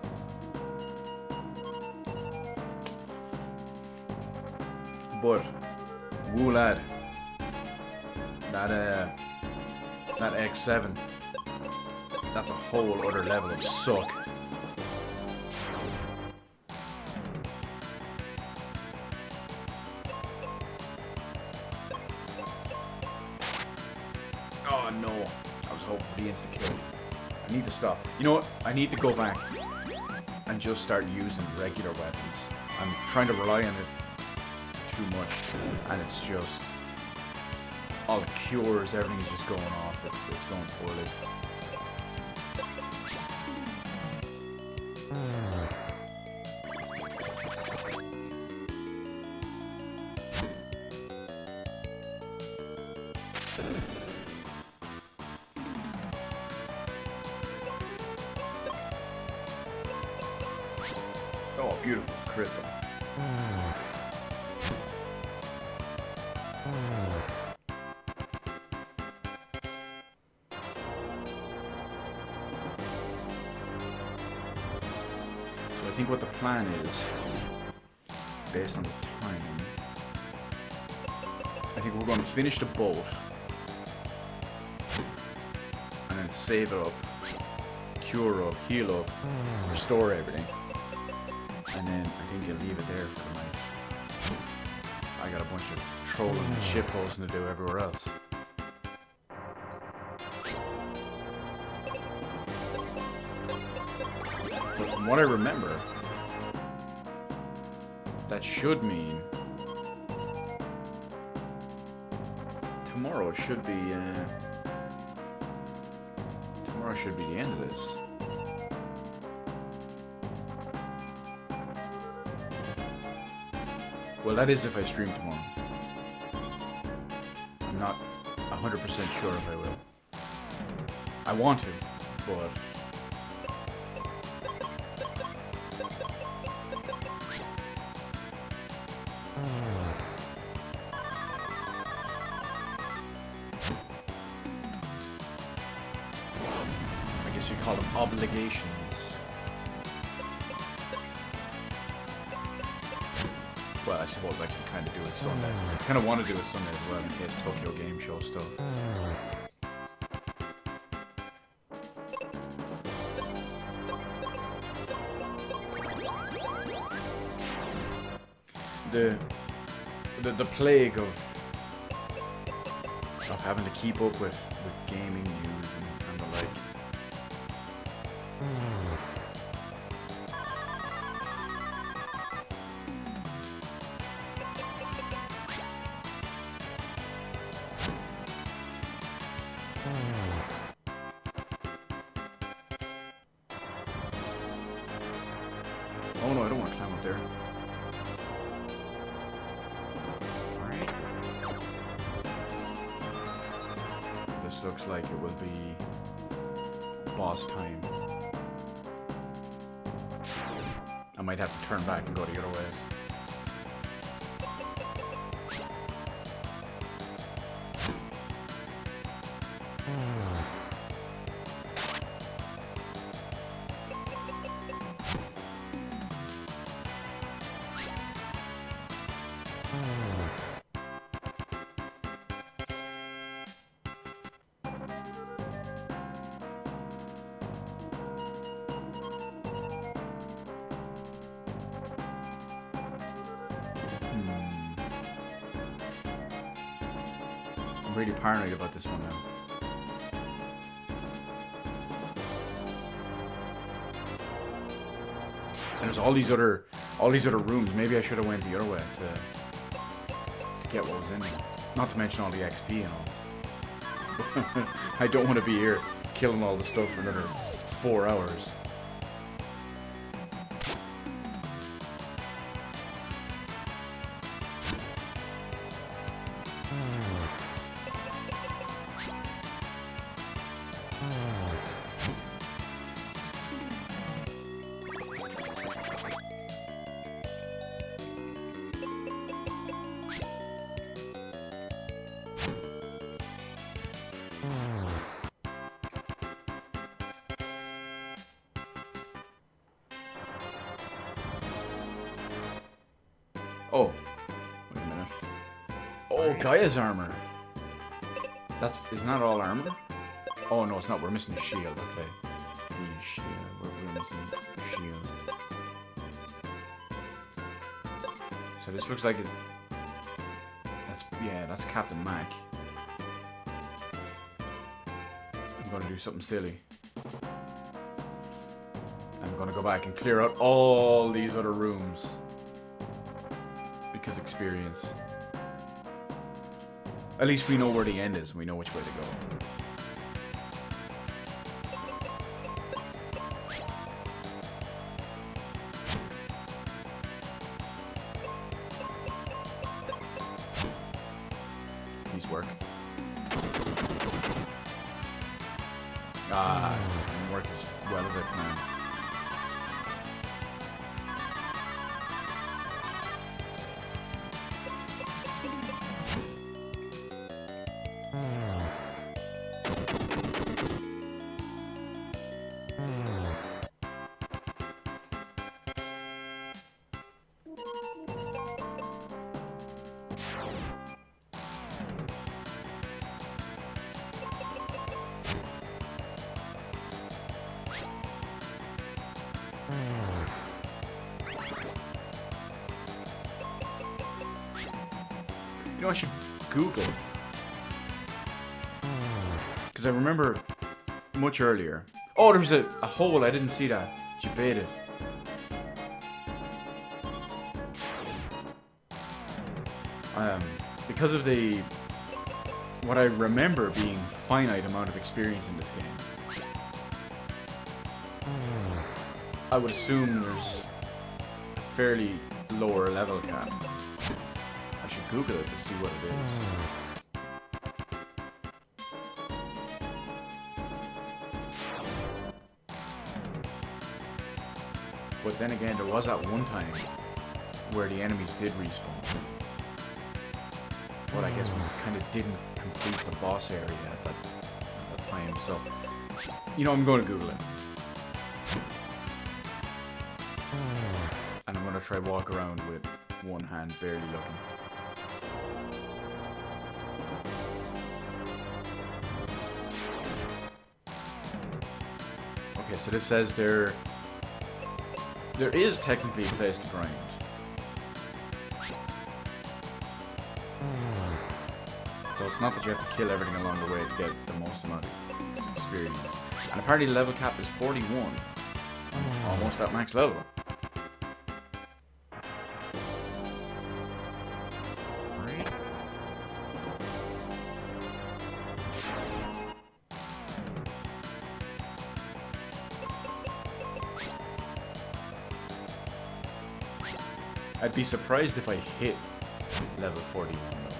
[SPEAKER 1] But, woo lad, that X7, that's a whole other level of suck. Oh no, I was hoping for the insta-kill. I need to stop. You know what? I need to go back and just start using regular weapons. I'm trying to rely on it too much, and it's just all the cures, everything is just going off. It's going poorly. Oh, beautiful crystal. So I think what the plan is, based on the time, I think we're going to finish the boat and then save it up, cure up, heal up, restore everything. And then I think you'll leave it there for the night. I got a bunch of trolling and shitposting to do everywhere else. But from what I remember, that should mean tomorrow should be the end of this. Well, that is if I stream tomorrow. I'm not 100% sure if I will. I want to, but... I guess you call them obligations. Well, I suppose I can kind of do it Sunday. I kind of want to do it Sunday as well in case Tokyo Game Show stuff. The plague of having to keep up with gaming news and the like. Oh no, I don't want to climb up there. This looks like it will be boss time. I might have to turn back and go the other ways. I'm really paranoid about this one now. And there's all these other rooms. Maybe I should have went the other way to get what was in there. Not to mention all the XP and all. I don't want to be here killing all the stuff for another 4 hours. Oh, wait a minute. Oh, Gaia's armor. Isn't that all armor? Oh no, it's not. We're missing the shield. Okay. Shield. We're missing the shield. So this looks like it. That's Captain Mac. I'm gonna do something silly. I'm gonna go back and clear out all these other rooms. Because experience. At least we know where the end is and we know which way to go. Please work. Didn't work as well as I planned. You know, I should Google. Because I remember much earlier. Oh, there was a hole. I didn't see that. Did you bait it? Because of what I remember being finite amount of experience in this game. I would assume there's a fairly lower level cap. I should Google it to see what it is. But then again, there was that one time where the enemies did respawn. Well, I guess we kind of didn't complete the boss area at that time, so... You know, I'm going to Google it. And I'm going to try walk around with one hand barely looking. Okay, so this says there is technically a place to grind. So it's not that you have to kill everything along the way to get the most amount of experience. And apparently the level cap is 41. Almost at max level. I'd be surprised if I hit level 41 though.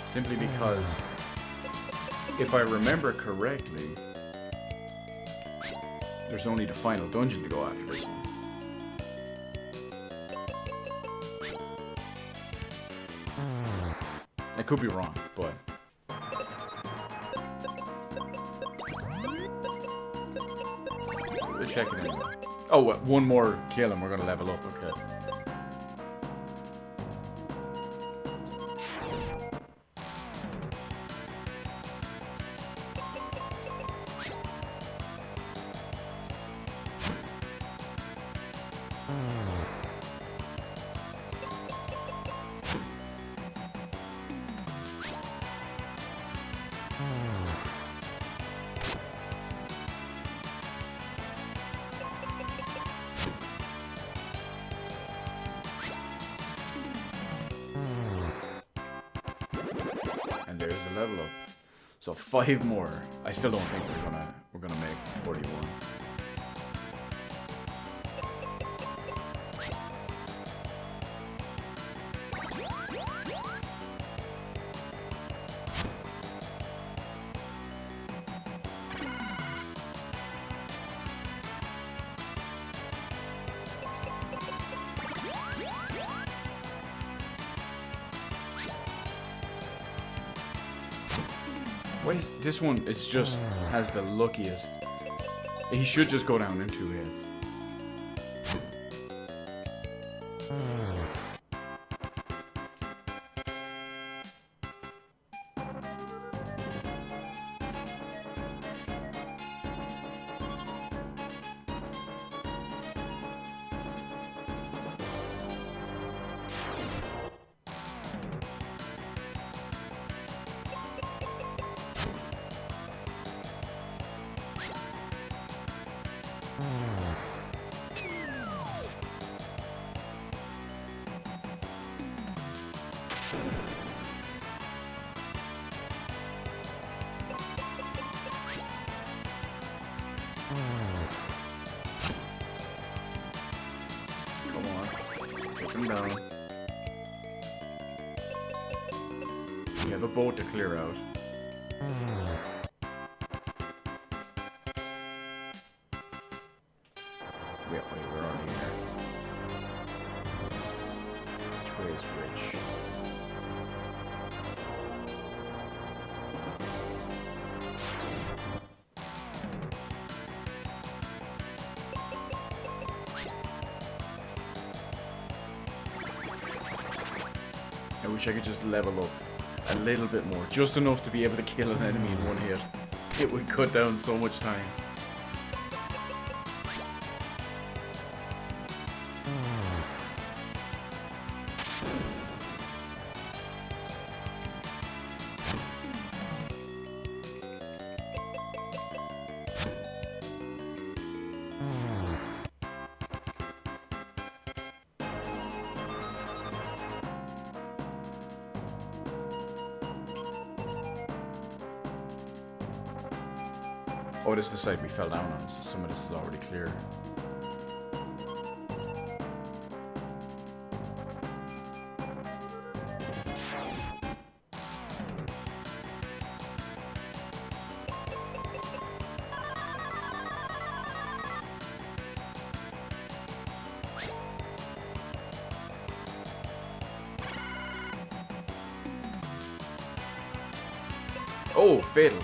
[SPEAKER 1] Simply because, if I remember correctly, there's only the final dungeon to go after this one. I could be wrong, but... Let's check it anyway. Oh, what? One more kill and we're gonna level up, okay. And there's the level up. So 5 more. I still don't think we're gonna make 41. Why is this one? It's just has the luckiest. He should just go down in 2 hits. Come on. Take him down. We have a boat to clear out. Wait, we're on here. Which way is which? I wish I could just level up a little bit more. Just enough to be able to kill an enemy in one hit. It would cut down so much time. Oh, this is the side we fell down on, so some of this is already clear. Oh, fatal.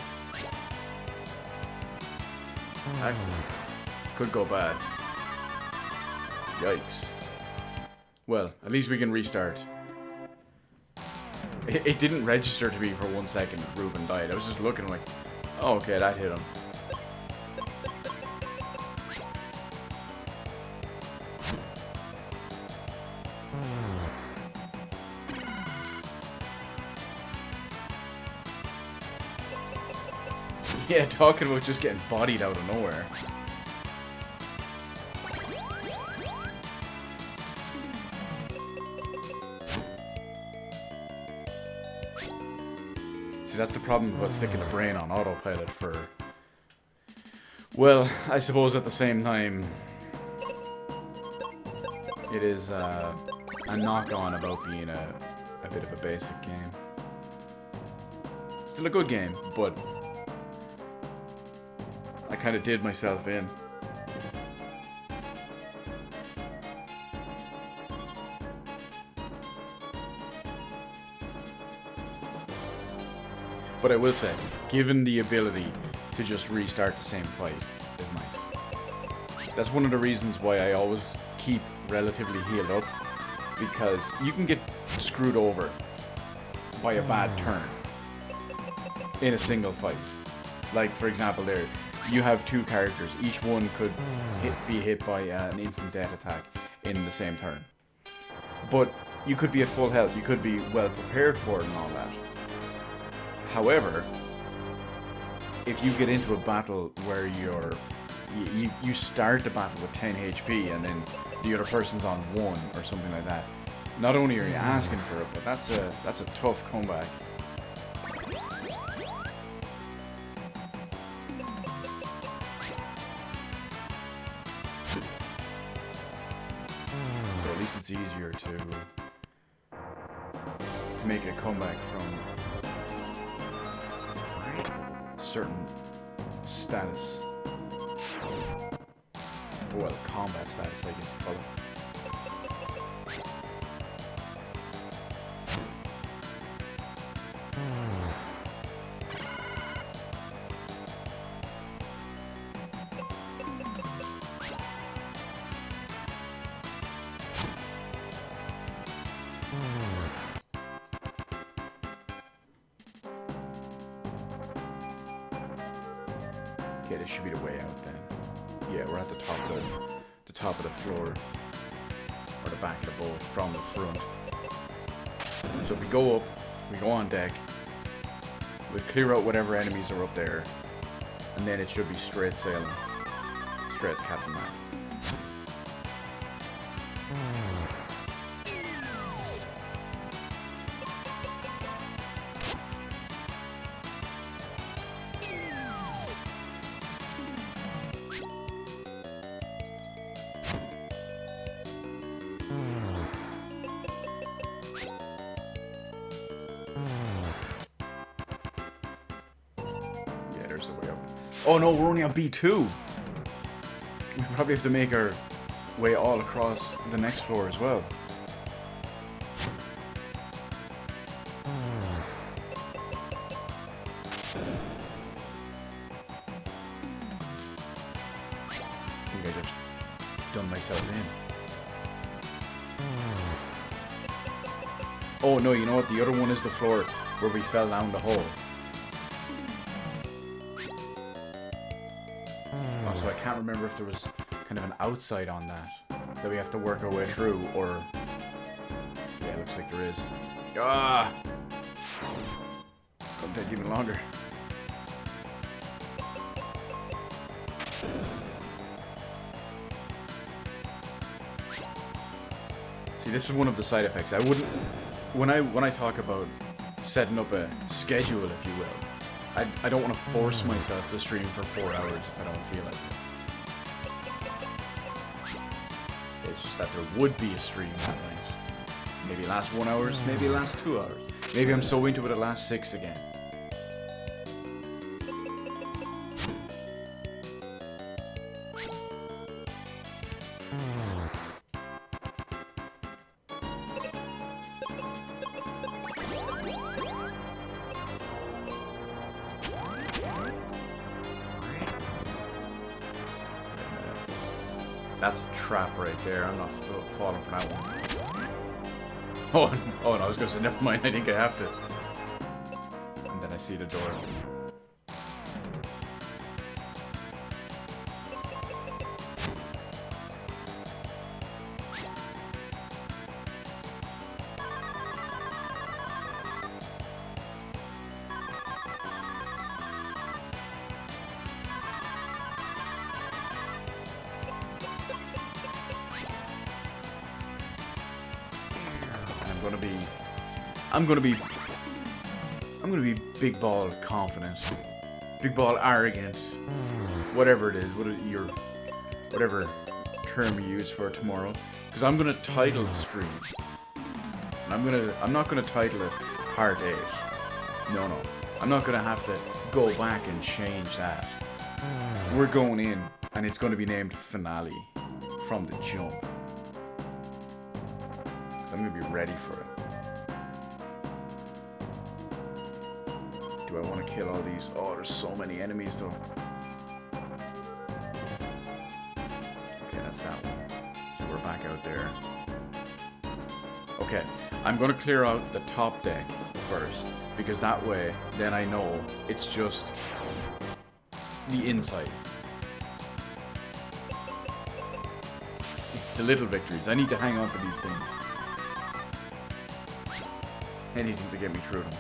[SPEAKER 1] That could go bad. Yikes. Well, at least we can restart. It didn't register to me for 1 second that Ruben died. I was just looking like, oh, okay, that hit him. Yeah, talking about just getting bodied out of nowhere. See, that's the problem about sticking the brain on autopilot for... Well, I suppose at the same time, it is a knock-on about being a bit of a basic game. Still a good game, but I kind of did myself in. But I will say, given the ability to just restart the same fight is nice. That's one of the reasons why I always keep relatively healed up, because you can get screwed over by a bad turn in a single fight. Like, for example, there, you have two characters. Each one could be hit by an instant death attack in the same turn. But you could be at full health. You could be well prepared for it and all that. However, if you get into a battle where you start the battle with 10 HP and then the other person's on 1 or something like that, not only are you asking for it, but that's a tough comeback. So at least it's easier to make a comeback from certain status. Well, combat status, I guess you call it. Okay, this should be the way out then. Yeah, we're at the top of the floor, or the back of the boat from the front. So if we go up, we go on deck, we clear out whatever enemies are up there, and then it should be straight sailing, straight to Captain Mac. Oh no, we're only on B2. We probably have to make our way all across the next floor as well. I think I just done myself in. Oh no, you know what? The other one is the floor where we fell down the hole. So I can't remember if there was kind of an outside on that we have to work our way through, or... Yeah, it looks like there is. Ah! It's gonna take even longer. See, this is one of the side effects. I wouldn't... When I talk about setting up a schedule, if you will, I don't want to force myself to stream for 4 hours if I don't feel like it. It's just that there would be a stream that night. Maybe it lasts 1 hour, maybe it lasts 2 hours. Maybe I'm so into it lasts 6 again. That's a trap right there. I'm not falling for that one. Oh no, I was gonna say, never mind, I think I have to. And then I see the door. I'm gonna be big ball confident, big ball arrogant, whatever it is, whatever term you use for it tomorrow, because I'm gonna title the stream. And I'm not gonna title it Part 8. No, I'm not gonna have to go back and change that. We're going in, and it's gonna be named Finale from the jump. I'm gonna be ready for it. Do I want to kill all these? Oh, there's so many enemies though. Okay, that's that one. So we're back out there. Okay, I'm going to clear out the top deck first, because that way, then I know it's just the inside. It's the little victories. I need to hang on to these things. Anything to get me through them.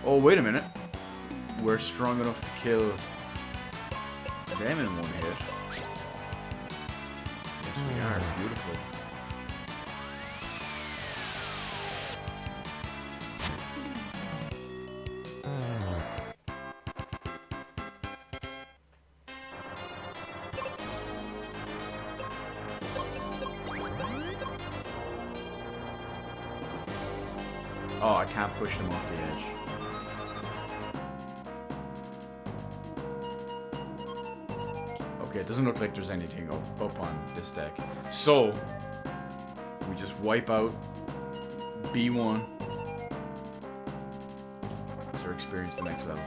[SPEAKER 1] Oh, wait a minute. We're strong enough to kill them in one hit. Yes, we are. Beautiful. Oh, I can't push them off the edge. Okay, it doesn't look like there's anything up on this deck. So, we just wipe out B1. So experience the next level.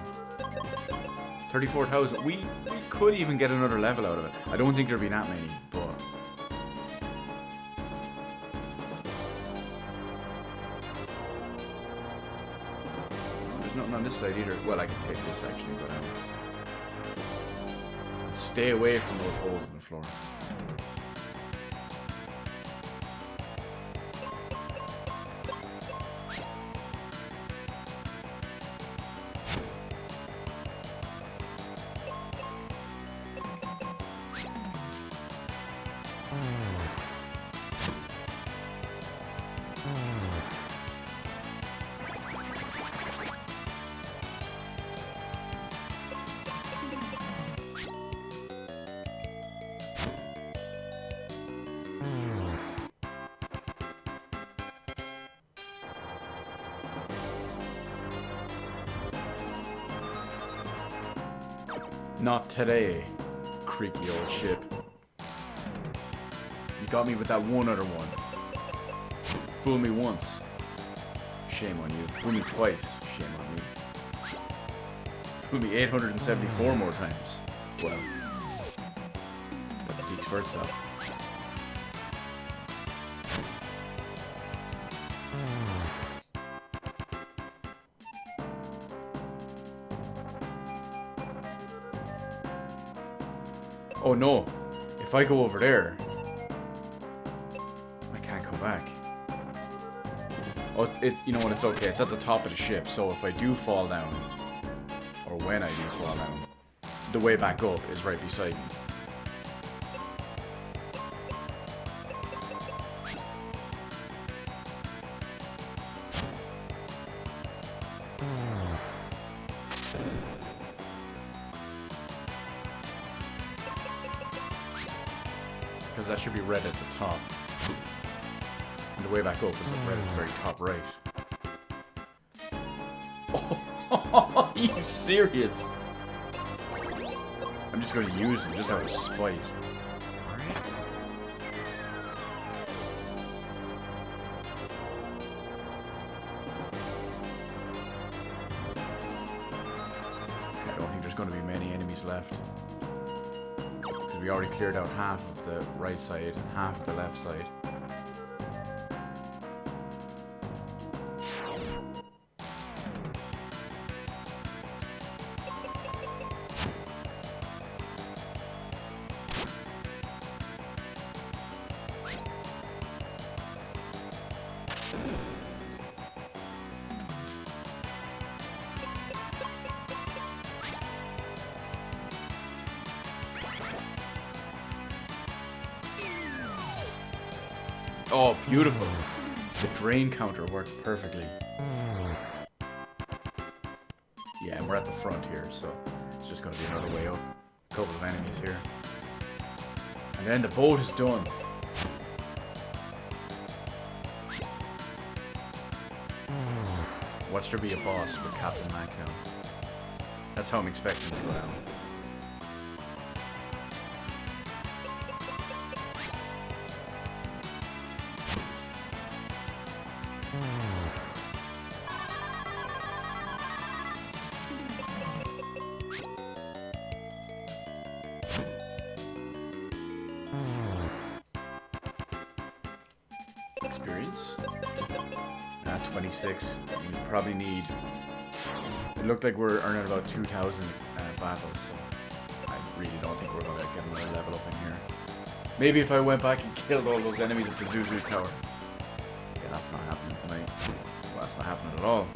[SPEAKER 1] 34,000. We could even get another level out of it. I don't think there'll be that many, but... Nothing on this side either. Well, I can take this actually and go down. Stay away from those holes in the floor. Not today, creaky old ship. You got me with that one other one. Fool me once. Shame on you. Fool me twice. Shame on me. Fool me 874 more times. Well, that speaks for itself. Oh no, if I go over there, I can't come back. Oh, you know what, it's okay, it's at the top of the ship, so if I do fall down, or when I do fall down, the way back up is right beside me. Because that should be red at the top. And the way back up is red at the very top right. Oh, are you serious? I'm just going to use them just out of spite. Okay, I don't think there's going to be many enemies left. We already cleared out half of the right side and half of the left side. Oh, beautiful. The drain counter worked perfectly. Yeah, and we're at the front here, so it's just going to be another way up. A couple of enemies here. And then the boat is done. Watch there be a boss with Captain Mac now. That's how I'm expecting to go down. experience. 26. We probably need... It looked like we're earning about 2,000 battles, so I really don't think we're going to get another level up in here. Maybe if I went back and killed all those enemies at the Zuzu Tower. Yeah, that's not happening tonight. Well, that's not happening at all.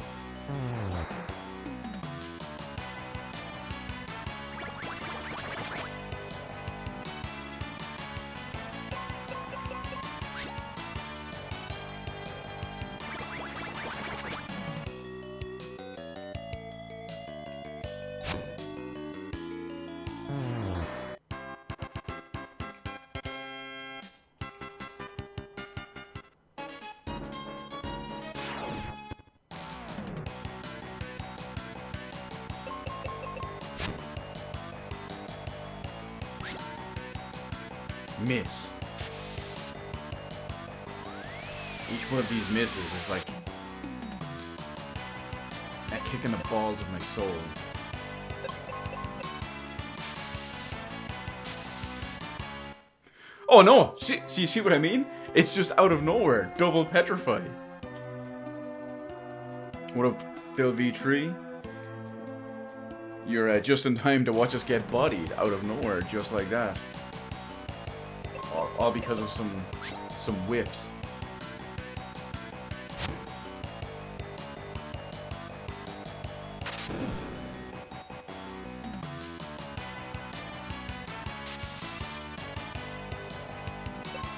[SPEAKER 1] Miss. Each one of these misses is like a kick in the balls of my soul. Oh no! See what I mean? It's just out of nowhere. Double petrify. What up, Phil V3? You're just in time to watch us get bodied out of nowhere, just like that. All because of some whiffs.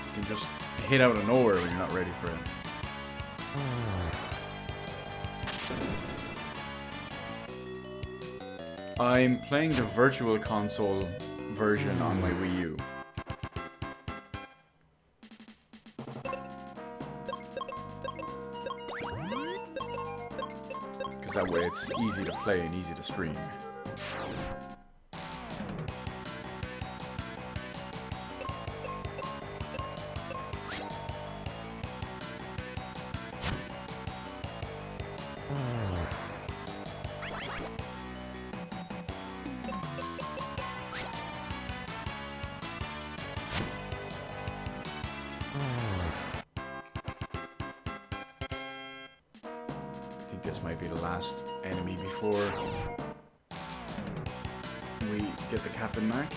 [SPEAKER 1] You can just hit out of nowhere when you're not ready for it. I'm playing the Virtual Console version on my Wii U. That way it's easy to play and easy to stream. I think this might be the last enemy before we get the Captain Mac.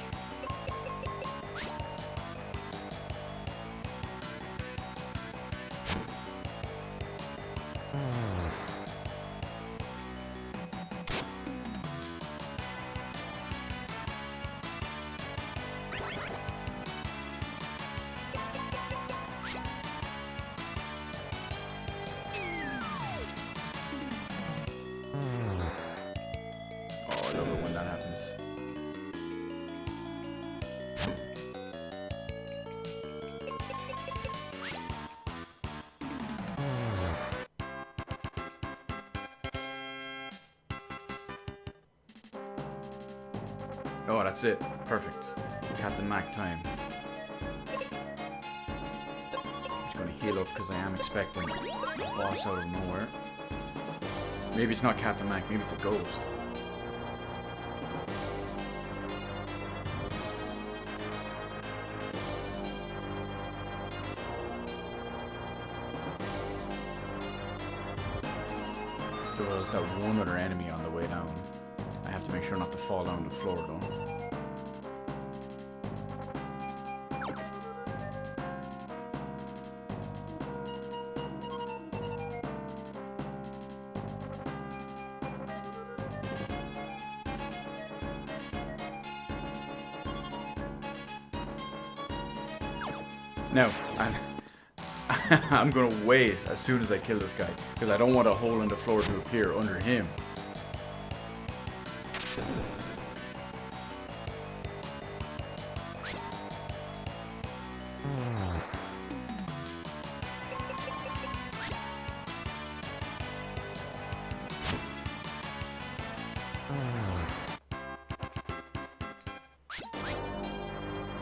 [SPEAKER 1] When that happens. Oh, that's it. Perfect. Captain Mac time. Just gonna heal up because I am expecting a boss out of nowhere. Maybe it's not Captain Mac, maybe it's a ghost. There was that one other enemy on the way down. I have to make sure not to fall down the floor though. No, I'm gonna wait as soon as I kill this guy, because I don't want a hole in the floor to appear under him.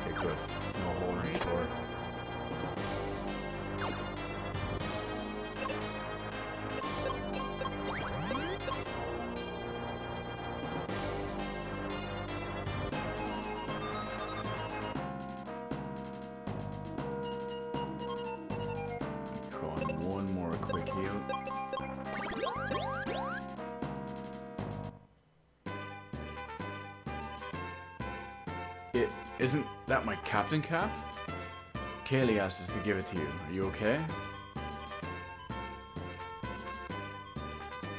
[SPEAKER 1] Okay, good. No hole in the floor. Isn't that my captain cap? Kaylee asked us to give it to you. Are you okay?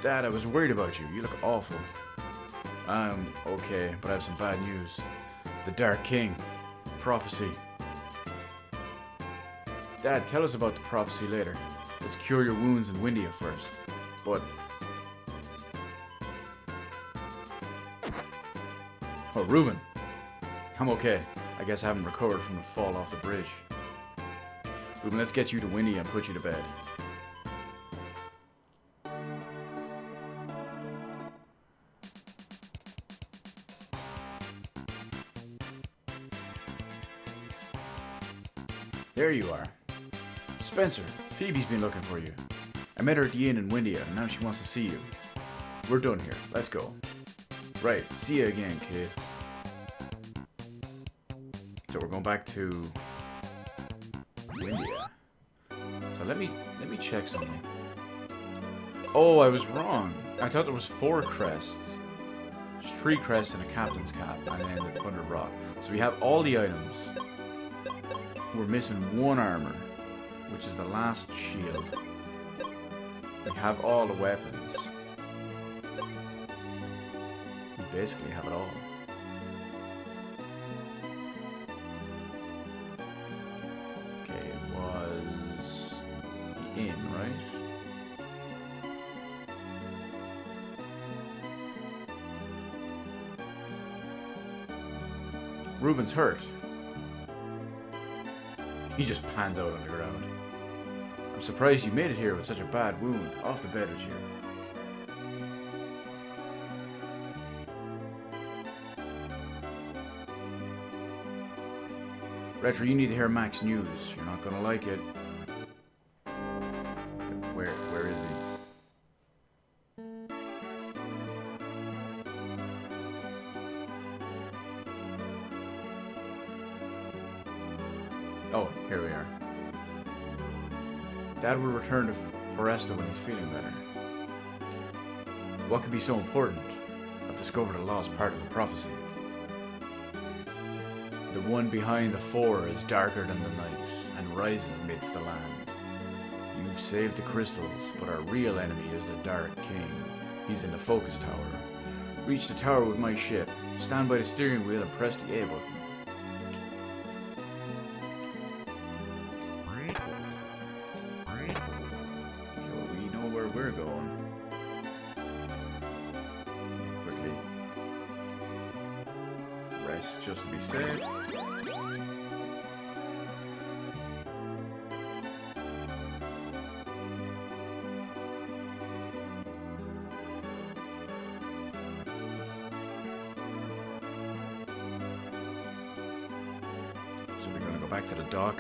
[SPEAKER 1] Dad, I was worried about you. You look awful. I'm okay, but I have some bad news. The Dark King. Prophecy. Dad, tell us about the prophecy later. Let's cure your wounds in Windia first. But... Oh, Reuben. I'm okay. I guess I haven't recovered from the fall off the bridge. Reuben, let's get you to Windia and put you to bed. There you are. Spencer, Phoebe's been looking for you. I met her at the inn in Windia, and now she wants to see you. We're done here. Let's go. Right, see you again, kid. So we're going back to Windia. So let me check something. Oh, I was wrong. I thought there was 4 crests. There's 3 crests and a captain's cap, and then the Thunder Rock. So we have all the items. We're missing 1 armor, which is the last shield. We have all the weapons. We basically have it all. Okay, it was the inn, right? Reuben's hurt. He just pans out on the ground. I'm surprised you made it here with such a bad wound. Off the bed with you. Retro, you need to hear Mac's news. You're not gonna like it. Where is he? Oh, here we are. Dad will return to Foresta when he's feeling better. What could be so important? I've discovered a lost part of the prophecy. The one behind the 4 is darker than the night and rises amidst the land. You've saved the crystals, but our real enemy is the Dark King. He's in the focus tower. Reach the tower with my ship. Stand by the steering wheel and press the A button. We're going quickly. Rest just to be safe. So we're gonna go back to the dock.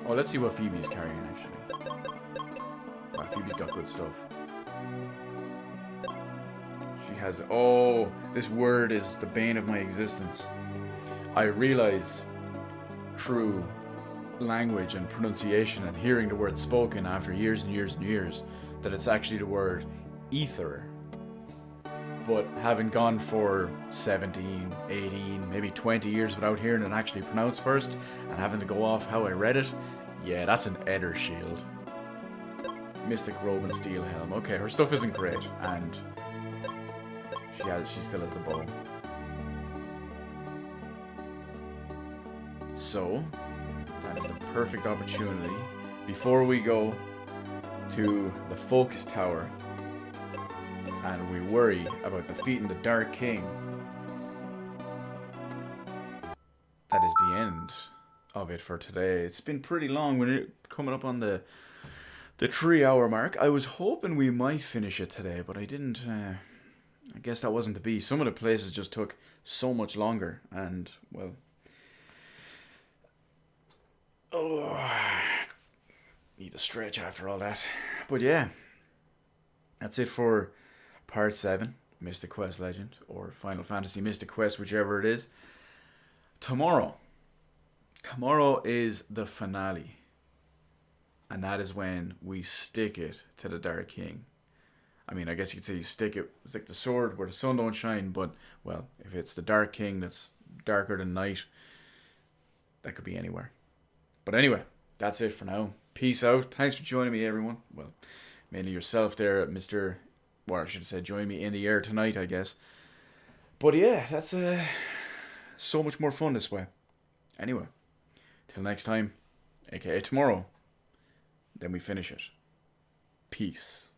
[SPEAKER 1] Oh, let's see what Phoebe's carrying, actually. Wow, Phoebe's got good stuff. She has... Oh, this word is the bane of my existence. I realize through language and pronunciation and hearing the word spoken after years and years and years that it's actually the word ether. But having gone for 17, 18, maybe 20 years without hearing it actually pronounced first and having to go off how I read it, yeah, that's an Edder shield. Mystic robe and steel helm. Okay, her stuff isn't great, and she still has the bow. So, that is the perfect opportunity before we go to the focus tower and we worry about defeating the Dark King. That is the end of it for today. It's been pretty long. We're coming up on the 3-hour mark. I was hoping we might finish it today, but I didn't. I guess that wasn't to be. Some of the places just took so much longer, and well, need to stretch after all that. But yeah, that's it for Part 7, Mystic Quest Legend, or Final Fantasy Mystic Quest, whichever it is. Tomorrow, Tomorrow is the finale. And that is when we stick it to the Dark King. I mean, I guess you could say you stick the sword where the sun don't shine, but, well, if it's the Dark King that's darker than night, that could be anywhere. But anyway, that's it for now. Peace out. Thanks for joining me, everyone. Well, mainly yourself there, Mr. Well, I should have said join me in the air tonight, I guess. But yeah, that's so much more fun this way. Anyway, till next time, aka tomorrow, then we finish it. Peace.